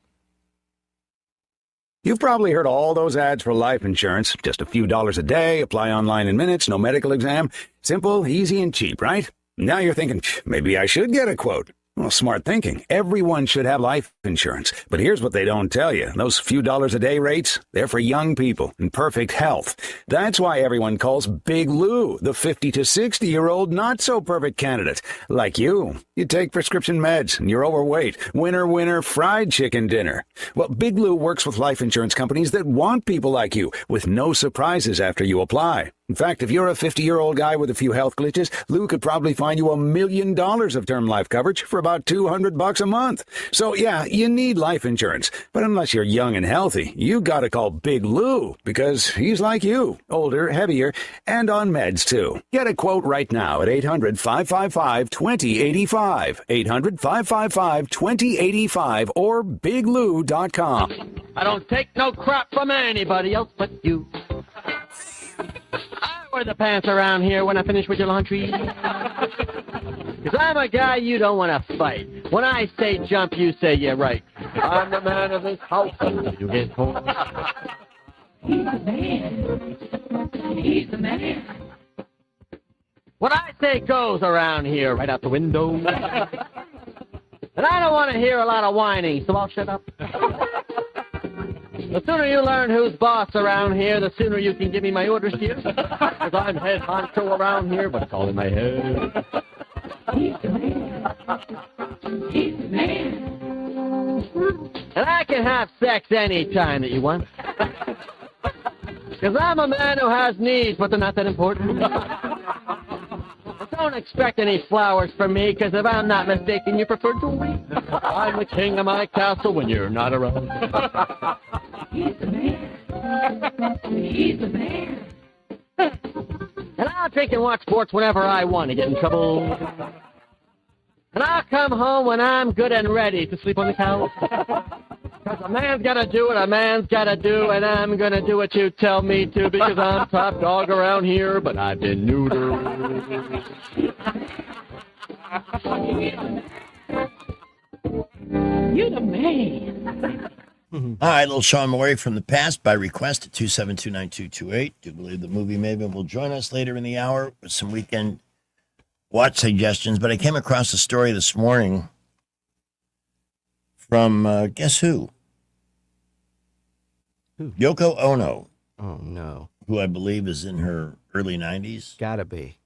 You've probably heard all those ads for life insurance. Just a few dollars a day, apply online in minutes, no medical exam. Simple, easy, and cheap, right? Now you're thinking, maybe I should get a quote. Well, smart thinking. Everyone should have life insurance. But here's what they don't tell you. Those few dollars a day rates, they're for young people in perfect health. That's why everyone calls Big Lou the 50 to 60-year-old not-so-perfect candidate. Like you. You take prescription meds and you're overweight. Winner, winner, fried chicken dinner. Well, Big Lou works with life insurance companies that want people like you with no surprises after you apply. In fact, if you're a 50-year-old guy with a few health glitches, Lou could probably find you $1 million of term life coverage for about $200 a month. So yeah, you need life insurance. But unless you're young and healthy, you gotta call Big Lou because he's like you, older, heavier, and on meds too. Get a quote right now at 800-555-2085, 800-555-2085, or biglou.com. I don't take no crap from anybody else but you. I wear the pants around here when I finish with your laundry. 'Cause I'm a guy you don't want to fight. When I say jump, you say you're right. I'm the man of this house until you get home. He's the man. He's the man. What I say goes around here, right out the window. And I don't want to hear a lot of whining, so I'll shut up. The sooner you learn who's boss around here, the sooner you can give me my orders here. 'Cause I'm head honcho around here, but it's all in my head. He's the man. He's the man. And I can have sex any time that you want. 'Cause I'm a man who has needs, but they're not that important. Don't expect any flowers from me, 'cause if I'm not mistaken, you prefer jewelry. I'm the king of my castle when you're not around. He's the man. He's the man. And I'll drink and watch sports whenever I want to get in trouble. And I'll come home when I'm good and ready to sleep on the couch. 'Cause a man's got to do what a man's got to do, and I'm going to do what you tell me to, because I'm top dog around here, but I've been neutered. You're the man. All right, little Sean Maury from the past by request at 272-9228. Do believe the movie Maven will join us later in the hour with some weekend watch suggestions. But I came across a story this morning from, guess who? Yoko Ono. Oh, no. Who I believe is in her early 90s. Gotta be.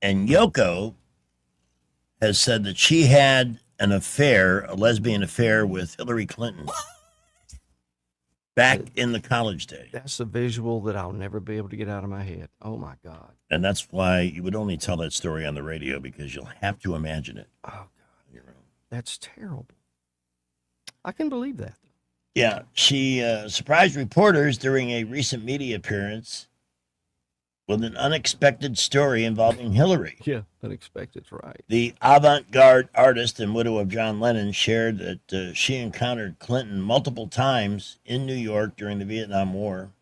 And Yoko has said that she had an affair, a lesbian affair with Hillary Clinton. Back in the college days. That's a visual that I'll never be able to get out of my head. Oh, my God. And that's why you would only tell that story on the radio, because you'll have to imagine it. Oh, God. That's terrible. I can believe that. Yeah. She surprised reporters during a recent media appearance with an unexpected story involving Hillary. Yeah, unexpected's right. The avant-garde artist and widow of John Lennon shared that she encountered Clinton multiple times in New York during the Vietnam War.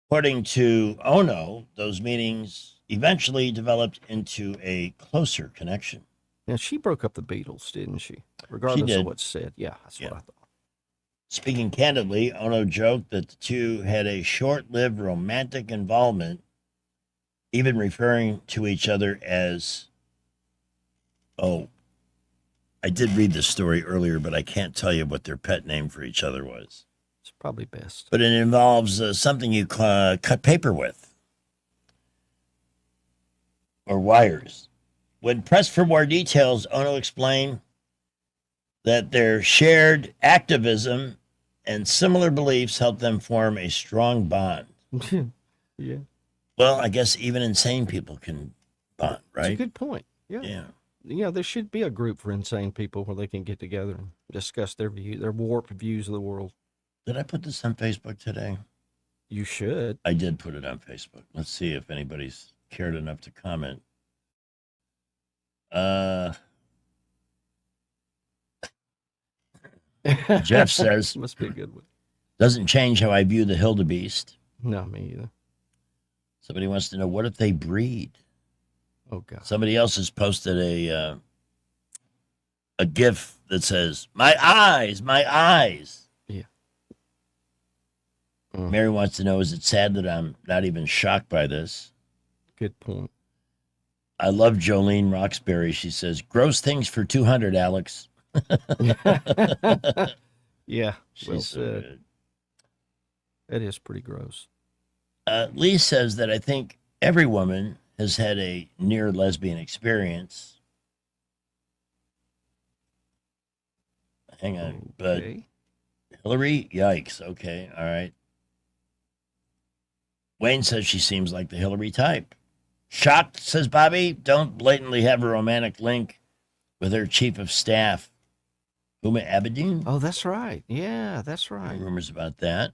According to Ono, those meetings eventually developed into a closer connection. Now, she broke up the Beatles, didn't she? Regardless of what's said. Yeah, that's what I thought. Speaking candidly, Ono joked that the two had a short-lived romantic involvement, even referring to each other as, I did read this story earlier, but I can't tell you what their pet name for each other was. It's probably best. But it involves something you cut paper with, or wires. When pressed for more details, Ono explained that their shared activism and similar beliefs help them form a strong bond. Yeah. Well, I guess even insane people can bond, right? That's a good point. Yeah. Yeah. You know, there should be a group for insane people where they can get together and discuss their warped views of the world. Did I put this on Facebook today? You should. I did put it on Facebook. Let's see if anybody's cared enough to comment. Jeff says, Must be a good one. Doesn't change how I view the Hildebeest. No, me either. Somebody wants to know, what if they breed? Oh, God. Somebody else has posted a GIF that says, my eyes, my eyes. Yeah. Mary wants to know, is it sad that I'm not even shocked by this? Good point. I love Jolene Roxbury. She says, gross things for 200, Alex. Yeah. She's Well so said. good. That is pretty gross. Lee says that I think every woman has had a near lesbian experience. Hang on, but Okay. Hillary, yikes. Okay, all right. Wayne says she seems like the Hillary type. Shocked, says Bobby. Don't blatantly have a romantic link with her chief of staff, Huma Abedin. Oh, that's right. Yeah, that's right. Rumors about that.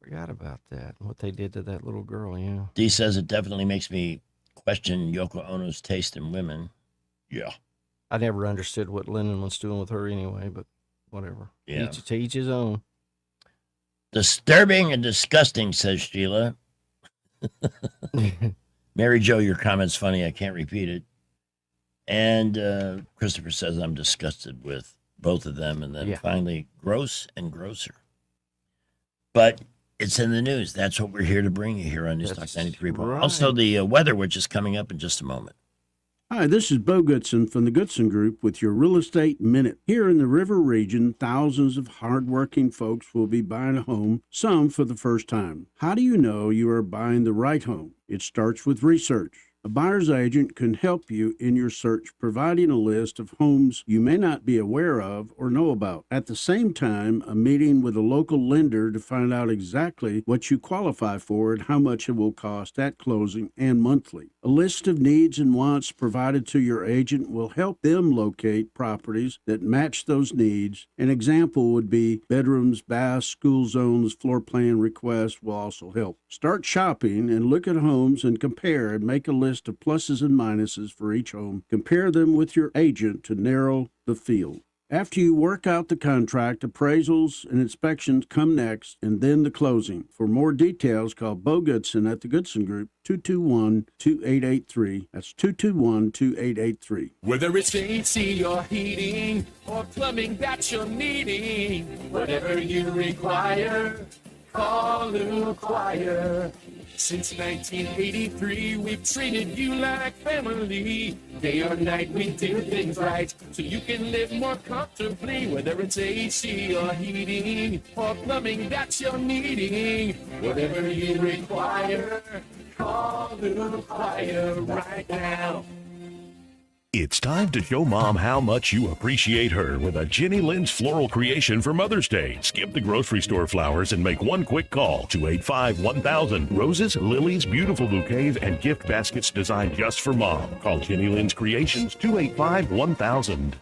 Forgot about that. What they did to that little girl, yeah. Dee says it definitely makes me question Yoko Ono's taste in women. Yeah. I never understood what Lennon was doing with her anyway, but whatever. Yeah. To each his own. Disturbing and disgusting, says Sheila. Mary Jo, your comment's funny. I can't repeat it. And Christopher says I'm disgusted with both of them. And then finally, gross and grosser. But it's in the news. That's what we're here to bring you here on News Talk 93. right. Also, the weather, which is coming up in just a moment. Hi, this is Bo Goodson from the Goodson Group with your Real Estate Minute. Here in the River region, thousands of hardworking folks will be buying a home, some for the first time. How do you know you are buying the right home? It starts with research. A buyer's agent can help you in your search, providing a list of homes you may not be aware of or know about. At the same time, a meeting with a local lender to find out exactly what you qualify for and how much it will cost at closing and monthly. A list of needs and wants provided to your agent will help them locate properties that match those needs. An example would be bedrooms, baths, school zones, floor plan requests will also help. Start shopping and look at homes and compare and make a list of pluses and minuses for each home. Compare them with your agent to narrow the field. After you work out the contract, appraisals and inspections come next, and then the closing. For more details, call Bo Goodson at the Goodson Group, 221-2883. That's 221-2883. Whether it's AC or heating or plumbing that you're needing, whatever you require, call Lou Choir. Since 1983, we've treated you like family. Day or night, we do things right, so you can live more comfortably. Whether it's AC or heating or plumbing that you're needing, whatever you require, call Lou Choir right now. It's time to show Mom how much you appreciate her with a Jenny Lynn's floral creation for Mother's Day. Skip the grocery store flowers and make one quick call, 285-1000. Roses, lilies, beautiful bouquets, and gift baskets designed just for Mom. Call Jenny Lynn's Creations, 285-1000.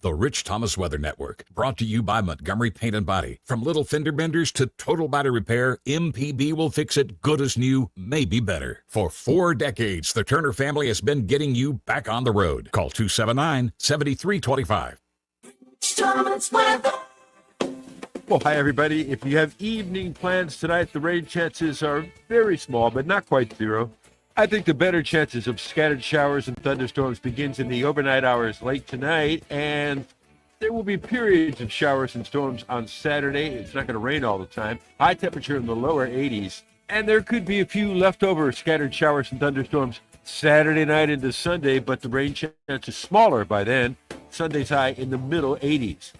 The Rich Thomas Weather Network, brought to you by Montgomery Paint and Body. From little fender benders to total body repair, MPB will fix it good as new, maybe better. For 4 decades, the Turner family has been getting you back on the road. Call 279-7325. Thomas Weather. Well, hi, everybody. If you have evening plans tonight, the rain chances are very small, but not quite zero. I think the better chances of scattered showers and thunderstorms begins in the overnight hours late tonight, and there will be periods of showers and storms on Saturday. It's not going to rain all the time. High temperature in the lower 80s, and there could be a few leftover scattered showers and thunderstorms Saturday night into Sunday, but the rain chance is smaller by then. Sunday's high in the middle 80s.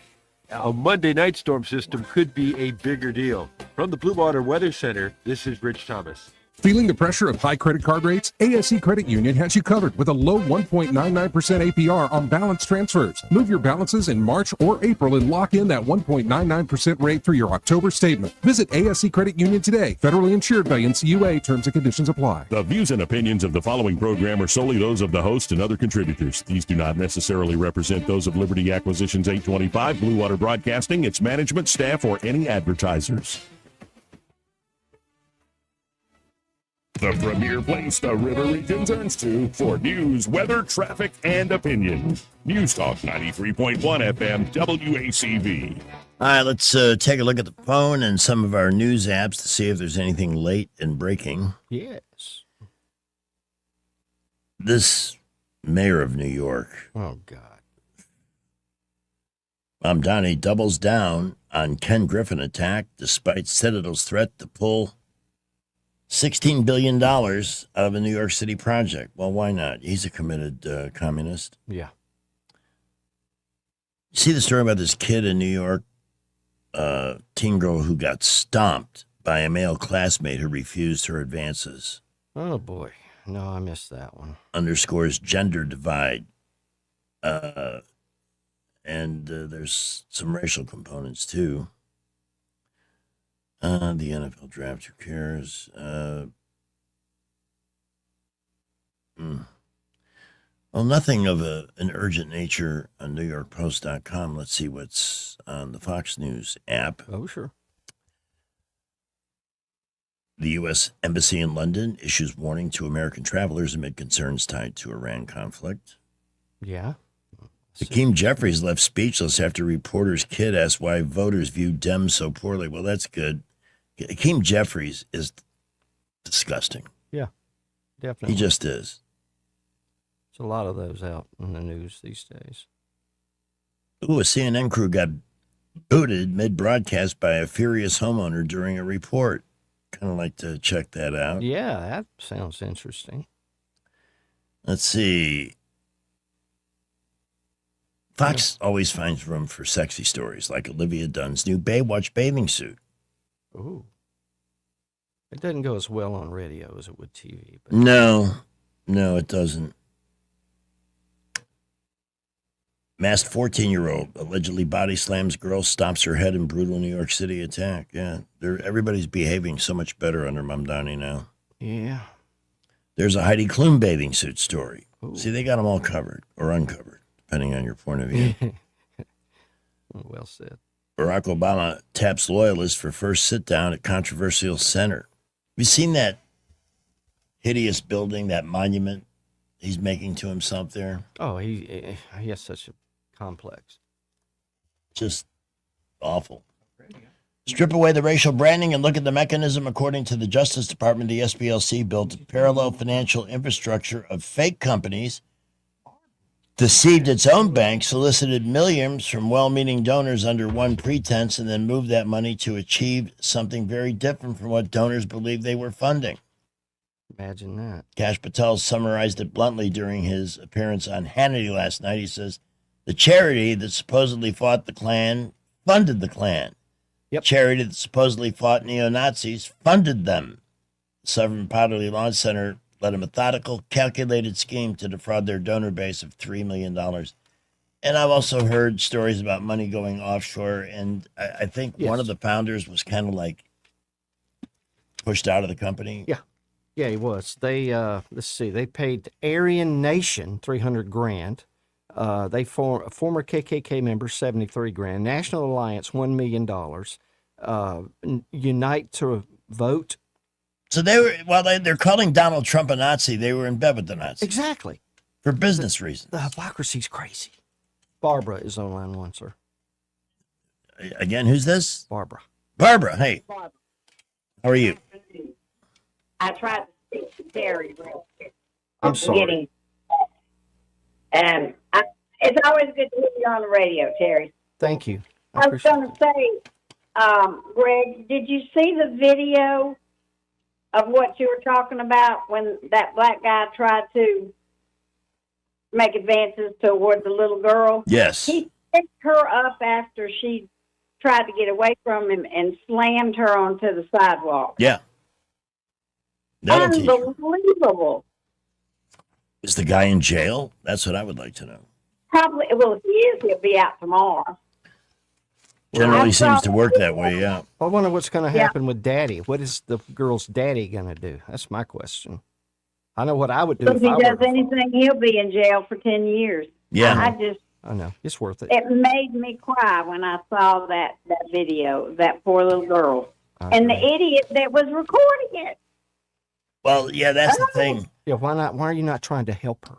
A Monday night storm system could be a bigger deal. From the Blue Water Weather Center, this is Rich Thomas. Feeling the pressure of high credit card rates? ASC Credit Union has you covered with a low 1.99% APR on balance transfers. Move your balances in March or April and lock in that 1.99% rate for your October statement. Visit ASC Credit Union today. Federally insured by NCUA. Terms and conditions apply. The views and opinions of the following program are solely those of the host and other contributors. These do not necessarily represent those of Liberty Acquisitions 825, Blue Water Broadcasting, its management, staff, or any advertisers. The premier place the River Region turns to for news, weather, traffic, and opinion. News Talk 93.1 FM WACV. All right, let's take a look at the phone and some of our news apps to see if there's anything late and breaking. Yes. This mayor of New York, Oh, God. Mamdani, doubles down on Ken Griffin attack despite Citadel's threat to pull $16 billion out of a New York City project. Well, why not? He's a committed communist. Yeah. See the story about this kid in New York, teen girl who got stomped by a male classmate who refused her advances. Oh, boy. No, I missed that one. Underscores gender divide. And there's some racial components, too. The NFL draft, who cares? Well, nothing of an urgent nature on NewYorkPost.com. Let's see what's on the Fox News app. Oh, sure. The U.S. Embassy in London issues warning to American travelers amid concerns tied to Iran conflict. Yeah. Hakeem Jeffries left speechless after reporter's kid asked why voters view Dems so poorly. Well, that's good. Hakeem Jeffries is disgusting. Yeah, definitely. He just is. There's a lot of those out in the news these days. Ooh, a CNN crew got booted mid-broadcast by a furious homeowner during a report. Kind of like to check that out. Yeah, that sounds interesting. Let's see. Fox always finds room for sexy stories like Olivia Dunn's new Baywatch bathing suit. Ooh. It doesn't go as well on radio as it would TV. But No, it doesn't. Masked 14-year-old allegedly body slams girl, stomps her head in brutal New York City attack. Yeah, everybody's behaving so much better under Mamdani now. Yeah. There's a Heidi Klum bathing suit story. Ooh. See, they got them all covered or uncovered, depending on your point of view. Well said. Barack Obama taps loyalists for first sit-down at controversial center. Have you seen that hideous building, that monument he's making to himself there? Oh, he has such a complex. Just awful. Strip away the racial branding and look at the mechanism. According to the Justice Department, the SPLC built a parallel financial infrastructure of fake companies, deceived its own bank, solicited millions from well-meaning donors under one pretense, and then moved that money to achieve something very different from what donors believed they were funding. Imagine that. Kash Patel summarized it bluntly during his appearance on Hannity last night. He says, the charity that supposedly fought the Klan funded the Klan. Yep. Charity that supposedly fought neo-Nazis funded them. The Southern Poverty Law Center led a methodical, calculated scheme to defraud their donor base of $3 million. And I've also heard stories about money going offshore, and I think one of the founders was kind of like pushed out of the company. Yeah. Yeah, he was. They let's see, they paid Aryan Nation $300,000. They former KKK member $73,000. National Alliance $1 million. Unite to Vote. So they were, while they're calling Donald Trump a Nazi, they were in bed with the Nazis. Exactly. For business reasons. The hypocrisy's crazy. Barbara is on line one, sir. Again, who's this? Barbara. Barbara, hey. Barbara. How are you? I tried to speak to Terry real quick. I'm sorry. It's always good to hear you on the radio, Terry. Thank you. I was going to say, Greg, did you see the video of what you were talking about when that black guy tried to make advances toward the little girl? Yes. He picked her up after she tried to get away from him and slammed her onto the sidewalk. Yeah. That'll teach you. Unbelievable. Is the guy in jail? That's what I would like to know. Probably, well, if he is, he'll be out tomorrow. Generally seems to work that way, yeah. I wonder what's going to happen with Daddy. What is the girl's daddy going to do? That's my question. I know what I would do If if he I does were. anything, he'll be in jail for 10 years. Yeah. I know. It's worth it. It made me cry when I saw that video, that poor little girl. And the idiot that was recording it. Well, yeah, that's the thing. Yeah, why not? Why are you not trying to help her?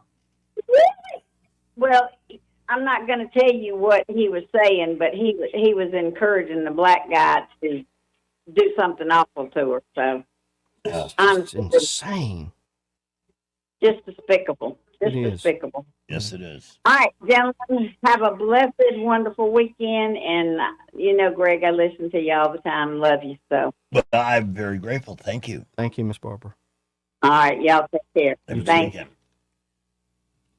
Well, I'm not going to tell you what he was saying, but he was encouraging the black guy to do something awful to her. So It's insane. Just despicable. Just It is. despicable. Yes, it is. All right, gentlemen, have a blessed, wonderful weekend. And, Greg, I listen to you all the time. Love you. So, Well, I'm very grateful. Thank you. Thank you, Miss Barbara. all right, y'all take care. Have a good Thanks. weekend.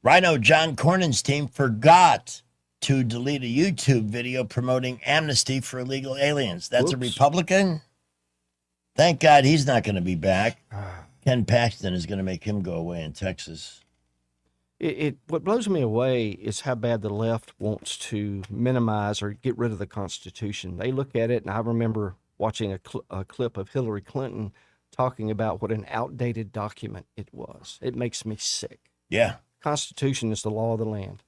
Rhino John Cornyn's team forgot to delete a YouTube video promoting amnesty for illegal aliens. That's a Whoops. Republican? Thank God he's not going to be back. Ken Paxton is going to make him go away in Texas. What blows me away is how bad the left wants to minimize or get rid of the Constitution. They look at it, and I remember watching a clip of Hillary Clinton talking about what an outdated document it was. It makes me sick. Yeah. Constitution is the law of the land.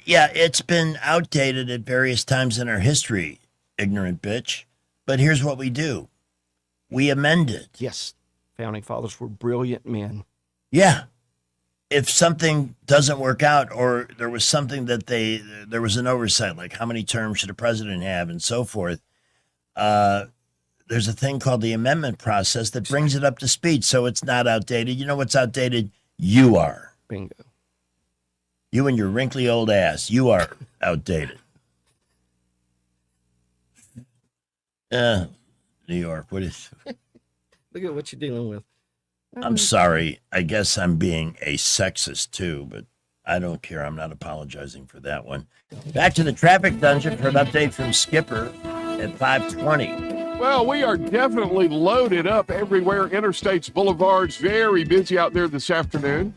Yeah, it's been outdated at various times in our history, ignorant bitch. But here's what we do. We amend it. Yes, founding fathers were brilliant men. Yeah. If something doesn't work out or there was something that there was an oversight, like how many terms should a president have and so forth, there's a thing called the amendment process that brings it up to speed so it's not outdated. You know what's outdated? You are. Bingo. You and your wrinkly old ass. You are outdated. New York, what is... Look at what you're dealing with. I'm sorry. I guess I'm being a sexist too, but I don't care. I'm not apologizing for that one. Back to the traffic dungeon for an update from Skipper at 5:20. Well, we are definitely loaded up everywhere. Interstates, boulevards, very busy out there this afternoon.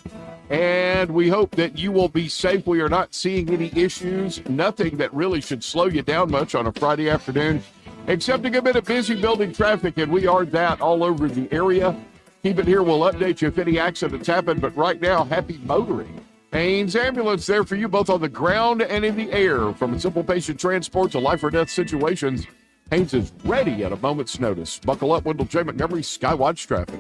And we hope that you will be safe. We are not seeing any issues, nothing that really should slow you down much on a Friday afternoon, except a good bit of busy building traffic, and we are that all over the area. Keep it here. We'll update you if any accidents happen, but right now, happy motoring. Haynes Ambulance there for you both on the ground and in the air. From simple patient transport to life or death situations, Haynes is ready at a moment's notice. Buckle up, Wendell J. Montgomery, Skywatch Traffic.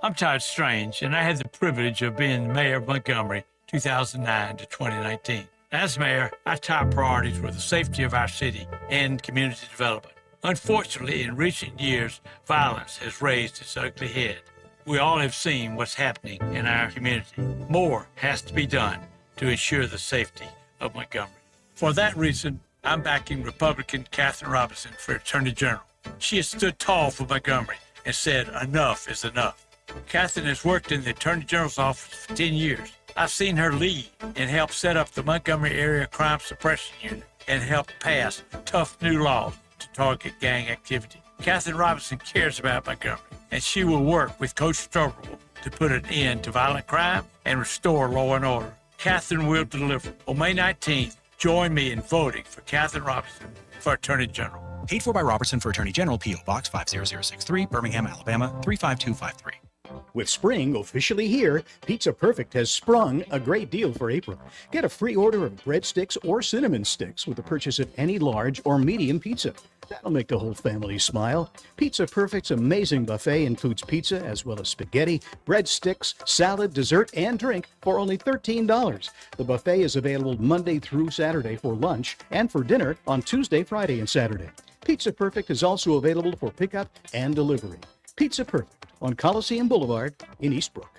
I'm Todd Strange, and I had the privilege of being the mayor of Montgomery 2009 to 2019. As mayor, our top priorities were the safety of our city and community development. Unfortunately, in recent years, violence has raised its ugly head. We all have seen what's happening in our community. More has to be done to ensure the safety of Montgomery. For that reason, I'm backing Republican Katherine Robinson for Attorney General. She has stood tall for Montgomery and said enough is enough. Katherine has worked in the Attorney General's office for 10 years. I've seen her lead and help set up the Montgomery Area Crime Suppression Unit and help pass tough new laws to target gang activity. Katherine Robinson cares about Montgomery, and she will work with Coach Strobel to put an end to violent crime and restore law and order. Katherine will deliver. On May 19th, join me in voting for Katherine Robinson for Attorney General. Paid for by Robertson for Attorney General, P.O. Box 50063, Birmingham, Alabama 35253. With spring officially here, Pizza Perfect has sprung a great deal for April. Get a free order of breadsticks or cinnamon sticks with the purchase of any large or medium pizza. That'll make the whole family smile. Pizza Perfect's amazing buffet includes pizza as well as spaghetti, breadsticks, salad, dessert, and drink for only $13. The buffet is available Monday through Saturday for lunch and for dinner on Tuesday, Friday, and Saturday. Pizza Perfect is also available for pickup and delivery. Pizza Perfect on Coliseum Boulevard in Eastbrook.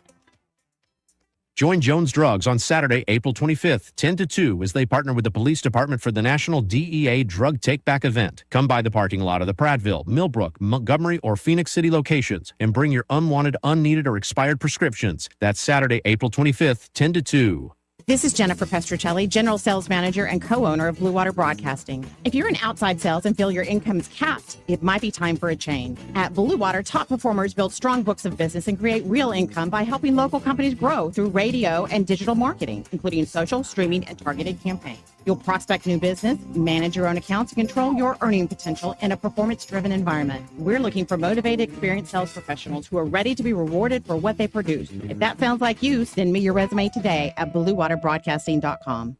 Join Jones Drugs on Saturday, April 25th, 10 to 2, as they partner with the police department for the National DEA Drug Take-Back event. Come by the parking lot of the Prattville, Millbrook, Montgomery, or Phoenix City locations and bring your unwanted, unneeded, or expired prescriptions. That's Saturday, April 25th, 10 to 2. This is Jennifer Petrocelli, General Sales Manager and co-owner of Blue Water Broadcasting. If you're in outside sales and feel your income is capped, it might be time for a change. At Blue Water, top performers build strong books of business and create real income by helping local companies grow through radio and digital marketing, including social, streaming, and targeted campaigns. You'll prospect new business, manage your own accounts, and control your earning potential in a performance-driven environment. We're looking for motivated, experienced sales professionals who are ready to be rewarded for what they produce. If that sounds like you, send me your resume today at bluewaterbroadcasting.com.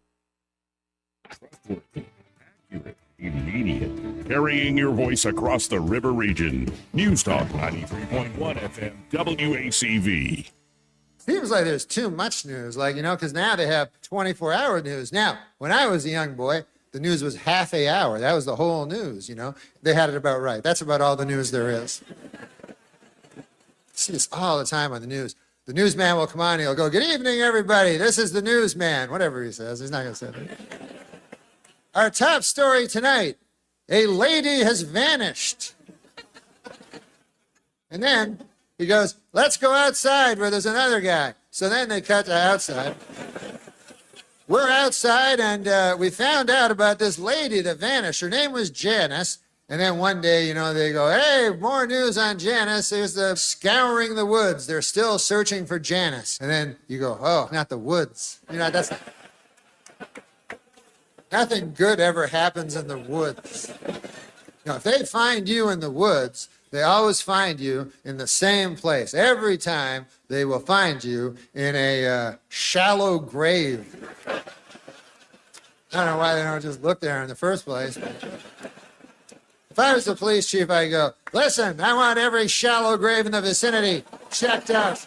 Immediate. Carrying your voice across the river region. News Talk 93.1 FM WACV. Seems like there's too much news, because now they have 24-hour news. Now, when I was a young boy, the news was half an hour. That was the whole news, They had it about right. That's about all the news there is. See this all the time on the news. The newsman will come on and he'll go, "Good evening, everybody. This is the newsman." Whatever he says. He's not going to say that. Our top story tonight, a lady has vanished. And then he goes, "Let's go outside where there's another guy." So then they cut to outside. We're outside, and we found out about this lady that vanished. Her name was Janice. And then one day, they go, "Hey, more news on Janice. There's the scouring the woods. They're still searching for Janice." And then you go, "Oh, not the woods." That's nothing good ever happens in the woods. If they find you in the woods, they always find you in the same place. Every time they will find you in a shallow grave. I don't know why they don't just look there in the first place. If I was the police chief, I'd go, "Listen, I want every shallow grave in the vicinity checked out.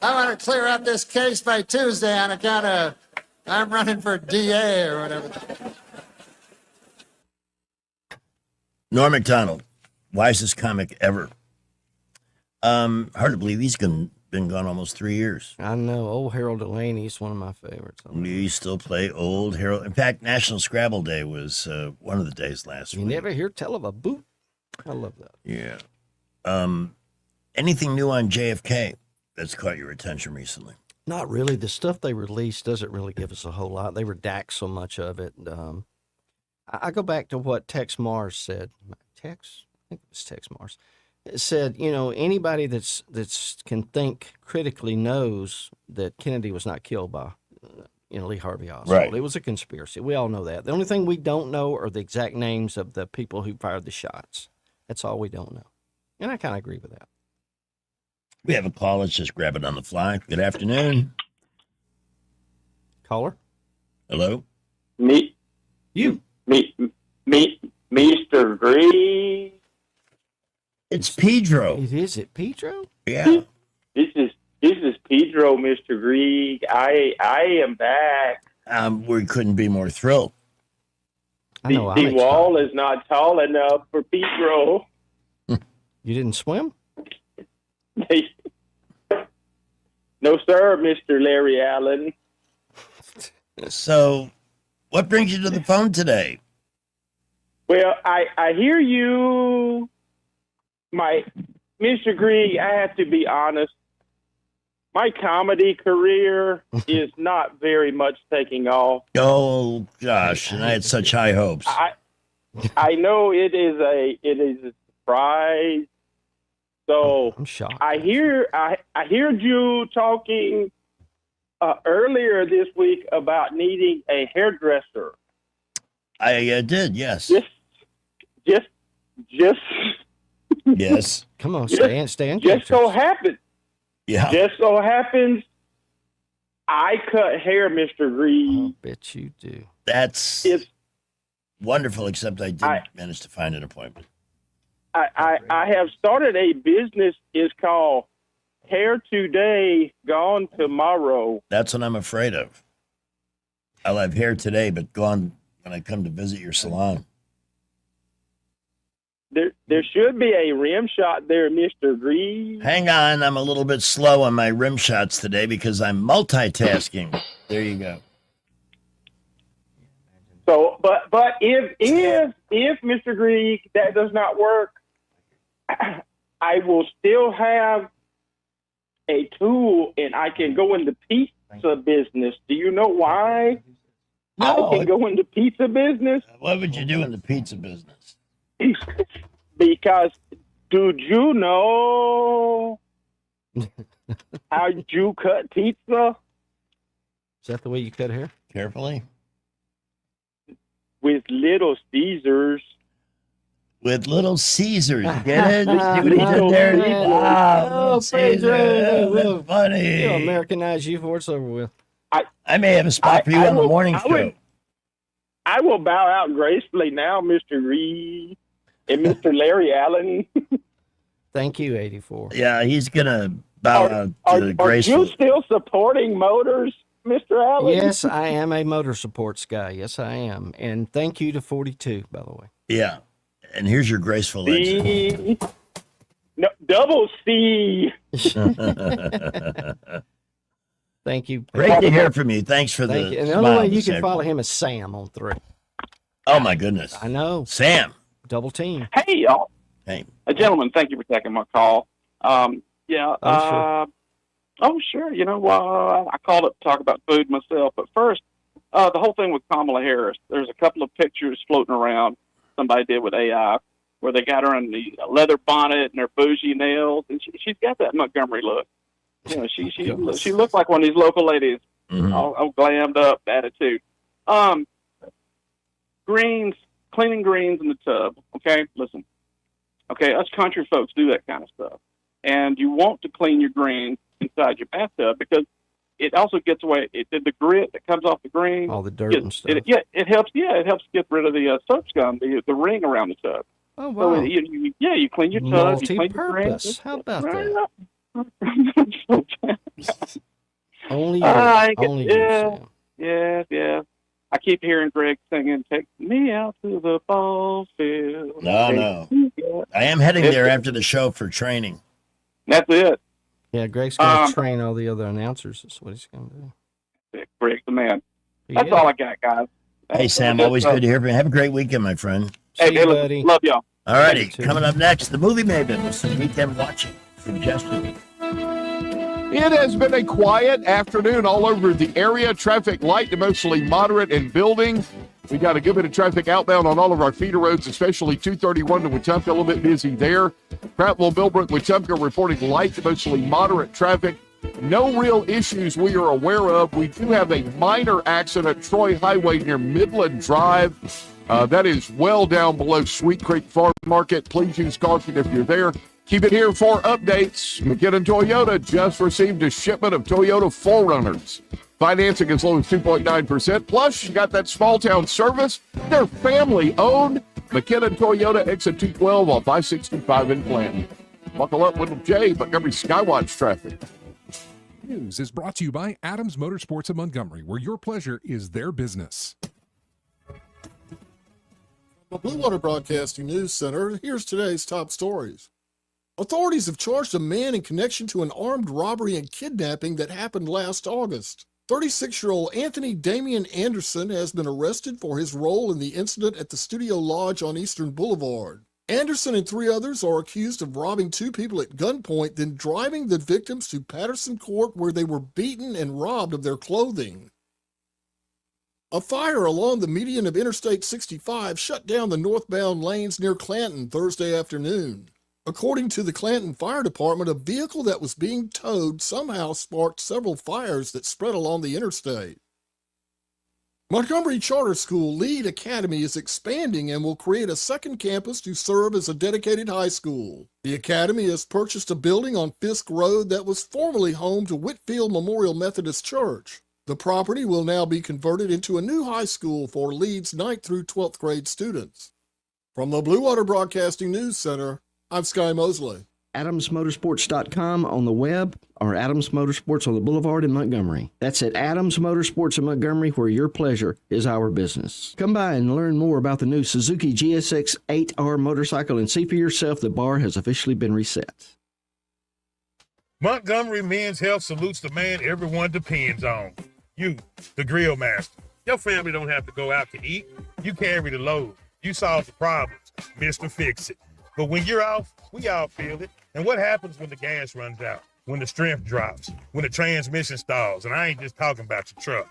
I want to clear up this case by Tuesday on account of I'm running for DA or whatever." Norm Macdonald, wisest comic ever. Hard to believe he's been gone almost 3 years. I know. Old Harold Delaney's one of my favorites. We still play old Harold. In fact, National Scrabble Day was one of the days last week. You never hear tell of a boot. I love that. Yeah. Anything new on JFK that's caught your attention recently? Not really. The stuff they released doesn't really give us a whole lot. They redact so much of it. I go back to what Tex Mars said. I think it was Tex Mars. It said, anybody that's can think critically knows that Kennedy was not killed by, Lee Harvey Oswald. Right. It was a conspiracy. We all know that. The only thing we don't know are the exact names of the people who fired the shots. That's all we don't know. And I kind of agree with that. We have a call. Let's just grab it on the fly. Good afternoon. Caller? Hello? You. Mr. Green. It's Pedro. Is it Pedro? Yeah. This is Pedro, Mr. Green. I am back. We couldn't be more thrilled. I know. The wall is not tall enough for Pedro. You didn't swim? No, sir, Mr. Larry Allen. So, what brings you to the phone today? Well, I hear you. Mr. Green, I have to be honest. My comedy career is not very much taking off. Oh gosh, and I had such high hopes. I know it is a surprise. So I'm shocked. I heard you talking earlier this week about needing a hairdresser. I did, yes. Just yes. Come on, stay in. Just so happens. Yeah. Just so happens I cut hair, Mr. Green. I bet you do. It's wonderful, except I didn't manage to find an appointment. I have started a business. It's called Hair Today, Gone Tomorrow. That's what I'm afraid of. I'll have hair today, but gone when I come to visit your salon. There should be a rim shot there, Mr. Green. Hang on, I'm a little bit slow on my rim shots today because I'm multitasking. There you go. So, but if Mr. Green, that does not work, I will still have a tool, and I can go in the pizza business. Do you know why? No. I can go into pizza business. What would you do in the pizza business? Because, did you know how you cut pizza? Is that the way you cut hair? Carefully. With Little Caesars. With Little Caesars, get it? See what he did there? Wow, Little Caesars. That's funny. You'll Americanize you before it's over with. I may have a spot for you on the morning show. I will bow out gracefully now, Mr. Reed and Mr. Larry Allen. Thank you, 84. Yeah, he's going to bow out to Are gracefully. you still supporting motors, Mr. Allen? Yes, I am a motor supports guy. Yes, I am. And thank you to 42, by the way. Yeah. And here's your graceful exit. C. No, double C. Thank you. Great to hear from you. Thanks for Thank the you. And the smile only way you this can follow afternoon. him is Sam on 3. Oh, my goodness. I know. Sam. Double team. Hey, y'all. Hey. Gentlemen, thank you for taking my call. Yeah. Oh, sure. You know, I called up to talk about food myself. But first, the whole thing with Kamala Harris, there's a couple of pictures floating around somebody did with AI where they got her in the leather bonnet and her bougie nails. And she's got that Montgomery look. You know, she looked like one of these local ladies, all glammed up attitude. Greens, cleaning greens in the tub. Okay, listen. Okay, us country folks do that kind of stuff, and you want to clean your greens inside your bathtub because it also gets away the grit that comes off the green. All the dirt and stuff. It helps. Yeah, it helps get rid of the soap scum, the ring around the tub. Oh wow! So you clean your tub. You clean your greens. Multi-purpose. How about Right that? Only you. Only you, Sam. Yeah. I keep hearing Greg singing, "Take me out to the ball field." No. I am heading there after the show for training. That's it. Yeah, Greg's going to train all the other announcers. That's what he's going to do. Greg's the man. He That's is. all I got, guys. Hey, Sam, always good to hear from you. Have a great weekend, my friend. See you, listen, buddy. love y'all. All righty, coming up next, the Movie Maven with some weekend watching suggestions. It has been a quiet afternoon all over the area. Traffic light to mostly moderate and building. We got a good bit of traffic outbound on all of our feeder roads, especially 231 to Wetumpka, a little bit busy there. Prattville, Millbrook, Wetumpka reporting light to mostly moderate traffic. No real issues we are aware of. We do have a minor accident at Troy Highway near Midland Drive. That is well down below Sweet Creek Farm Market. Please use caution if you're there. Keep it here for updates. McKinnon Toyota just received a shipment of Toyota 4Runners. Financing as low as 2.9%. Plus, you got that small town service. They're family owned. McKinnon Toyota, exit 212 off I-65 in Clanton. Buckle up, Little J, Montgomery Skywatch traffic. News is brought to you by Adams Motorsports of Montgomery, where your pleasure is their business. The Blue Water Broadcasting News Center, here's today's top stories. Authorities have charged a man in connection to an armed robbery and kidnapping that happened last August. 36-year-old Anthony Damian Anderson has been arrested for his role in the incident at the Studio Lodge on Eastern Boulevard. Anderson and 3 others are accused of robbing 2 people at gunpoint, then driving the victims to Patterson Court where they were beaten and robbed of their clothing. A fire along the median of Interstate 65 shut down the northbound lanes near Clanton Thursday afternoon. According to the Clanton Fire Department, a vehicle that was being towed somehow sparked several fires that spread along the interstate. Montgomery Charter School Lead Academy is expanding and will create a second campus to serve as a dedicated high school. The academy has purchased a building on Fisk Road that was formerly home to Whitfield Memorial Methodist Church. The property will now be converted into a new high school for Lead's 9th through 12th grade students. From the Blue Water Broadcasting News Center, I'm Sky Mosley. AdamsMotorsports.com on the web or Adams Motorsports on the Boulevard in Montgomery. That's at Adams Motorsports in Montgomery, where your pleasure is our business. Come by and learn more about the new Suzuki GSX 8R motorcycle and see for yourself the bar has officially been reset. Montgomery Men's Health salutes the man everyone depends on. You, the grill master. Your family don't have to go out to eat. You carry the load. You solve the problems. Mr. Fix-It. But when you're off, we all feel it. And what happens when the gas runs out? when the strength drops, when the transmission stalls, and I ain't just talking about your truck.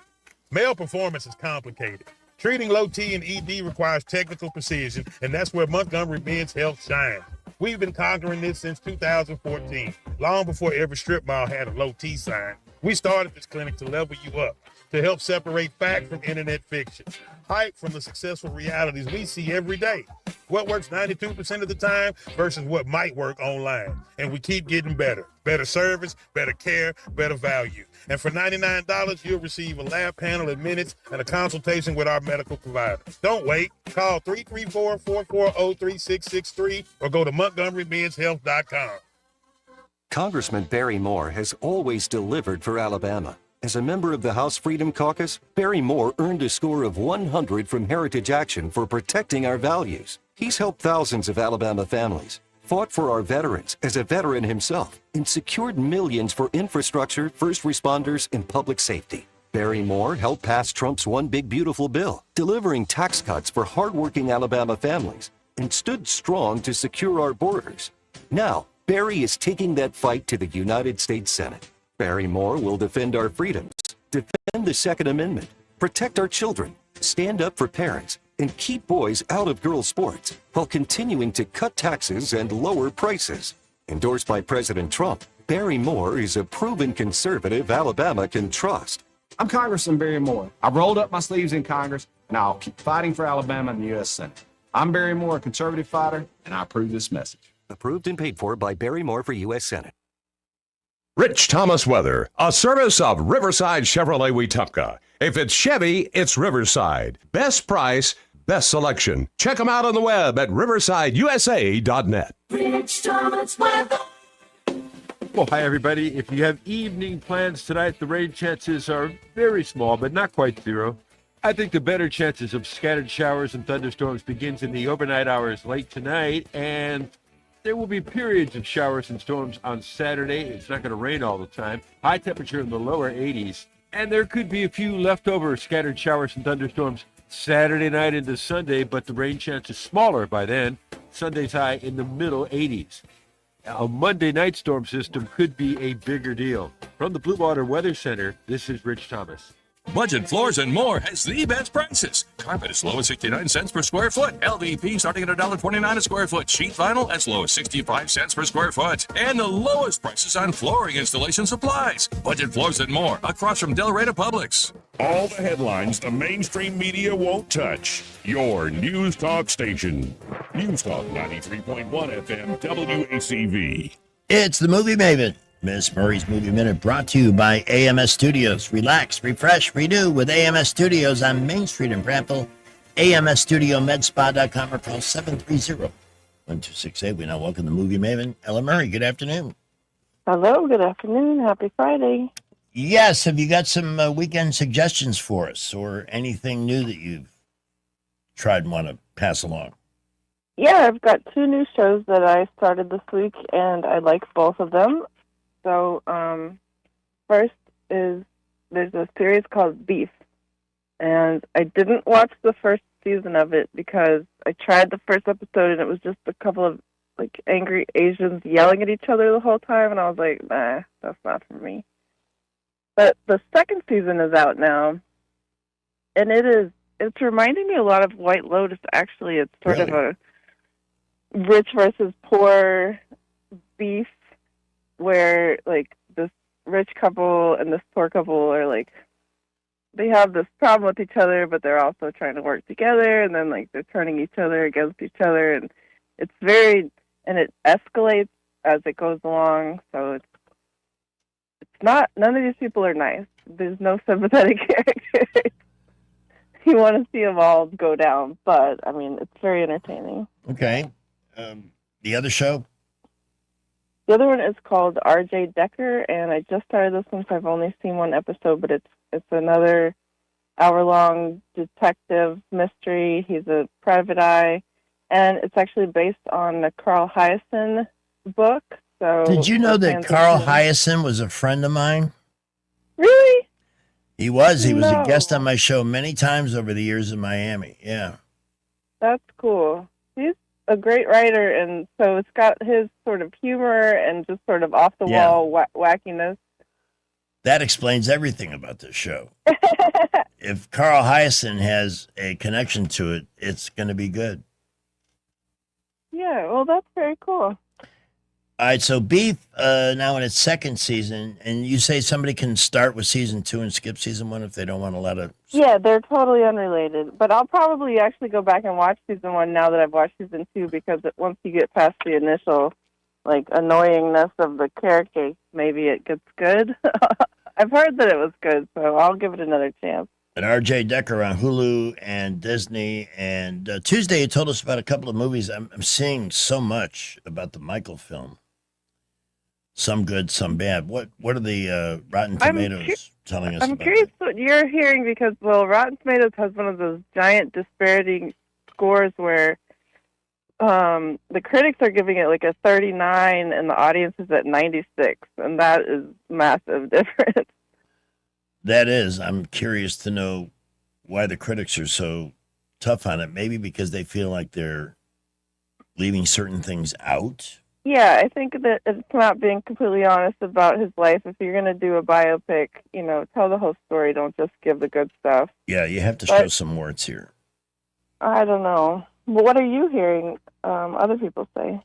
Male performance is complicated. Treating low T and ED requires technical precision, and that's where Montgomery Men's Health shines. We've been conquering this since 2014, long before every strip mall had a low T sign. We started this clinic to level you up, to help separate fact from internet fiction, hype from the successful realities we see every day. What works 92% of the time versus what might work online. And we keep getting better. Better service, better care, better value. And for $99, you'll receive a lab panel in minutes and a consultation with our medical provider. Don't wait. Call 334-440-3663 or go to MontgomeryMen'sHealth.com. Congressman Barry Moore has always delivered for Alabama. As a member of the House Freedom Caucus, Barry Moore earned a score of 100 from Heritage Action for protecting our values. He's helped thousands of Alabama families, fought for our veterans as a veteran himself, and secured millions for infrastructure, first responders, and public safety. Barry Moore helped pass Trump's One Big Beautiful Bill, delivering tax cuts for hardworking Alabama families, and stood strong to secure our borders. Now, Barry is taking that fight to the United States Senate. Barry Moore will defend our freedoms, defend the Second Amendment, protect our children, stand up for parents, and keep boys out of girls' sports while continuing to cut taxes and lower prices. Endorsed by President Trump, Barry Moore is a proven conservative Alabama can trust. I'm Congressman Barry Moore. I've rolled up my sleeves in Congress, and I'll keep fighting for Alabama in the U.S. Senate. I'm Barry Moore, a conservative fighter, and I approve this message. Approved and paid for by Barry Moore for U.S. Senate. Rich Thomas Weather, a service of Riverside Chevrolet Wetumpka. If it's Chevy, it's Riverside. Best price, best selection. Check them out on the web at riversideusa.net. Rich Thomas Weather. Well, hi, everybody. If you have evening plans tonight, the rain chances are very small, but not quite zero. I think the better chances of scattered showers and thunderstorms begins in the overnight hours late tonight, and there will be periods of showers and storms on Saturday. It's not going to rain all the time. High temperature in the lower 80s. And there could be a few leftover scattered showers and thunderstorms Saturday night into Sunday, but the rain chance is smaller by then. Sunday's high in the middle 80s. A Monday night storm system could be a bigger deal. From the Blue Water Weather Center, this is Rich Thomas. Budget Floors and More has the best prices. Carpet as low as 69 cents per square foot. LVP starting at $1.29 a square foot. Sheet vinyl as low as 65 cents per square foot. And the lowest prices on flooring installation supplies. Budget Floors and More across from Del Rey to Publix. All the headlines the mainstream media won't touch. Your News Talk station. News Talk 93.1 FM WACV. It's the Movie Maven. Miss Murray's Movie Minute brought to you by AMS Studios. Relax, refresh, renew with AMS Studios on Main Street in Prattville. AMSStudioMedSpa.com or call 730-1268. We now welcome the Movie Maven, Ella Murray. Good afternoon. Hello, good afternoon. Happy Friday. Yes, have you got some weekend suggestions for us or anything new that you've tried and want to pass along? Yeah, I've got 2 new shows that I started this week, and I like both of them. So, first is there's a series called Beef, and I didn't watch the first season of it because I tried the first episode and it was just a couple of like angry Asians yelling at each other the whole time, and I was like, nah, that's not for me. But the second season is out now, and it's reminding me a lot of White Lotus. Actually, it's sort of a rich versus poor beef, where like this rich couple and this poor couple are like, they have this problem with each other, but they're also trying to work together, and then like they're turning each other against each other, and it escalates as it goes along. So it's not, none of these people are nice. There's no sympathetic characters. You want to see them all go down, but I mean, it's very entertaining. Okay. The other show? The other one is called R.J. Decker, and I just started this one, so I've only seen 1 episode, but it's another hour-long detective mystery. He's a private eye, and it's actually based on the Carl Hyacin book. So did you know that Carl Hyacin was a friend of mine? Really? He was. He was a guest on my show many times over the years in Miami. Yeah. That's cool. He's a great writer, and so it's got his sort of humor and just sort of off the wall wackiness. That explains everything about this show. If Carl Hyacin has a connection to it, it's going to be good. Yeah, well, that's very cool. All right, so Beef now in its second season, and you say somebody can start with season 2 and skip season 1 if they don't want to let it. Yeah, they're totally unrelated. But I'll probably actually go back and watch season 1 now that I've watched season 2, because once you get past the initial, like, annoyingness of the characters, maybe it gets good. I've heard that it was good, so I'll give it another chance. And R.J. Decker on Hulu and Disney. And Tuesday, you told us about a couple of movies. I'm seeing so much about the Michael film. Some good, some bad. What are the Rotten Tomatoes telling us I'm about curious what you're hearing, because, well, Rotten Tomatoes has one of those giant disparity scores where the critics are giving it like a 39 and the audience is at 96, and that is massive difference. That is. I'm curious to know why the critics are so tough on it. Maybe because they feel like they're leaving certain things out. Yeah, I think that it's not being completely honest about his life. If you're going to do a biopic, tell the whole story. Don't just give the good stuff. Yeah, you have to show some warts here. I don't know. Well, what are you hearing other people say?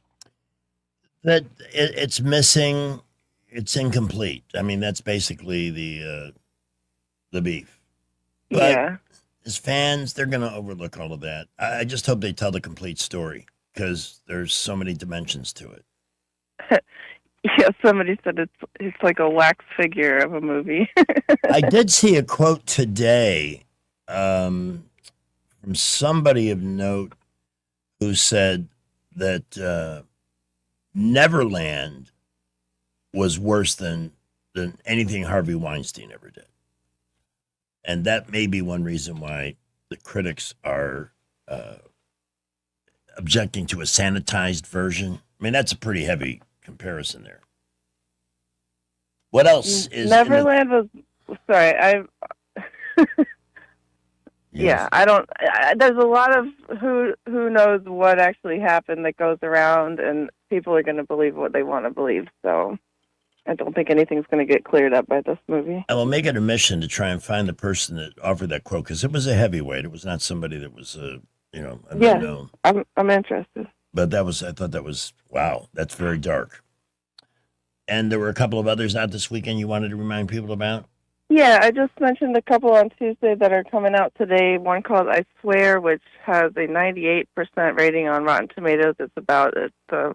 That it's missing. It's incomplete. I mean, that's basically the beef. But yeah. As fans, they're going to overlook all of that. I just hope they tell the complete story, because there's so many dimensions to it. Yeah, somebody said it's like a wax figure of a movie. I did see a quote today from somebody of note who said that Neverland was worse than anything Harvey Weinstein ever did. And that may be one reason why the critics are objecting to a sanitized version. I mean, that's a pretty heavy comparison there. What else is Neverland was sorry, yeah, I don't there's a lot of who knows what actually happened that goes around, and people are going to believe what they want to believe. So I don't think anything's going to get cleared up by this movie. I will make it a mission to try and find the person that offered that quote, because it was a heavyweight. It was not somebody that was unknown. I'm interested. But I thought that was, wow, that's very dark. And there were a couple of others out this weekend you wanted to remind people about? Yeah, I just mentioned a couple on Tuesday that are coming out today. One called I Swear, which has a 98% rating on Rotten Tomatoes. It's about the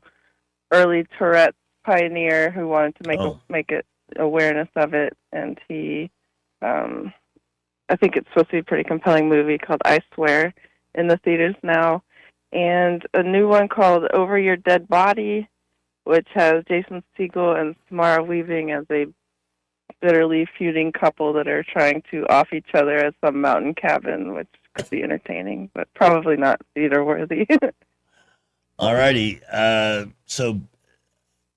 early Tourette's pioneer who wanted to make it awareness of it, and he, I think it's supposed to be a pretty compelling movie called I Swear in the theaters now. And a new one called Over Your Dead Body, which has Jason Segel and Samara Weaving as a bitterly feuding couple that are trying to off each other at some mountain cabin, which could be entertaining, but probably not theater worthy. All righty. So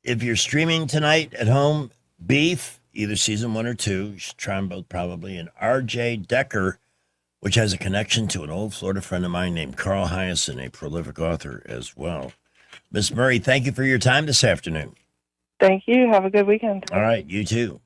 if you're streaming tonight at home, Beef, either season 1 or 2, you should try them both probably, and R.J. Decker, which has a connection to an old Florida friend of mine named Carl Hyacin, a prolific author as well. Miss Murray, thank you for your time this afternoon. Thank you. Have a good weekend. All right, you too.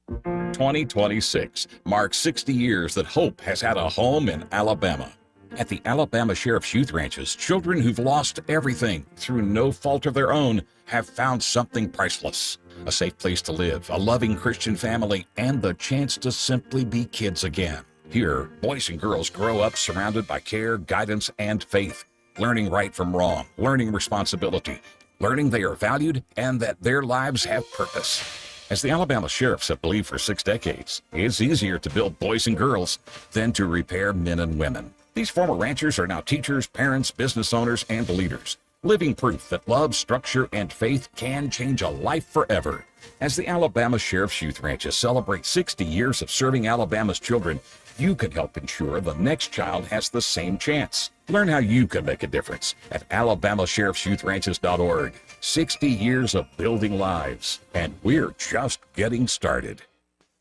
2026 marks 60 years that hope has had a home in Alabama. At the Alabama Sheriff's Youth Ranches, children who've lost everything through no fault of their own have found something priceless. A safe place to live, a loving Christian family, and the chance to simply be kids again. Here, boys and girls grow up surrounded by care, guidance, and faith, learning right from wrong, learning responsibility, learning they are valued and that their lives have purpose. As the Alabama Sheriffs have believed for 6 decades, it's easier to build boys and girls than to repair men and women. These former ranchers are now teachers, parents, business owners, and leaders, living proof that love, structure, and faith can change a life forever. As the Alabama Sheriff's Youth Ranches celebrate 60 years of serving Alabama's children, you can help ensure the next child has the same chance. Learn how you can make a difference at alabamasheriffsyouthranches.org. 60 years of building lives, and we're just getting started.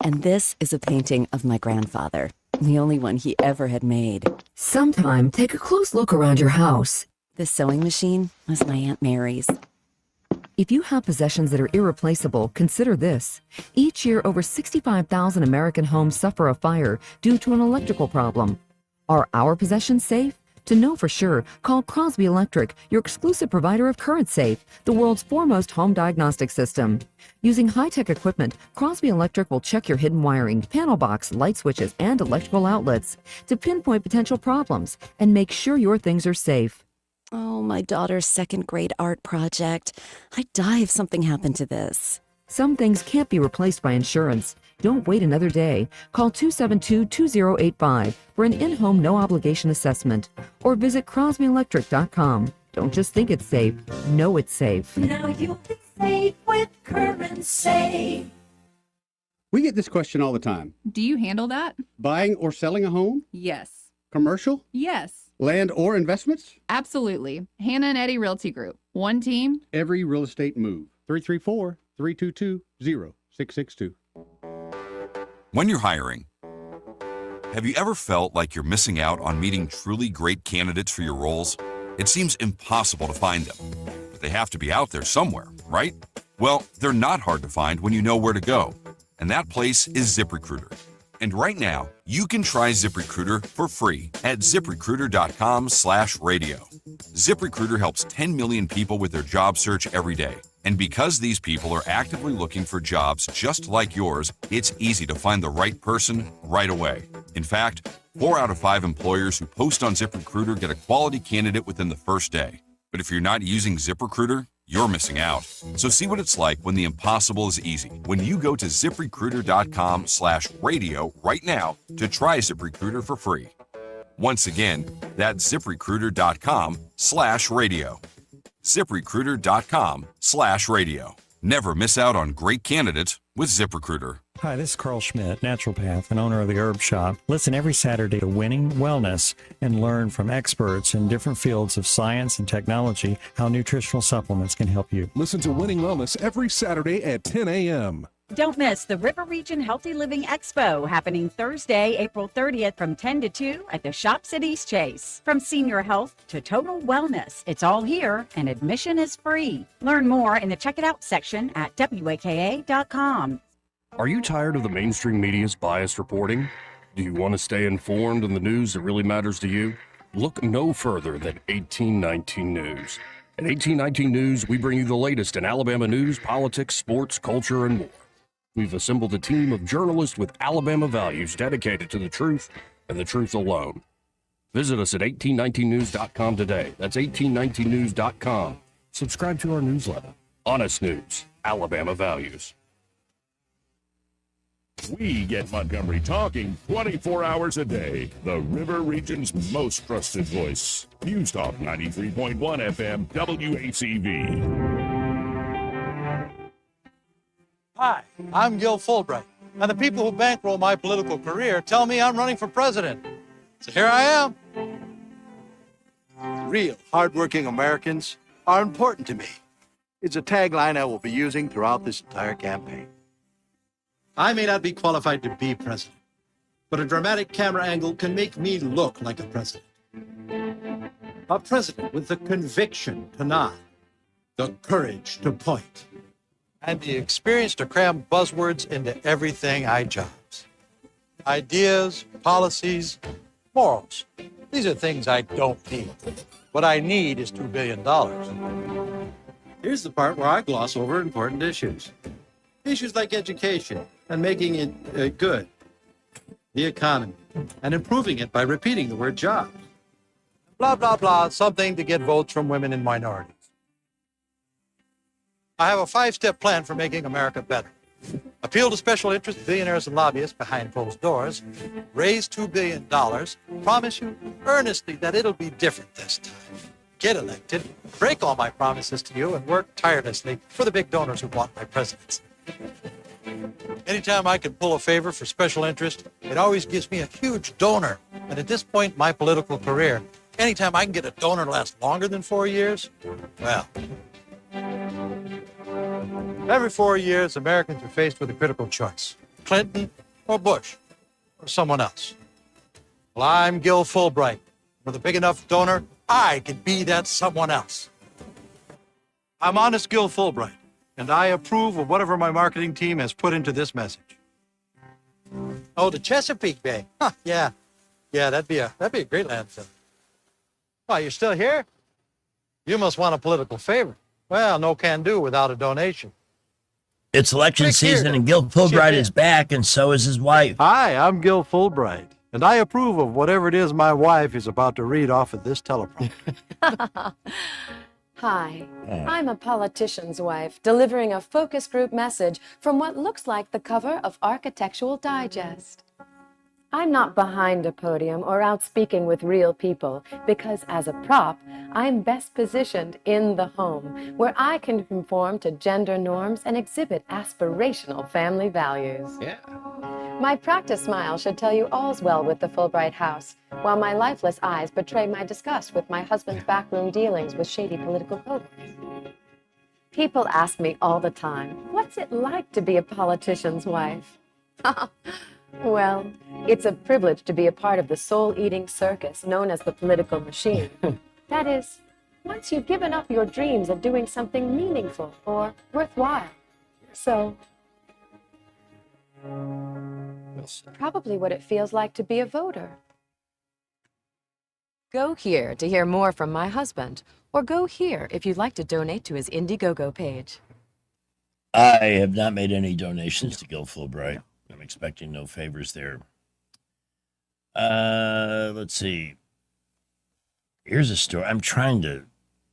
And this is a painting of my grandfather, the only one he ever had made. Sometime, take a close look around your house. This sewing machine was my Aunt Mary's. If you have possessions that are irreplaceable, consider this. Each year, over 65,000 American homes suffer a fire due to an electrical problem. Are our possessions safe? To know for sure, call Crosby Electric, your exclusive provider of Current Safe, the world's foremost home diagnostic system. Using high-tech equipment, Crosby Electric will check your hidden wiring, panel box, light switches, and electrical outlets to pinpoint potential problems and make sure your things are safe. Oh, my daughter's second grade art project. I'd die if something happened to this. Some things can't be replaced by insurance. Don't wait another day. Call 272-2085 for an in-home no-obligation assessment or visit crosbyelectric.com. Don't just think it's safe. Know it's safe. Now you'll be safe with Current Safe. We get this question all the time. Do you handle that? Buying or selling a home? Yes. Commercial? Yes. Land or investments? Absolutely. Hannah and Eddie Realty Group. One team. Every real estate move. 334-322-0662. When you're hiring, have you ever felt like you're missing out on meeting truly great candidates for your roles? It seems impossible to find them, but they have to be out there somewhere, right? Well, they're not hard to find when you know where to go, and that place is ZipRecruiter. And right now, you can try ZipRecruiter for free at ZipRecruiter.com/radio. ZipRecruiter helps 10 million people with their job search every day. And because these people are actively looking for jobs just like yours, it's easy to find the right person right away. In fact, 4 out of 5 employers who post on ZipRecruiter get a quality candidate within the first day. But if you're not using ZipRecruiter, you're missing out. So see what it's like when the impossible is easy. When you go to ZipRecruiter.com/radio right now to try ZipRecruiter for free. Once again, that's ZipRecruiter.com/radio. ZipRecruiter.com/radio. Never miss out on great candidates with ZipRecruiter. Hi, this is Carl Schmidt, naturopath and owner of the Herb Shop. Listen every Saturday to Winning Wellness and learn from experts in different fields of science and technology how nutritional supplements can help you. Listen to Winning Wellness every Saturday at 10 a.m. Don't miss the River Region Healthy Living Expo happening Thursday, April 30th from 10 to 2 at the Shops at East Chase. From senior health to total wellness, it's all here and admission is free. Learn more in the Check It Out section at WAKA.com. Are you tired of the mainstream media's biased reporting? Do you want to stay informed on the news that really matters to you? Look no further than 1819 News. At 1819 News, we bring you the latest in Alabama news, politics, sports, culture, and more. We've assembled a team of journalists with Alabama values dedicated to the truth and the truth alone. Visit us at 1819news.com today. That's 1819news.com. Subscribe to our newsletter. Honest News, Alabama Values. We get Montgomery talking 24 hours a day. The River Region's most trusted voice. News Talk 93.1 FM, WACV. Hi, I'm Gil Fulbright, and the people who bankroll my political career tell me I'm running for president. So here I am. Real, hardworking Americans are important to me. It's a tagline I will be using throughout this entire campaign. I may not be qualified to be president, but a dramatic camera angle can make me look like a president. A president with the conviction to nod, the courage to point, and the experience to cram buzzwords into everything I jobs. Ideas, policies, morals. These are things I don't need. What I need is $2 billion. Here's the part where I gloss over important issues. Issues like education and making it good, the economy, and improving it by repeating the word jobs. Blah, blah, blah, something to get votes from women and minorities. I have a 5-step plan for making America better. Appeal to special interest billionaires and lobbyists behind closed doors, raise $2 billion, promise you earnestly that it'll be different this time. Get elected, break all my promises to you, and work tirelessly for the big donors who want my presidency. Anytime I can pull a favor for special interest, it always gives me a huge donor. And at this point in my political career, anytime I can get a donor to last longer than 4 years, well. Every 4 years, Americans are faced with a critical choice. Clinton or Bush or someone else. Well, I'm Gil Fulbright. With a big enough donor, I could be that someone else. I'm Honest Gil Fulbright, and I approve of whatever my marketing team has put into this message. Oh, the Chesapeake Bay. Huh, yeah. Yeah, that'd be a great landfill. Why, you're still here? You must want a political favor. Well, no can do without a donation. It's election Click here season, to and Gil chip Fulbright in. is back, and so is his wife. Hi, I'm Gil Fulbright, and I approve of whatever it is my wife is about to read off of this teleprompter. Hi, I'm a politician's wife delivering a focus group message from what looks like the cover of Architectural Digest. I'm not behind a podium or out speaking with real people because as a prop, I'm best positioned in the home where I can conform to gender norms and exhibit aspirational family values. Yeah. My practice smile should tell you all's well with the Fulbright house, while my lifeless eyes betray my disgust with my husband's backroom dealings with shady political cohorts. People ask me all the time, what's it like to be a politician's wife? Well, it's a privilege to be a part of the soul-eating circus known as the political machine. That is, once you've given up your dreams of doing something meaningful or worthwhile. So, probably what it feels like to be a voter. Go here to hear more from my husband, or go here if you'd like to donate to his Indiegogo page. I have not made any donations to Gil Fulbright. I'm expecting no favors there. Let's see. Here's a story. I'm trying to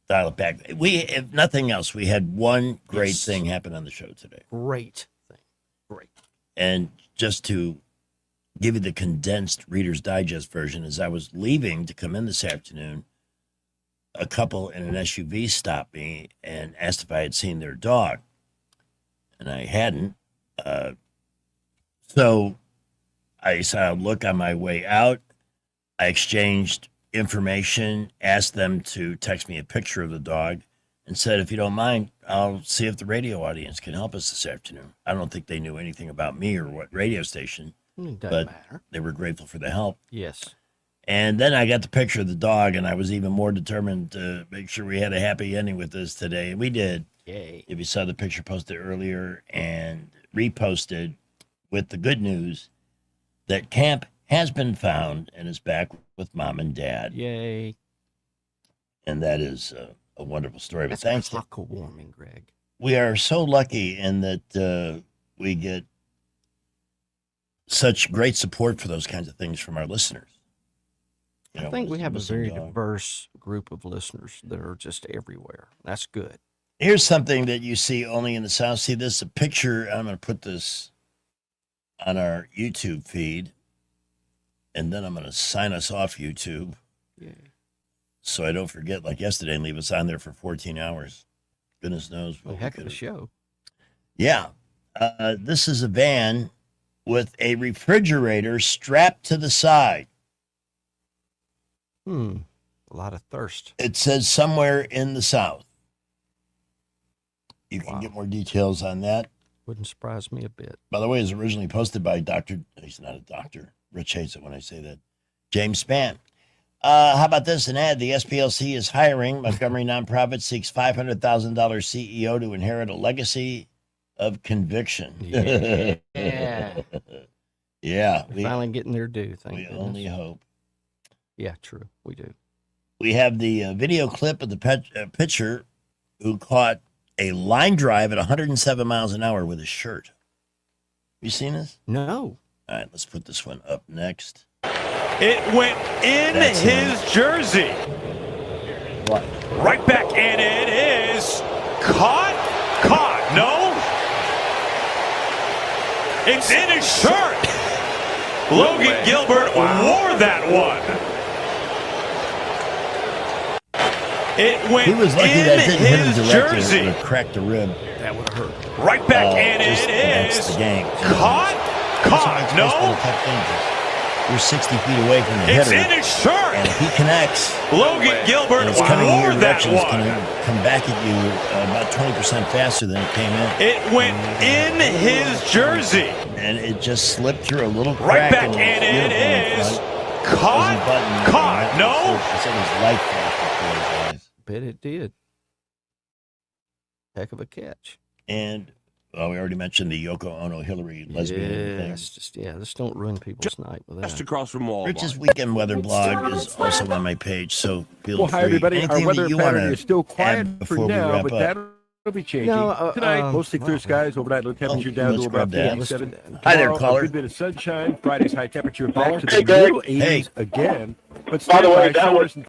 dial it back. If nothing else, we had one great thing happen on the show today. Great thing. Great. And just to give you the condensed Reader's Digest version, as I was leaving to come in this afternoon, a couple in an SUV stopped me and asked if I had seen their dog. And I hadn't. So I said, I'll look on my way out. I exchanged information, asked them to text me a picture of the dog, and said, if you don't mind, I'll see if the radio audience can help us this afternoon. I don't think they knew anything about me or what radio station, but matter. They were grateful for the help. Yes. And then I got the picture of the dog, and I was even more determined to make sure we had a happy ending with this today. And we did. Yay. If you saw the picture posted earlier and reposted with the good news that Camp has been found and is back with Mom and Dad. Yay. And that is a wonderful story. That's but thanks global warming, Greg. We are so lucky in that we get such great support for those kinds of things from our listeners. You know, I think we have a very dog. diverse group of listeners that are just everywhere. That's good. Here's something that you see only in the South. See this, a picture. I'm going to put this on our YouTube feed, and then I'm going to sign us off YouTube. Yeah. So I don't forget, like yesterday, and leave us on there for 14 hours. Goodness knows. A heck of a show. Yeah. This is a van with a refrigerator strapped to the side. A lot of thirst. It says somewhere in the South. You can get more details on that. Wouldn't surprise me a bit. By the way, it was originally posted by he's not a doctor. Rich hates it when I say that. James Spann. How about this? An ad. The SPLC is hiring. Montgomery nonprofit seeks $500,000 CEO to inherit a legacy of conviction. Yeah. Yeah. Yeah. We're finally getting their due. Thank We goodness. only hope. Yeah, true. We do. We have the video clip of the pitcher who caught a line drive at 107 miles an hour with his shirt. You seen this? No. All right, let's put this one up next. It went in his jersey. What? Right back, and it is caught. No. It's in his shirt. Logan Gilbert wore that one. It went He was lucky in that didn't hit him his directly. jersey. It would have cracked the rib. That would have hurt. Right back, and just it enhanced is the game. caught. No. You're 60 feet away from the It's hitter. in his shirt. And if he connects, Logan Gilbert and it's coming in wore your that direction, it's going one. to come back at you about 20% faster than it came in. It went in his jersey. And it just slipped through a little Right crack back, in his and it uniform is front. Caught. No. His life flashed before his eyes. Bet it did. Heck of a catch. And we already mentioned the Yoko Ono Hillary lesbian thing. Just don't ruin people's night with that. Just across from Walmart. Rich's Weekend Weather blog is also on my page, so feel Well, free. hi, everybody. Our Anything weather that you pattern want is still to quiet add for before we now, wrap but up? that'll be changing. Tonight, mostly clear skies, overnight low temperature down to let's about grab that. 57. Hi there, Tomorrow, caller. a good bit of sunshine. Friday's high temperature back to the Hey, Greg. middle 80s again. But By the way, standby that showers and